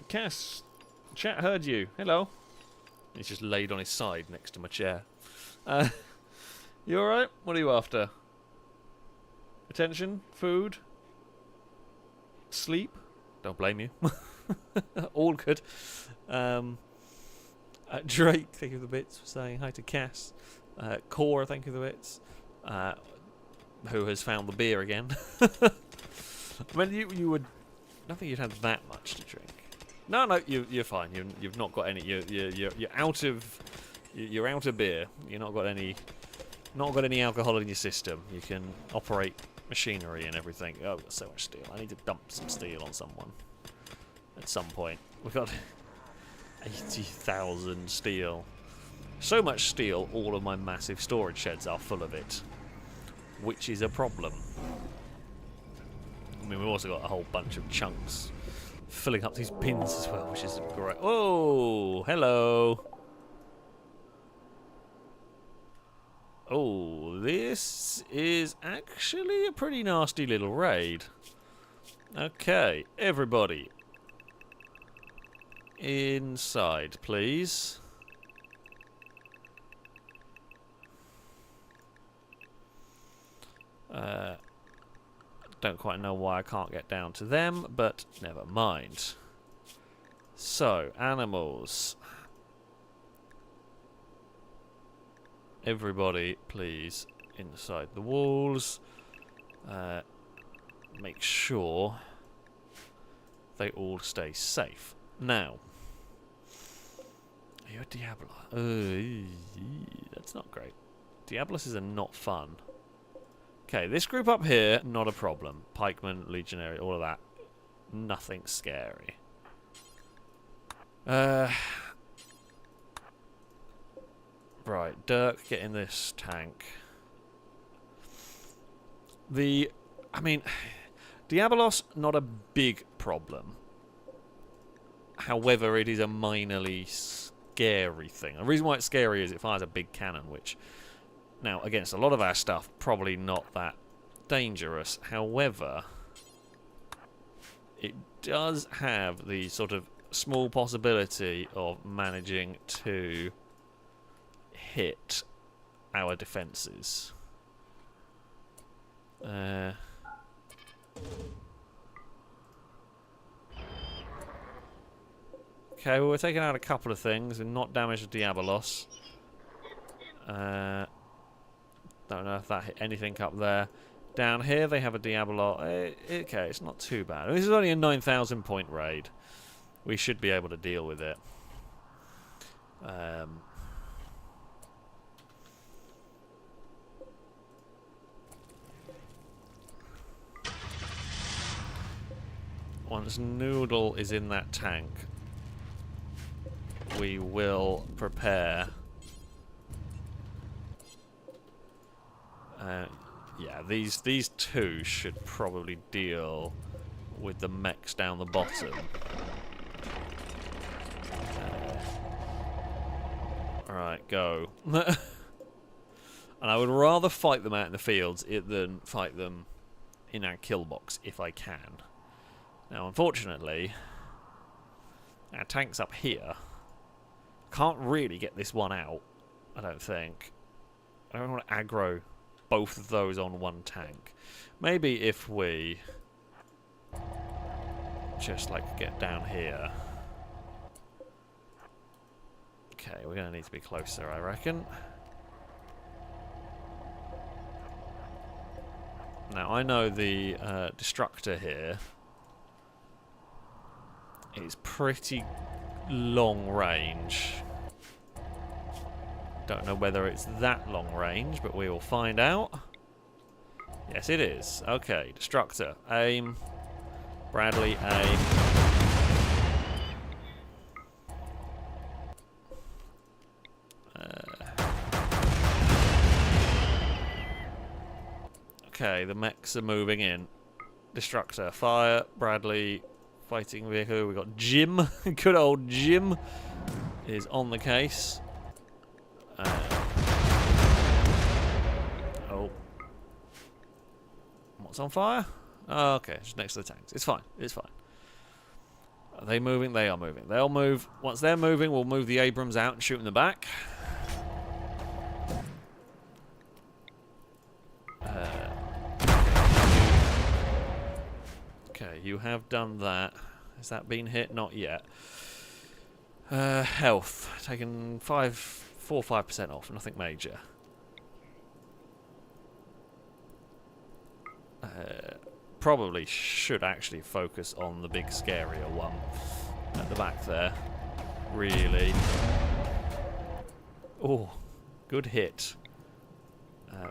Cass, chat heard you. Hello. He's just laid on his side next to my chair. You alright? What are you after? Attention? Food? Sleep? Don't blame you. All good. Drake, thank you for the bits for saying hi to Cass. Cora, thank you for the bits. Who has found the beer again. I mean, you would... I don't think you'd have that much to drink. No, you're fine. You've not got any. You're out of. You're out of beer. You're not got any alcohol in your system. You can operate machinery and everything. Oh, we've got so much steel. I need to dump some steel on someone at some point. We've got 80,000 steel. So much steel, all of my massive storage sheds are full of it, which is a problem. I mean, we've also got a whole bunch of chunks filling up these bins as well, which is great. Oh, hello. Oh, this is actually a pretty nasty little raid. Okay, everybody. Inside, please. Don't quite know why I can't get down to them, but never mind. So, animals. Everybody, please, inside the walls. Make sure they all stay safe. Now, are you a Diablo? That's not great. Diabolus are not fun. Okay, this group up here, not a problem. Pikemen, Legionary, all of that. Nothing scary. Right, Dirk, get in this tank. I mean, Diabolos, not a big problem. However, it is a minorly scary thing. The reason why it's scary is it fires a big cannon, which, now, against a lot of our stuff, probably not that dangerous. However, it does have the sort of small possibility of managing to hit our defences. Okay, well, we're taking out a couple of things and not damaged the Diabolos. Don't know if that hit anything up there. Down here they have a Diabolos. Okay, it's not too bad. This is only a 9,000 point raid. We should be able to deal with it. Once Noodle is in that tank, we will prepare. Yeah, these two should probably deal with the mechs down the bottom. Alright, go. And I would rather fight them out in the fields than fight them in our kill box if I can. Now, unfortunately, our tank's up here. Can't really get this one out, I don't think. I don't want to aggro both of those on one tank. Maybe if we just, like, get down here. Okay, we're going to need to be closer, I reckon. Now, I know the Destructor here is pretty long range. Don't know whether it's that long range, but we will find out. Yes, it is. Okay, Destructor, aim. Bradley, aim. Okay, the mechs are moving in. Destructor, fire. Bradley, fighting vehicle. We've got Jim. Good old Jim is on the case. Oh. What's on fire? Oh, okay, just next to the tanks. It's fine. It's fine. Are they moving? They are moving. They'll move. Once they're moving, we'll move the Abrams out and shoot in the back. Okay, you have done that. Has that been hit? Not yet. Health. Taken 4-5% off. Nothing major. Probably should actually focus on the big scarier one at the back there. Really. Oh, good hit.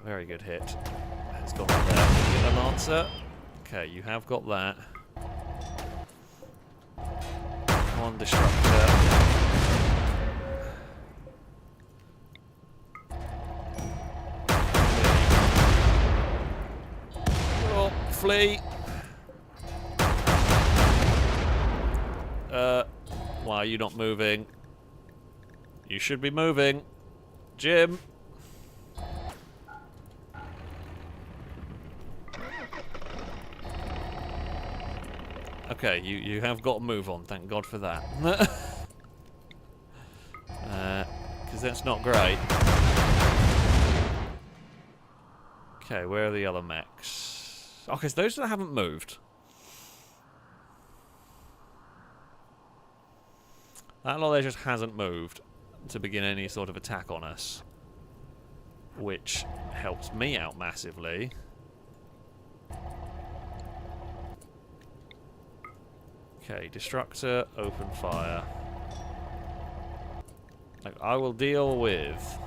Very good hit. Has got that there. Get the Lancer. Okay, you have got that. Come on, Destructor. Oh, flee. Why are you not moving? You should be moving. Jim. Okay, you have got to move on, thank God for that. Because that's not great. Okay, where are the other mechs? Okay, so those that haven't moved. That lot there just hasn't moved to begin any sort of attack on us. Which helps me out massively. Okay, destructor, open fire. Like, I will deal with...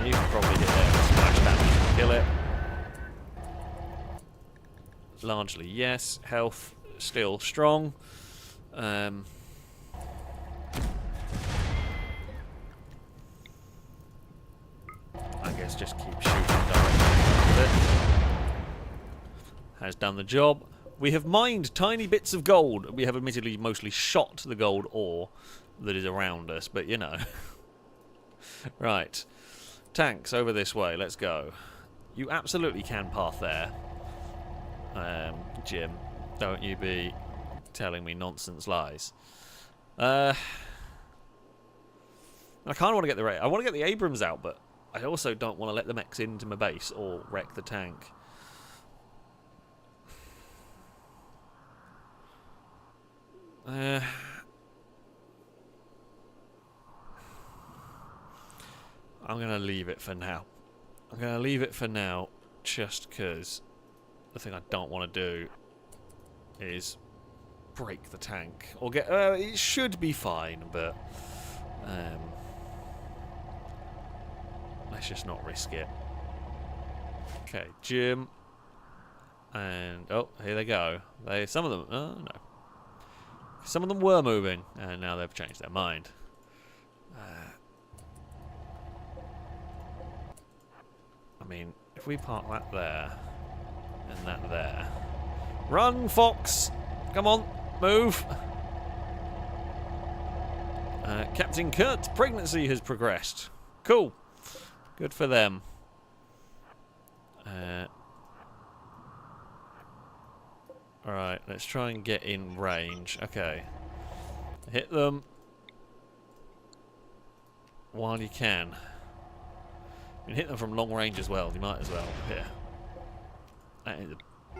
You can probably hit there with splash damage and kill it. Largely, yes. Health, still strong. I guess just keep shooting directly with it. Has done the job. We have mined tiny bits of gold. We have admittedly mostly shot the gold ore that is around us, but you know. Right. Tanks over this way. Let's go. You absolutely can path there. Jim, don't you be telling me nonsense lies. I kind of want to get I want to get the Abrams out, but I also don't want to let them X into my base or wreck the tank. I'm going to leave it for now. I'm going to leave it for now just because the thing I don't want to do is break the tank. Or get... it should be fine, but... let's just not risk it. Okay, Jim. And... oh, here they go. Some of them... oh, no. Some of them were moving, and now they've changed their mind. I mean, if we park that there, and that there... run, Fox! Come on, move! Captain Kurt's pregnancy has progressed. Cool. Good for them. Alright, let's try and get in range. Okay. Hit them while you can. You can hit them from long range as well. You might as well. Here.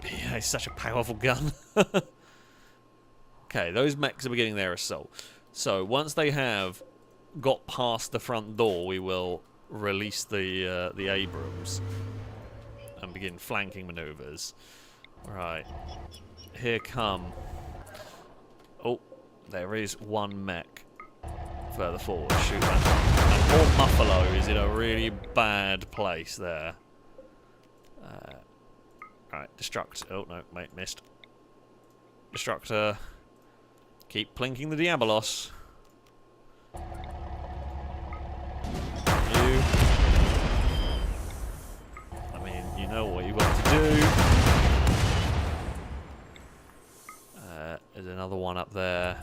Yeah, it's such a powerful gun. Okay, those mechs are beginning their assault. So, once they have got past the front door, we will release the Abrams and begin flanking maneuvers. Right. Here come... oh, there is one mech further forward. Shoot that one. And poor Muffalo is in a really bad place there. Alright, destruct... oh, no, mate, missed. Destructor. Keep plinking the Diabolos. You. I mean, you know what you've got to do. There's another one up there.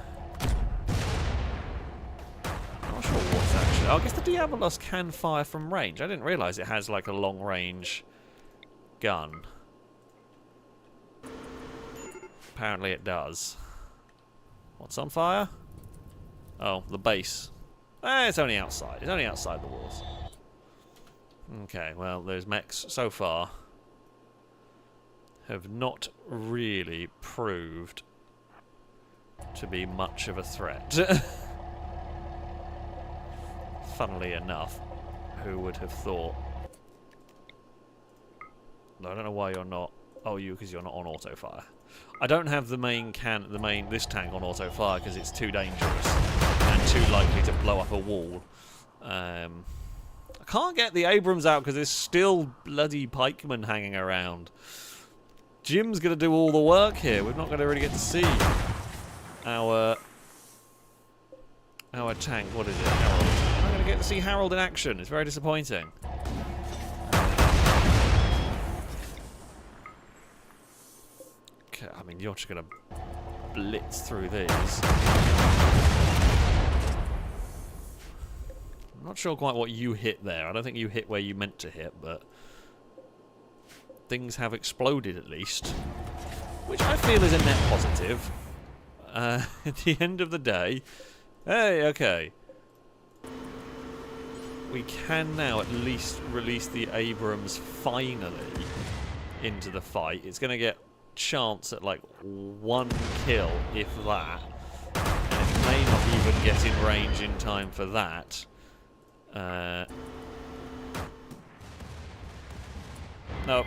I'm not sure what's actually... oh, I guess the Diabolos can fire from range. I didn't realise it has like a long range gun. Apparently it does. What's on fire? Oh, the base. It's only outside. It's only outside the walls. Okay, well, those mechs so far have not really proved to be much of a threat. Funnily enough, who would have thought? No, I don't know why you're not. Oh, because you're not on auto fire. I don't have this tank on auto fire because it's too dangerous and too likely to blow up a wall. I can't get the Abrams out because there's still bloody pikemen hanging around. Jim's going to do all the work here. We're not going to really get to see our tank. What is it? Harold. I'm not going to get to see Harold in action. It's very disappointing. Okay, I mean, you're just going to blitz through these. I'm not sure quite what you hit there. I don't think you hit where you meant to hit, but things have exploded at least, which I feel is a net positive. At the end of the day, hey, okay. We can now at least release the Abrams finally into the fight. It's going to get chance at like one kill, if that. And it may not even get in range in time for that. No.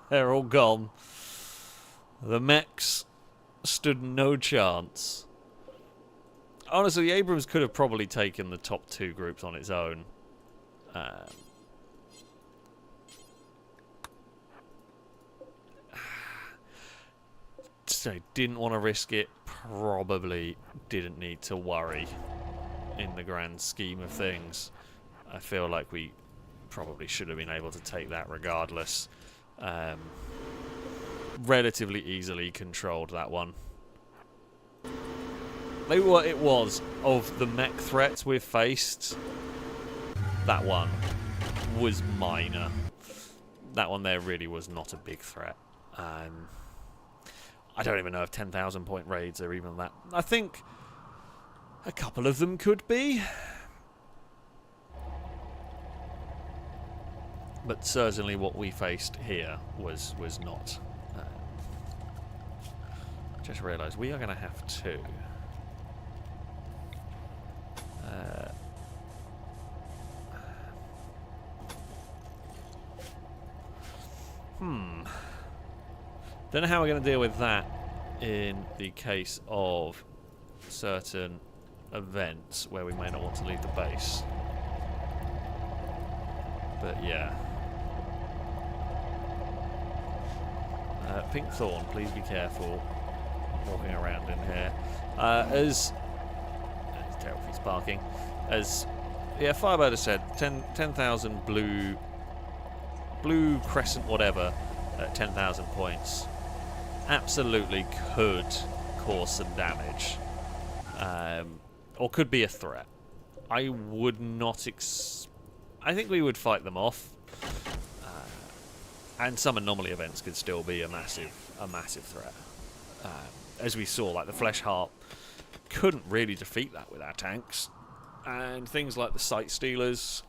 They're all gone. The mechs stood no chance. Honestly, the Abrams could have probably taken the top 2 groups on its own. So didn't want to risk it. Probably didn't need to worry in the grand scheme of things. I feel like we probably should have been able to take that regardless. Relatively easily controlled that one. What it was of the mech threats we've faced, that one was minor. That one there really was not a big threat. I don't even know if 10,000 point raids are even that. I think a couple of them could be. But certainly what we faced here was not. Just realised we are going to have to. Don't know how we're going to deal with that in the case of certain events where we may not want to leave the base. But yeah. Pink Thorn, please be careful walking around in here. It's terrible if he's barking. Yeah, Firebird has said, 10,000 blue crescent whatever at 10,000 points. Absolutely could cause some damage. Or could be a threat. I would not I think we would fight them off. And some anomaly events could still be a massive threat. As we saw, like the Flesh Heart couldn't really defeat that with our tanks. And things like the Sight Stealers,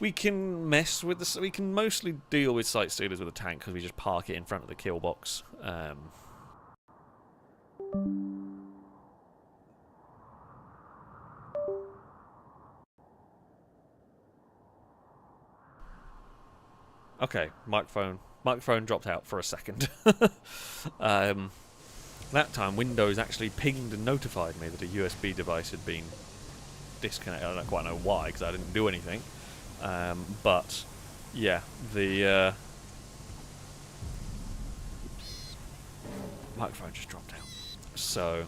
we can mess with the. We can mostly deal with Sight Stealers with a tank because we just park it in front of the kill box. Okay, microphone dropped out for a second. That time, Windows actually pinged and notified me that a USB device had been disconnected. I don't quite know why, because I didn't do anything. But yeah, the microphone just dropped out. So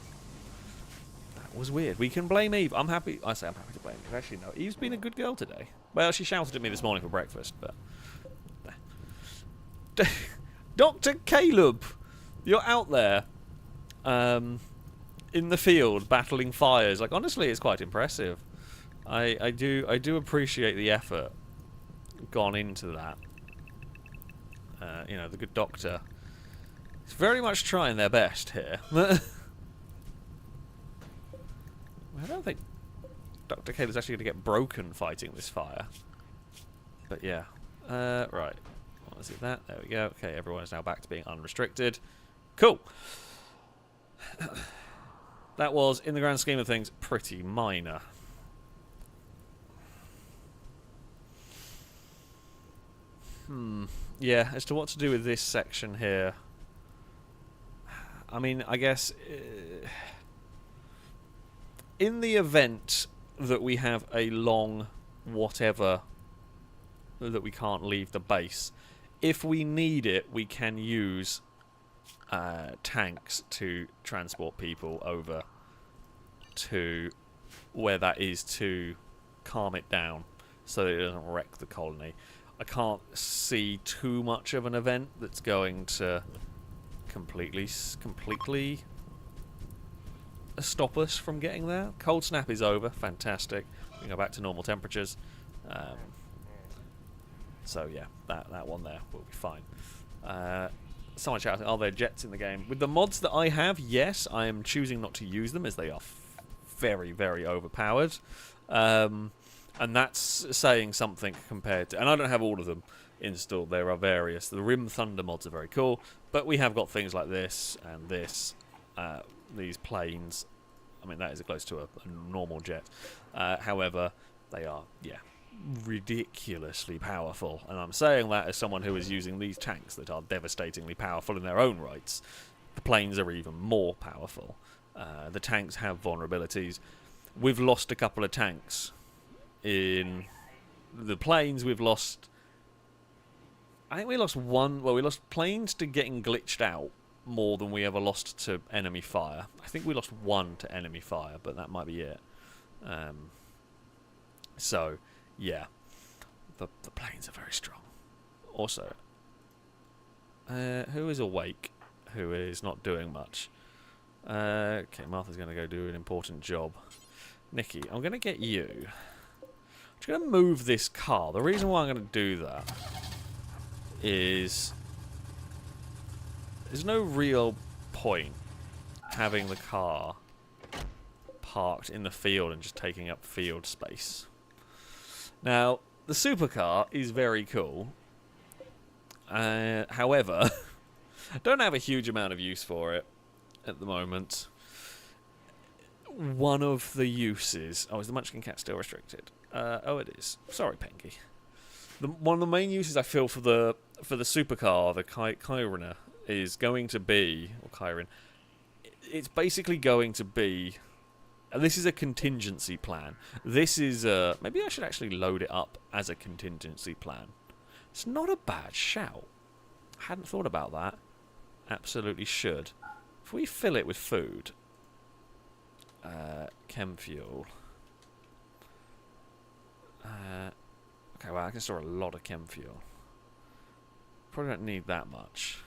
that was weird. We can blame Eve. I'm happy. I say I'm happy to blame Eve. Actually, no. Eve's been a good girl today. Well, she shouted at me this morning for breakfast, but. Dr. Caleb, you're out there in the field battling fires. Like, honestly, it's quite impressive. I do appreciate the effort gone into that. You know, the good doctor is very much trying their best here. I don't think Dr. Caleb's actually going to get broken fighting this fire. But yeah, right. Is it that? There we go. Okay, everyone is now back to being unrestricted. Cool. That was, in the grand scheme of things, pretty minor. Yeah, as to what to do with this section here. I mean, I guess in the event that we have a long whatever that we can't leave the base, if we need it, we can use tanks to transport people over to where that is to calm it down so that it doesn't wreck the colony. I can't see too much of an event that's going to completely stop us from getting there. Cold snap is over. Fantastic. We can go back to normal temperatures. So yeah, that one there will be fine. Someone shouting, are there jets in the game? With the mods that I have, yes, I am choosing not to use them as they are very, very overpowered. And that's saying something compared to... And I don't have all of them installed. There are various. The Rim Thunder mods are very cool. But we have got things like this and this. These planes. I mean, that is close to a normal jet. However, they are, yeah, ridiculously powerful. And I'm saying that as someone who is using these tanks that are devastatingly powerful in their own rights. The planes are even more powerful. The tanks have vulnerabilities. We've lost a couple of tanks. In the planes, we've lost... I think we lost one... Well, we lost planes to getting glitched out more than we ever lost to enemy fire. I think we lost one to enemy fire, but that might be it. So, yeah. The planes are very strong. Also, who is awake? Who is not doing much? Okay, Martha's going to go do an important job. Nikki, I'm going to get you. I'm just going to move this car. The reason why I'm going to do that is there's no real point having the car parked in the field and just taking up field space. Now, the supercar is very cool. However, I don't have a huge amount of use for it at the moment. One of the uses... Oh, is the Munchkin Cat still restricted? Oh, it is. Sorry, Penky. One of the main uses I feel for the supercar, the Chiron, is going to be... Or Chiron. It's basically going to be... This is a contingency plan. This is... maybe I should actually load it up as a contingency plan. It's not a bad shout. I hadn't thought about that. Absolutely should. If we fill it with food... chem fuel. Okay, well, I can store a lot of chem fuel. Probably don't need that much.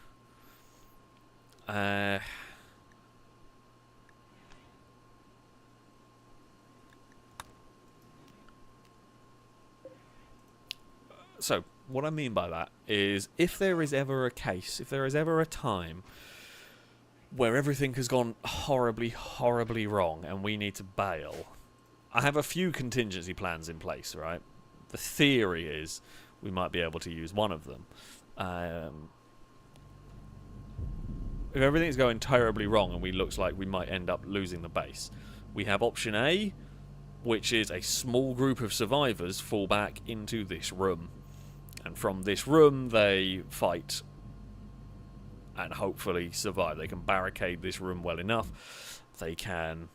So, what I mean by that is, if there is ever a case, if there is ever a time where everything has gone horribly, horribly wrong and we need to bail, I have a few contingency plans in place, right? The theory is we might be able to use one of them. If everything's going terribly wrong and we looks like we might end up losing the base, we have option A, which is a small group of survivors fall back into this room. And from this room, they fight and hopefully survive. They can barricade this room well enough. They can,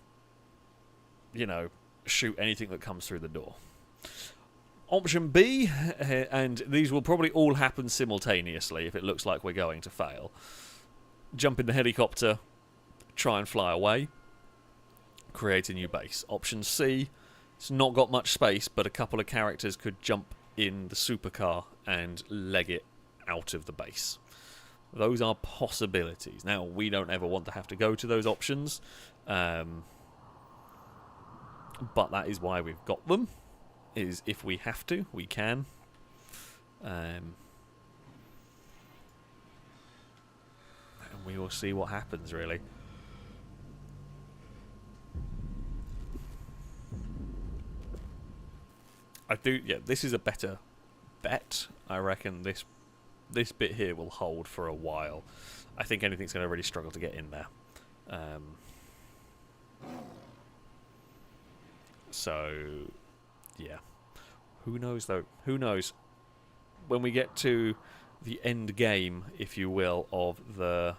you know, shoot anything that comes through the door. Option B, and these will probably all happen simultaneously if it looks like we're going to fail. Jump in the helicopter, try and fly away, create a new base. Option C, it's not got much space, but a couple of characters could jump in the supercar and leg it out of the base. Those are possibilities. Now, we don't ever want to have to go to those options, but that is why we've got them, is if we have to, we can. And we will see what happens, really. Yeah, this is a better bet. I reckon this bit here will hold for a while. I think anything's going to really struggle to get in there. So, yeah. Who knows, though? Who knows? When we get to the end game, if you will, of the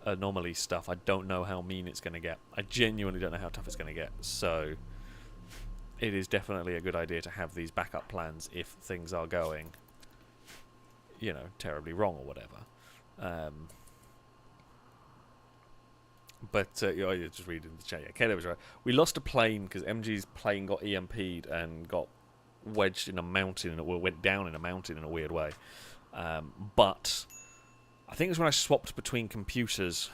Anomaly stuff, I don't know how mean it's going to get. I genuinely don't know how tough it's going to get. So, it is definitely a good idea to have these backup plans if things are going, you know, terribly wrong or whatever. You're just reading the chat. Yeah, Caleb was right. We lost a plane because MG's plane got EMP'd and got wedged in a mountain, or went down in a mountain in a weird way. But I think it was when I swapped between computers,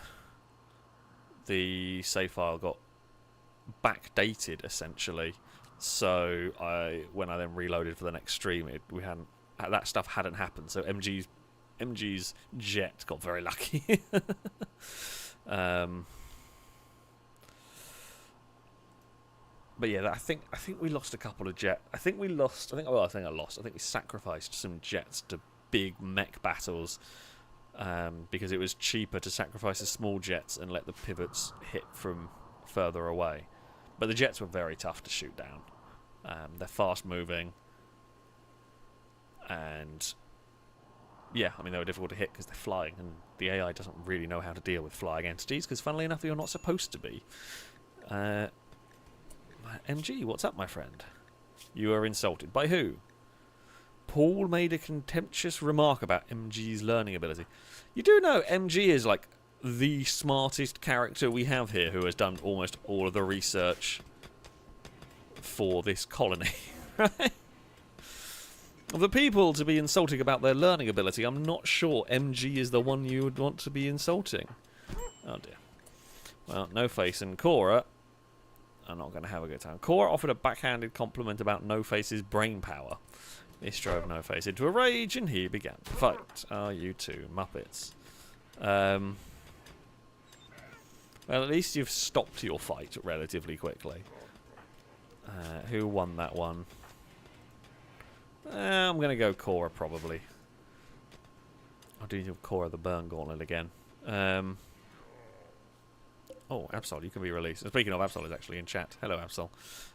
the save file got backdated essentially. So when I then reloaded for the next stream, that stuff hadn't happened. So MG's jet got very lucky. But yeah, I think we lost a couple of jets. I think we sacrificed some jets to big mech battles because it was cheaper to sacrifice the small jets and let the pivots hit from further away. But the jets were very tough to shoot down. They're fast moving. And yeah, I mean, they were difficult to hit because they're flying, and the AI doesn't really know how to deal with flying entities because, funnily enough, you're not supposed to be. MG, what's up, my friend? You are insulted. By who? Paul made a contemptuous remark about MG's learning ability. You do know MG is, like, the smartest character we have here who has done almost all of the research for this colony, right? Of the people to be insulting about their learning ability, I'm not sure MG is the one you would want to be insulting. Oh dear. Well, No Face and Cora are not going to have a good time. Cora offered a backhanded compliment about No Face's brain power. This drove No Face into a rage, and he began to fight. Oh, you two Muppets. Well, at least you've stopped your fight relatively quickly. Who won that one? I'm going to go Cora, probably. I'll do Cora the Burn Gauntlet again. Oh, Absol, you can be released. And speaking of, Absol is actually in chat. Hello, Absol.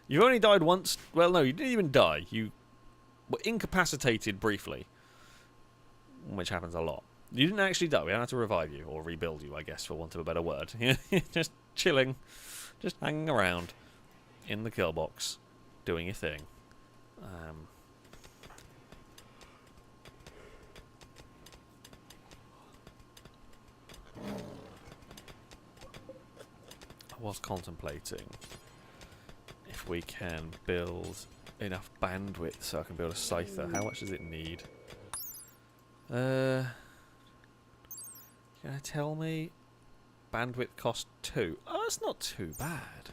You've only died once. Well, no, you didn't even die. You were incapacitated briefly, which happens a lot. You didn't actually die. We had to revive you, or rebuild you, I guess, for want of a better word. Just chilling, just hanging around in the kill box, doing your thing. I was contemplating if we can build enough bandwidth so I can build a scyther. How much does it need? Can I tell me? Bandwidth cost 2. Oh, that's not too bad.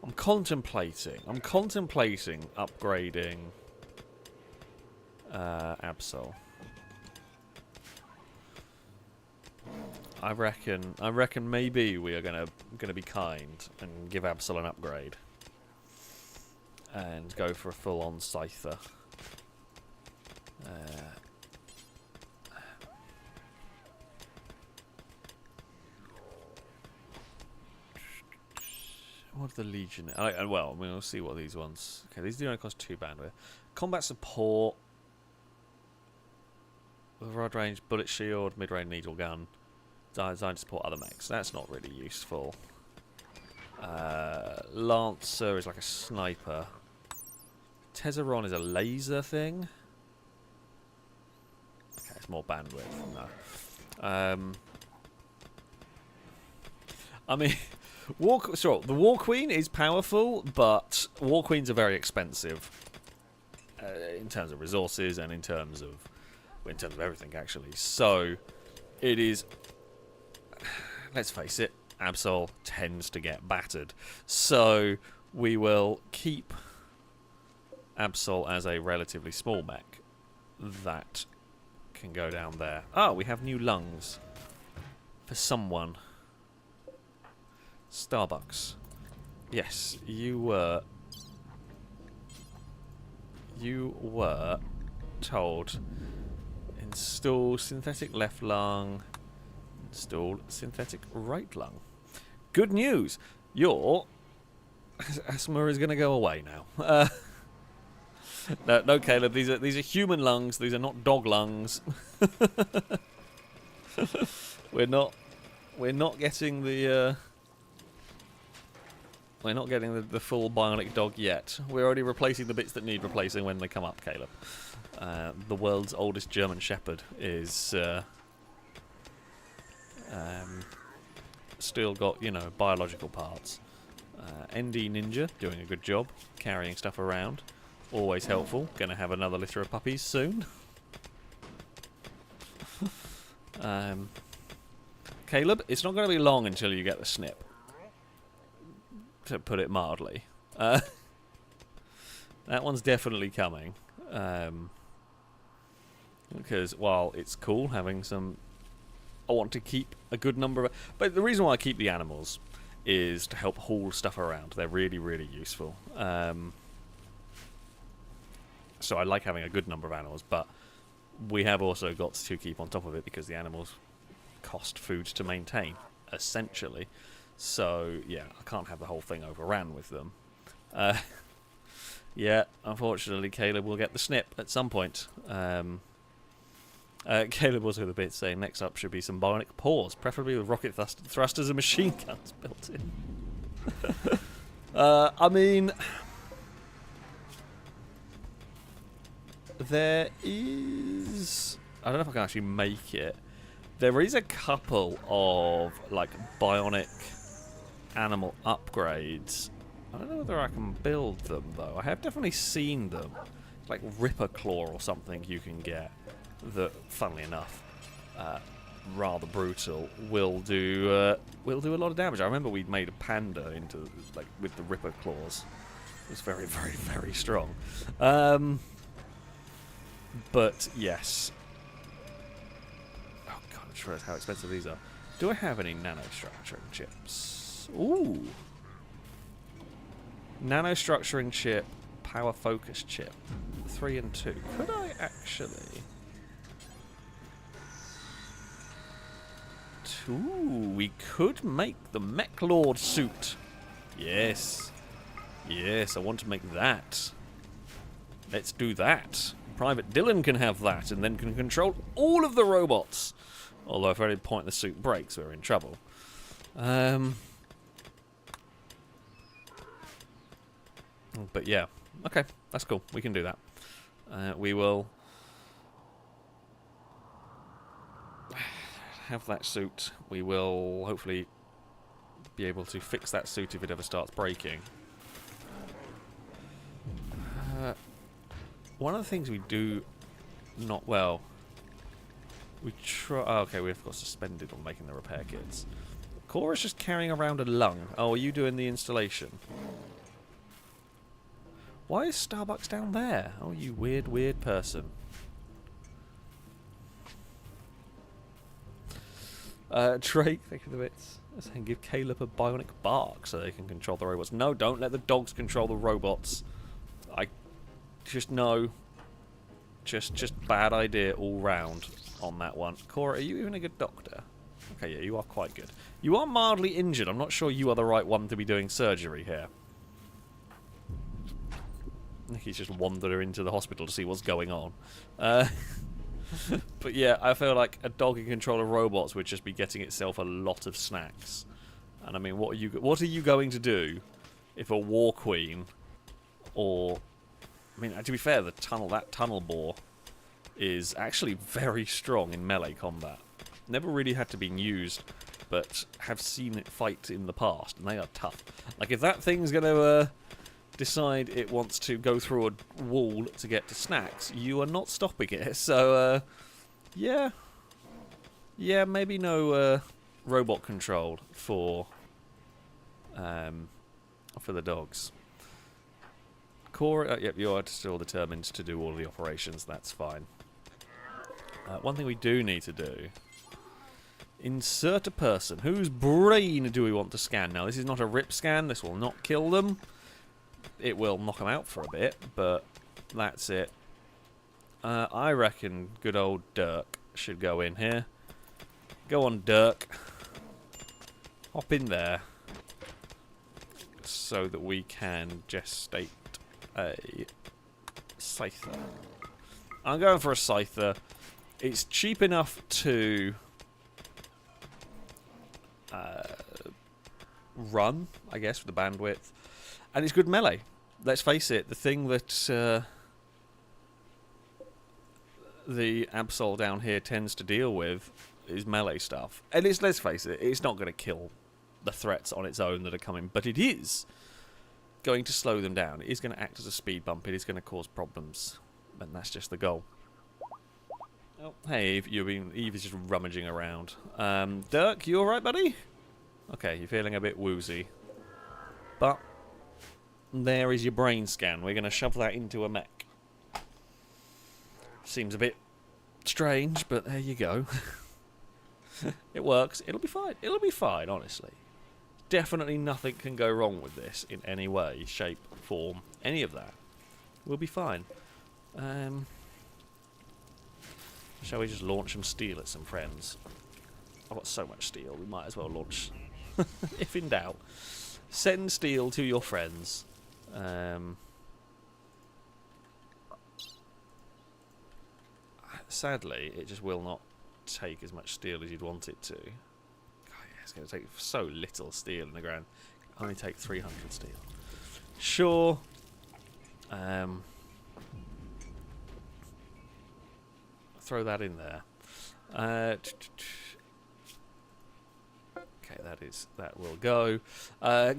I'm contemplating upgrading Absol. I reckon maybe we are gonna be kind and give Absol an upgrade and go for a full-on scyther. What are the Legion? Well, we'll see what these ones. Okay, these do only cost 2 bandwidth. Combat support, rod range, bullet shield, mid-range needle gun. Designed to support other mechs. That's not really useful. Lancer is like a sniper. Tezeron is a laser thing. Okay, it's more bandwidth. No. I mean, the War Queen is powerful, but War Queens are very expensive in terms of resources and in terms of everything, actually. So it is. Let's face it, Absol tends to get battered. So we will keep Absol as a relatively small mech that can go down there. Oh, we have new lungs for someone. Starbucks. Yes, you were told install synthetic left lung. Installed synthetic right lung. Good news! Your asthma is going to go away now. No, Caleb. These are human lungs. These are not dog lungs. We're not getting the full bionic dog yet. We're already replacing the bits that need replacing when they come up, Caleb. The world's oldest German Shepherd is. Still got, biological parts. ND Ninja doing a good job carrying stuff around. Always helpful. Gonna have another litter of puppies soon. Caleb, it's not going to be long until you get the snip. To put it mildly. That one's definitely coming. Because while it's cool having some... I want to keep a good number of... But the reason why I keep the animals is to help haul stuff around. They're really, really useful. So I like having a good number of animals, but we have also got to keep on top of it because the animals cost food to maintain, essentially. So, yeah, I can't have the whole thing overran with them. Yeah, unfortunately, Caleb will get the snip at some point. Caleb was with a bit saying next up should be some bionic paws, preferably with rocket thrusters and machine guns built in. I mean, there is... I don't know if I can actually make it. There is a couple of, like, bionic animal upgrades. I don't know whether I can build them, though. I have definitely seen them. Like Ripper Claw or something you can get that, funnily enough, rather brutal, will do a lot of damage. I remember we made a panda into, like, with the Ripper Claws. It was very, very, very strong. But, yes. Oh, God, I just realised how expensive these are. Do I have any nanostructuring chips? Ooh. Nanostructuring chip, power focus chip, 3 and 2. Could I actually? Ooh, we could make the Mech Lord suit. Yes, yes, I want to make that. Let's do that. Private Dylan can have that, and then can control all of the robots. Although if at any point the suit breaks, we're in trouble. But yeah, okay, that's cool. We can do that. We will have that suit. We will hopefully be able to fix that suit if it ever starts breaking. One of the things we do not well. We try. Oh, okay, we've got suspended on making the repair kits. Cora's just carrying around a lung. Oh, are you doing the installation? Why is Starbucks down there? Oh, you weird, weird person. Drake, thank you for the bits. Saying give Caleb a bionic bark so they can control the robots. No, don't let the dogs control the robots. I just no. Just bad idea all round on that one. Cora, are you even a good doctor? Okay, yeah, you are quite good. You are mildly injured. I'm not sure you are the right one to be doing surgery here. I think he's just wandered her into the hospital to see what's going on. But yeah, I feel like a dog in control of robots would just be getting itself a lot of snacks. And I mean, what are you going to do if a war queen, or I mean, to be fair, that tunnel bore is actually very strong in melee combat. Never really had to be used, but have seen it fight in the past, and they are tough. Like if that thing's gonna decide it wants to go through a wall to get to snacks, you are not stopping it. So, yeah, maybe no robot control for the dogs. Cora, yep, you are still determined to do all the operations. That's fine. One thing we do need to do: insert a person. Whose brain do we want to scan? Now, this is not a rip scan. This will not kill them. It will knock them out for a bit, but that's it. I reckon good old Dirk should go in here. Go on, Dirk. Hop in there. So that we can gestate a Scyther. I'm going for a Scyther. It's cheap enough to run, I guess, with the bandwidth. And it's good melee. Let's face it, the thing that the Absol down here tends to deal with is melee stuff. And let's face it, it's not going to kill the threats on its own that are coming, but it is going to slow them down. It is going to act as a speed bump. It is going to cause problems. And that's just the goal. Oh, hey, Eve is just rummaging around. Dirk, you alright, buddy? Okay, you're feeling a bit woozy. But there is your brain scan. We're going to shove that into a mech. Seems a bit strange, but there you go. It works. It'll be fine. It'll be fine, honestly. Definitely nothing can go wrong with this in any way, shape, form, any of that. We'll be fine. Shall we just launch some steel at some friends? I've got so much steel, we might as well launch. If in doubt. Send steel to your friends. sadly, it just will not take as much steel as you'd want it to. God, yeah, it's going to take so little steel in the ground. Only take 300 steel. Sure. Throw that in there. Okay, that will go.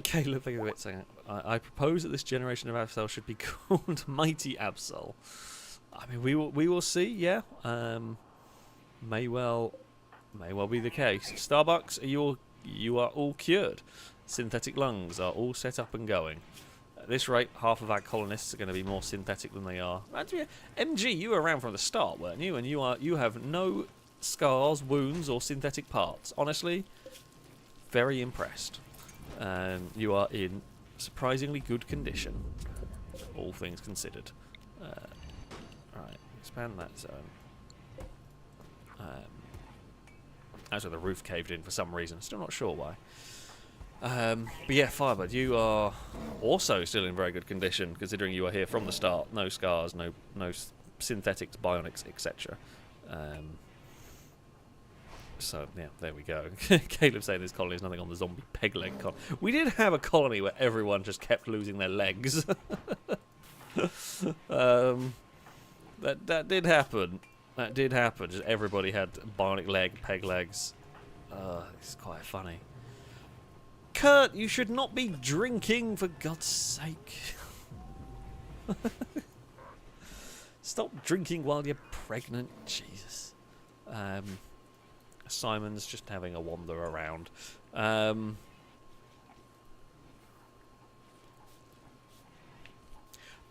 Caleb, think of it saying, I propose that this generation of Absol should be called Mighty Absol. I mean, we will see. Yeah, may well be the case. Starbucks, you are all cured. Synthetic lungs are all set up and going. At this rate, half of our colonists are going to be more synthetic than they are. MG, you were around from the start, weren't you? And you have no scars, wounds, or synthetic parts. Honestly, very impressed. You are in surprisingly good condition, all things considered. Right, expand that zone. Actually, the roof caved in for some reason. Still not sure why. But yeah, Firebird, you are also still in very good condition, considering you are here from the start. No scars, no synthetics, bionics, etc. So yeah, there we go. Caleb saying this colony is nothing on the zombie peg leg colony. We did have a colony where everyone just kept losing their legs. That did happen. That did happen. Just everybody had bionic leg, peg legs. It's quite funny. Kurt, you should not be drinking, for God's sake. Stop drinking while you're pregnant. Jesus. Simon's just having a wander around. But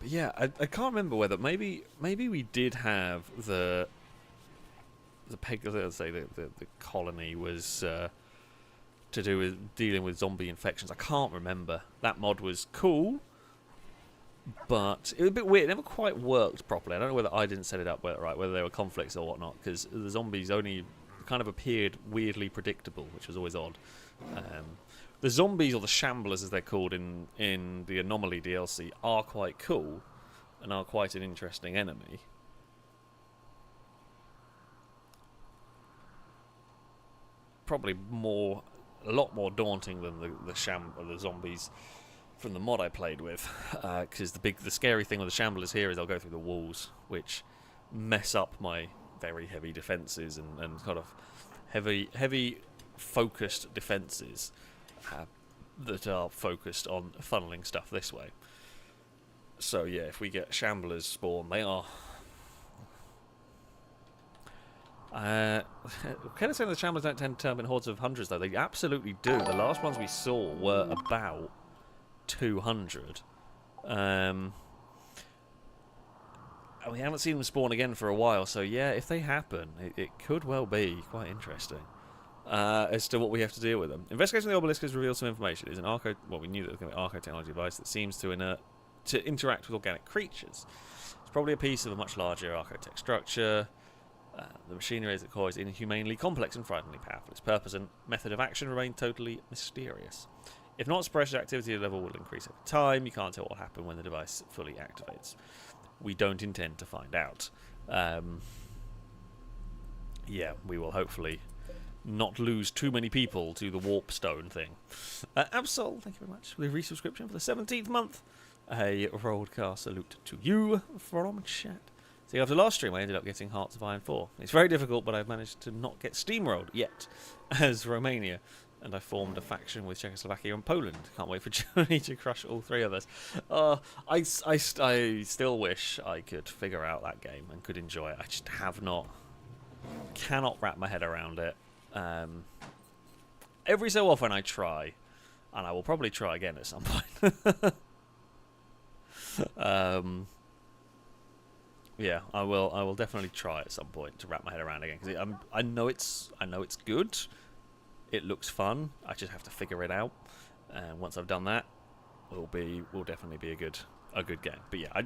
yeah, I can't remember whether maybe we did have the peg. Let's say the colony was to do with dealing with zombie infections. I can't remember. That mod was cool, but it was a bit weird. It never quite worked properly. I don't know whether I didn't set it up right, whether there were conflicts or whatnot, because the zombies only kind of appeared weirdly predictable, which was always odd. The zombies, or the shamblers as they're called in the Anomaly DLC, are quite cool and are quite an interesting enemy. Probably a lot more daunting than the zombies from the mod I played with, because the scary thing with the shamblers here is they'll go through the walls, which mess up my very heavy defences and kind of heavy focused defences that are focused on funneling stuff this way. So yeah, if we get shamblers spawn, they are kind of saying the shamblers don't tend to turn up in hordes of hundreds, though. They absolutely do. The last ones we saw were about 200. And we haven't seen them spawn again for a while, so yeah, if they happen, it could well be quite interesting as to what we have to deal with them. Investigation of the obelisk has revealed some information. It's an well, we knew that it was going to be an arco technology device that seems to interact with organic creatures. It's probably a piece of a much larger archotech structure. The machinery as it core is inhumanely complex and frighteningly powerful. Its purpose and method of action remain totally mysterious. If not suppressed, activity level will increase over time. You can't tell what will happen when the device fully activates. We don't intend to find out. Yeah, we will hopefully not lose too many people to the warp stone thing. Absol, thank you very much for the resubscription for the 17th month. A roadcast salute to you from chat. See, after last stream, I ended up getting Hearts of Iron 4. It's very difficult, but I've managed to not get steamrolled yet as Romania. And I formed a faction with Czechoslovakia and Poland. Can't wait for Germany to crush all three of us. I still wish I could figure out that game and could enjoy it. I just cannot wrap my head around it. Every so often I try, and I will probably try again at some point. Yeah, I will definitely try at some point to wrap my head around it again, because I know it's good. It looks fun. I just have to figure it out, and once I've done that, will definitely be a good game. But yeah,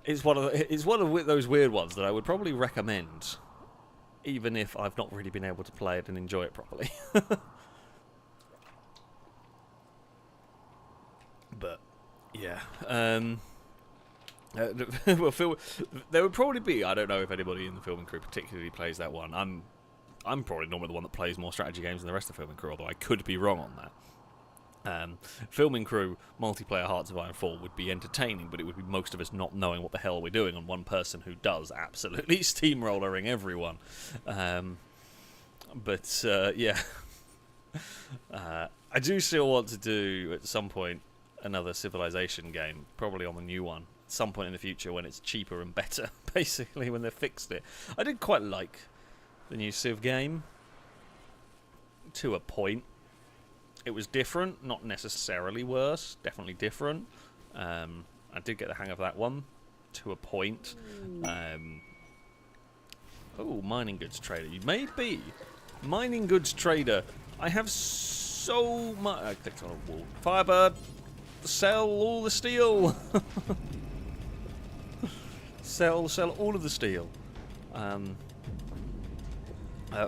it's one of those weird ones that I would probably recommend, even if I've not really been able to play it and enjoy it properly. But yeah, Well, there would probably be. I don't know if anybody in the filming crew particularly plays that one. I'm probably normally the one that plays more strategy games than the rest of the filming crew, although I could be wrong on that. Filming crew multiplayer Hearts of Iron 4 would be entertaining, but it would be most of us not knowing what the hell we're doing, and one person who does absolutely steamrollering everyone. Yeah. I do still want to do at some point another Civilization game, probably on the new one, at some point in the future when it's cheaper and better, basically, when they've fixed it. I did quite like the new Civ game to a point. It was different, not necessarily worse, definitely different. I did get the hang of that one to a point. Oh, mining goods trader. You may be. Mining goods trader. I have so much. I clicked on a wall. Firebird, sell all the steel. sell all of the steel.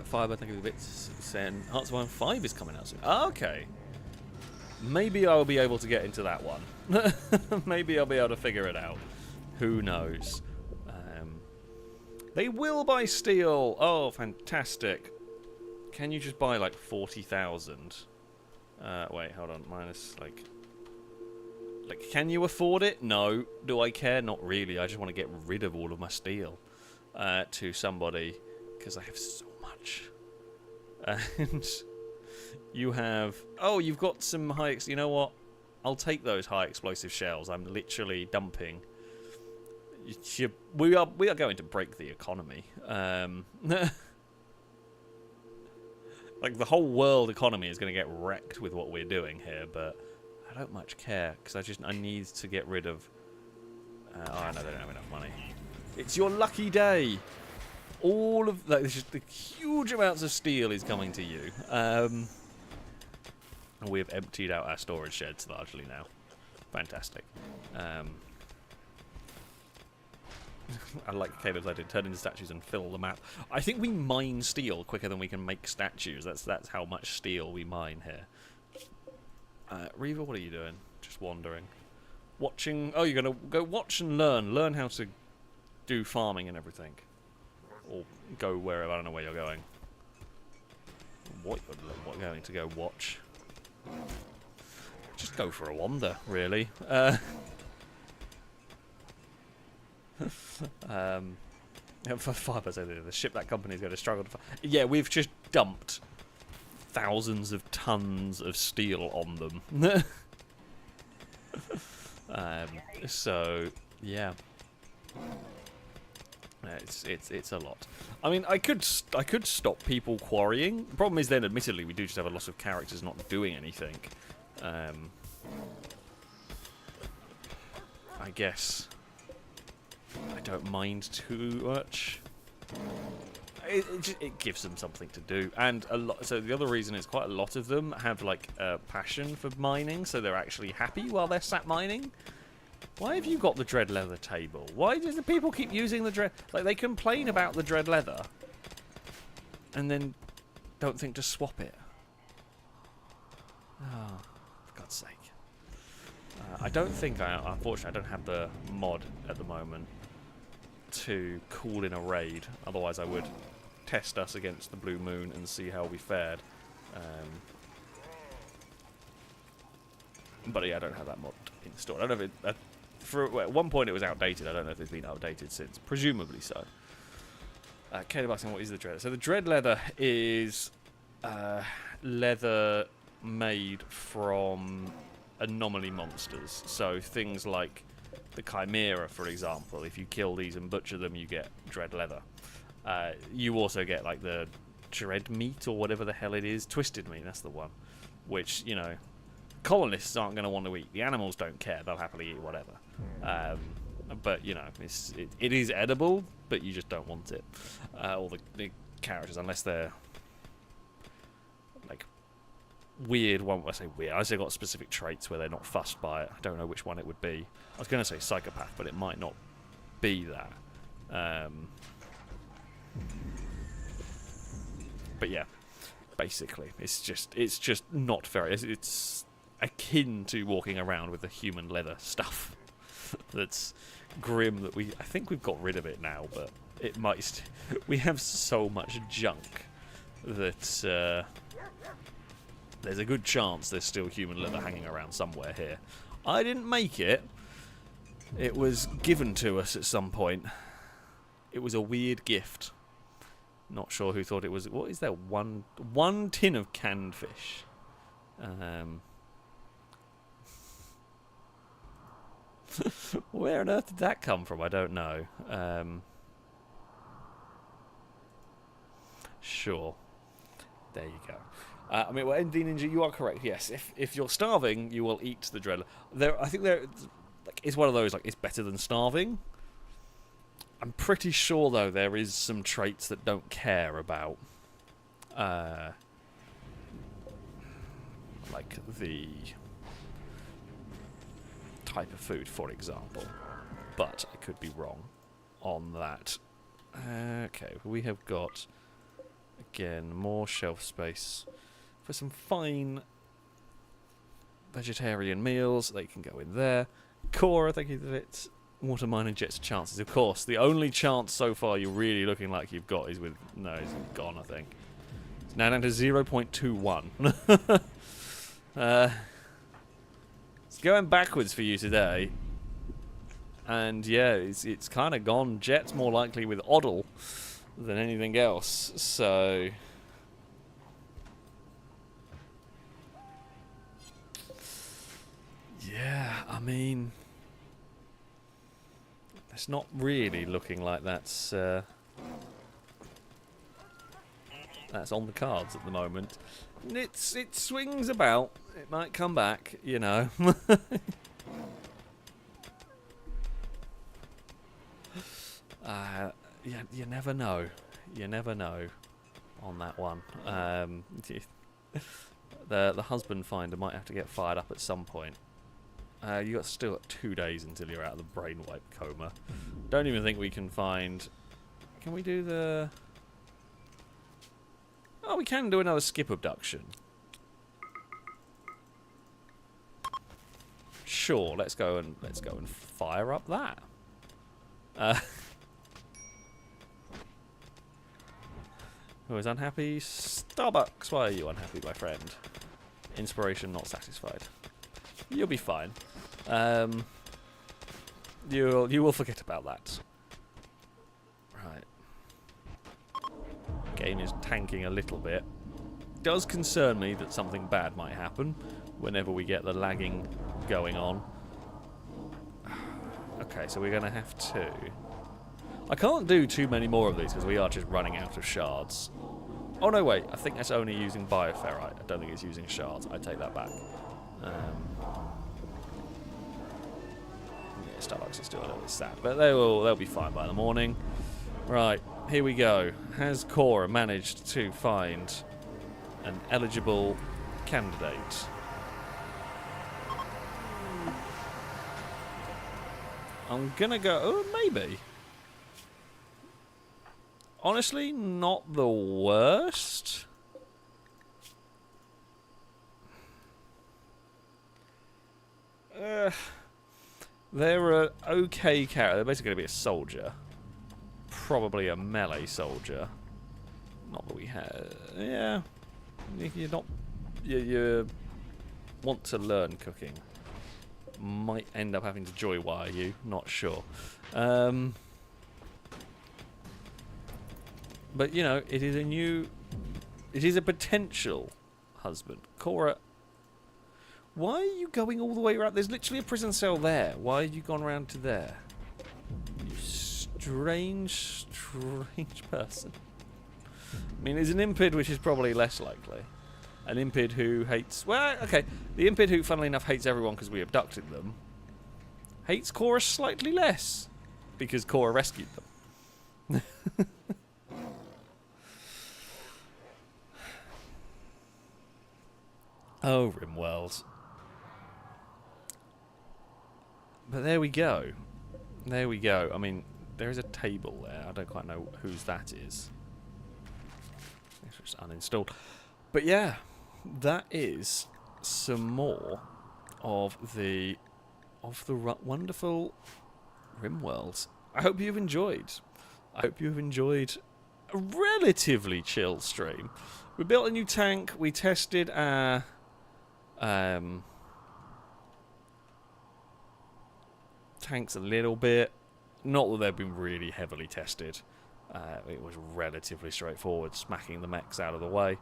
Firebird, thank you for the bits. Saying Hearts of Iron 5 is coming out soon. Okay. Maybe I'll be able to get into that one. Maybe I'll be able to figure it out. Who knows? They will buy steel. Oh, fantastic. Can you just buy like 40,000? Wait, hold on. Minus like, can you afford it? No. Do I care? Not really. I just want to get rid of all of my steel to somebody because I have so much. And you have... Oh, you've got some high... You know what? I'll take those high explosive shells. I'm literally dumping. We are going to break the economy. Like, the whole world economy is going to get wrecked with what we're doing here, but I don't much care, because I need to get rid of... oh, no, they don't have enough money. It's your lucky day! All of... Like, just the huge amounts of steel is coming to you. We have emptied out our storage sheds largely now. Fantastic. I like Caleb's idea, turn into statues and fill the map. I think we mine steel quicker than we can make statues. That's how much steel we mine here. Reva, what are you doing? Just wandering. Watching... Oh, you're going to go watch and learn. Learn how to do farming and everything. Or go wherever. I don't know where you're going. What you're going to go watch. Just go for a wander, really. For 5%, the ship that company is going to struggle to... Yeah, we've just dumped thousands of tons of steel on them. So, yeah. It's a lot. I mean, I could stop people quarrying. The problem is then, admittedly, we do just have a lot of characters not doing anything. I guess I don't mind too much. It gives them something to do, and a lot. So the other reason is quite a lot of them have like a passion for mining, so they're actually happy while they're sat mining. Why have you got the dread leather table? Why do the people keep using the dread... Like, they complain about the dread leather and then don't think to swap it. Oh, for God's sake. I don't think unfortunately, I don't have the mod at the moment to call in a raid. Otherwise, I would test us against the Blue Moon and see how we fared. But yeah, I don't have that mod installed. I don't know if it... at one point it was outdated. I don't know if it's been updated since. Presumably so. Caleb asking, what is the dread? So the dread leather is leather made from anomaly monsters. So things like the Chimera, for example. If you kill these and butcher them, you get dread leather. You also get like the dread meat or whatever the hell it is. Twisted meat, that's the one. Which, you know, colonists aren't going to want to eat. The animals don't care. They'll happily eat whatever. But, you know, it is edible, but you just don't want it. All the characters, unless they're like weird. I say weird. I say got specific traits where they're not fussed by it. I don't know which one it would be. I was going to say psychopath, but it might not be that. But yeah, basically, it's just not very. It's akin to walking around with the human leather stuff. that's grim that I think we've got rid of it now, but it might we have so much junk that there's a good chance there's still human liver hanging around somewhere here. I didn't make it. It was given to us at some point. It was a weird gift. Not sure who thought it was. What is that? One tin of canned fish. Where on earth did that come from? I don't know. Sure. There you go. I mean, well, ND Ninja, you are correct. Yes, if you're starving, you will eat the dreadler. I think it's one of those, like, it's better than starving. I'm pretty sure, though, there is some traits that don't care about, like the type of food, for example. But I could be wrong on that. Okay, we have got, again, more shelf space for some fine vegetarian meals. They can go in there. Cora, thank you for it. Water mining jets chances. Of course, the only chance so far you're really looking like you've got is with... No, it's gone, I think. It's now down to 0.21. It's going backwards for you today. And yeah, it's kind of gone. Jet's more likely with Oddle than anything else. So... yeah, I mean... it's not really looking like that's on the cards at the moment. It swings about. It might come back, you know. You never know. You never know on that one. The husband finder might have to get fired up at some point. You got still got 2 days until you're out of the brainwipe coma. Don't even think we can find... Can we do the... Oh, we can do another skip abduction. Sure, let's go and fire up that. Who is unhappy? Starbucks. Why are you unhappy, my friend? Inspiration not satisfied. You'll be fine. You will forget about that. Right. Game is tanking a little bit. Does concern me that something bad might happen whenever we get the lagging going on. Okay, so we're going to have to... I can't do too many more of these because we are just running out of shards. Oh no, wait. I think that's only using bioferrite. I don't think it's using shards. I take that back. Starbucks is still a little bit sad, but they'll be fine by the morning. Right, here we go. Has Cora managed to find an eligible candidate? I'm gonna go... Oh, maybe. Honestly, not the worst. They're an okay character. They're basically going to be a soldier. Probably a melee soldier. Not that we have... Yeah. You're not... You want to learn cooking. Might end up having to joy wire you. Not sure. But, you know, it is a new... It is a potential husband. Cora... Why are you going all the way around? There's literally a prison cell there. Why have you gone around to there? You strange person. I mean, there's an impid, which is probably less likely. An impid who hates... Well, okay. The impid who, funnily enough, hates everyone because we abducted them. Hates Cora slightly less. Because Cora rescued them. Oh, Rimworld. But there we go. There we go. I mean, there is a table there. I don't quite know whose that is. It's just uninstalled. But yeah, that is some more of the of the wonderful Rimworld. I hope you've enjoyed. I hope you've enjoyed a relatively chill stream. We built a new tank. We tested our tanks a little bit. Not that they've been really heavily tested. It was relatively straightforward, smacking the mechs out of the way.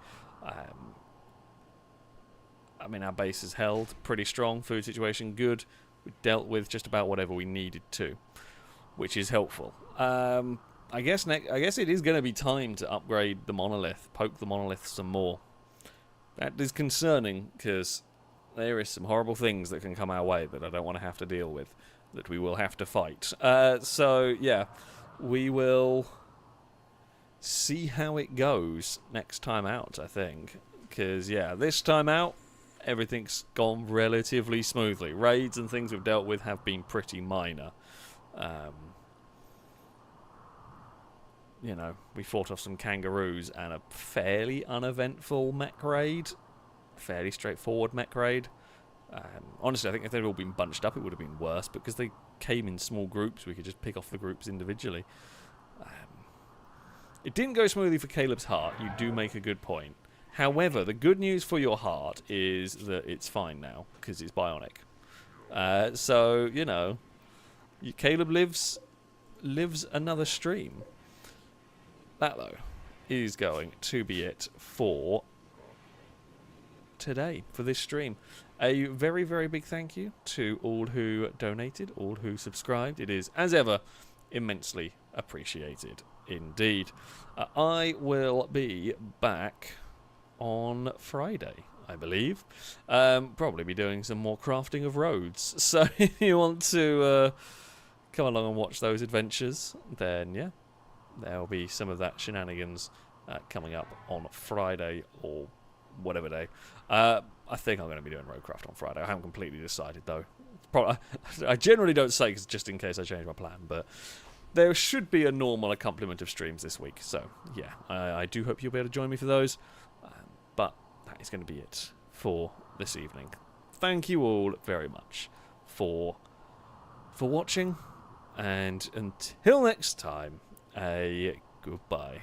I mean, our base is held pretty strong. Food situation good. We dealt with just about whatever we needed to, which is helpful. I guess it is going to be time to upgrade the monolith, poke the monolith some more. That is concerning because there is some horrible things that can come our way that I don't want to have to deal with, that we will have to fight. So yeah, we will see how it goes next time out, I think. Because yeah, this time out, everything's gone relatively smoothly. Raids and things we've dealt with have been pretty minor. You know, we fought off some kangaroos and a fairly uneventful mech raid. Fairly straightforward mech raid. Honestly, I think if they'd all been bunched up, it would have been worse. But because they came in small groups, we could just pick off the groups individually. It didn't go smoothly for Caleb's heart. You do make a good point. However, the good news for your heart is that it's fine now, because it's bionic. So, you know, Caleb lives another stream. That, though, is going to be it for today, for this stream. A very, very big thank you to all who donated, all who subscribed. It is, as ever, immensely appreciated indeed. I will be back on Friday, I believe. Probably be doing some more crafting of roads. So if you want to come along and watch those adventures, then yeah, there'll be some of that shenanigans coming up on Friday or whatever day. I think I'm going to be doing roadcraft on Friday. I haven't completely decided though. I generally don't say just in case I change my plan, but there should be a normal accompaniment of streams this week. So yeah, I do hope you'll be able to join me for those. But that is going to be it for this evening. Thank you all very much for watching, and until next time, a goodbye.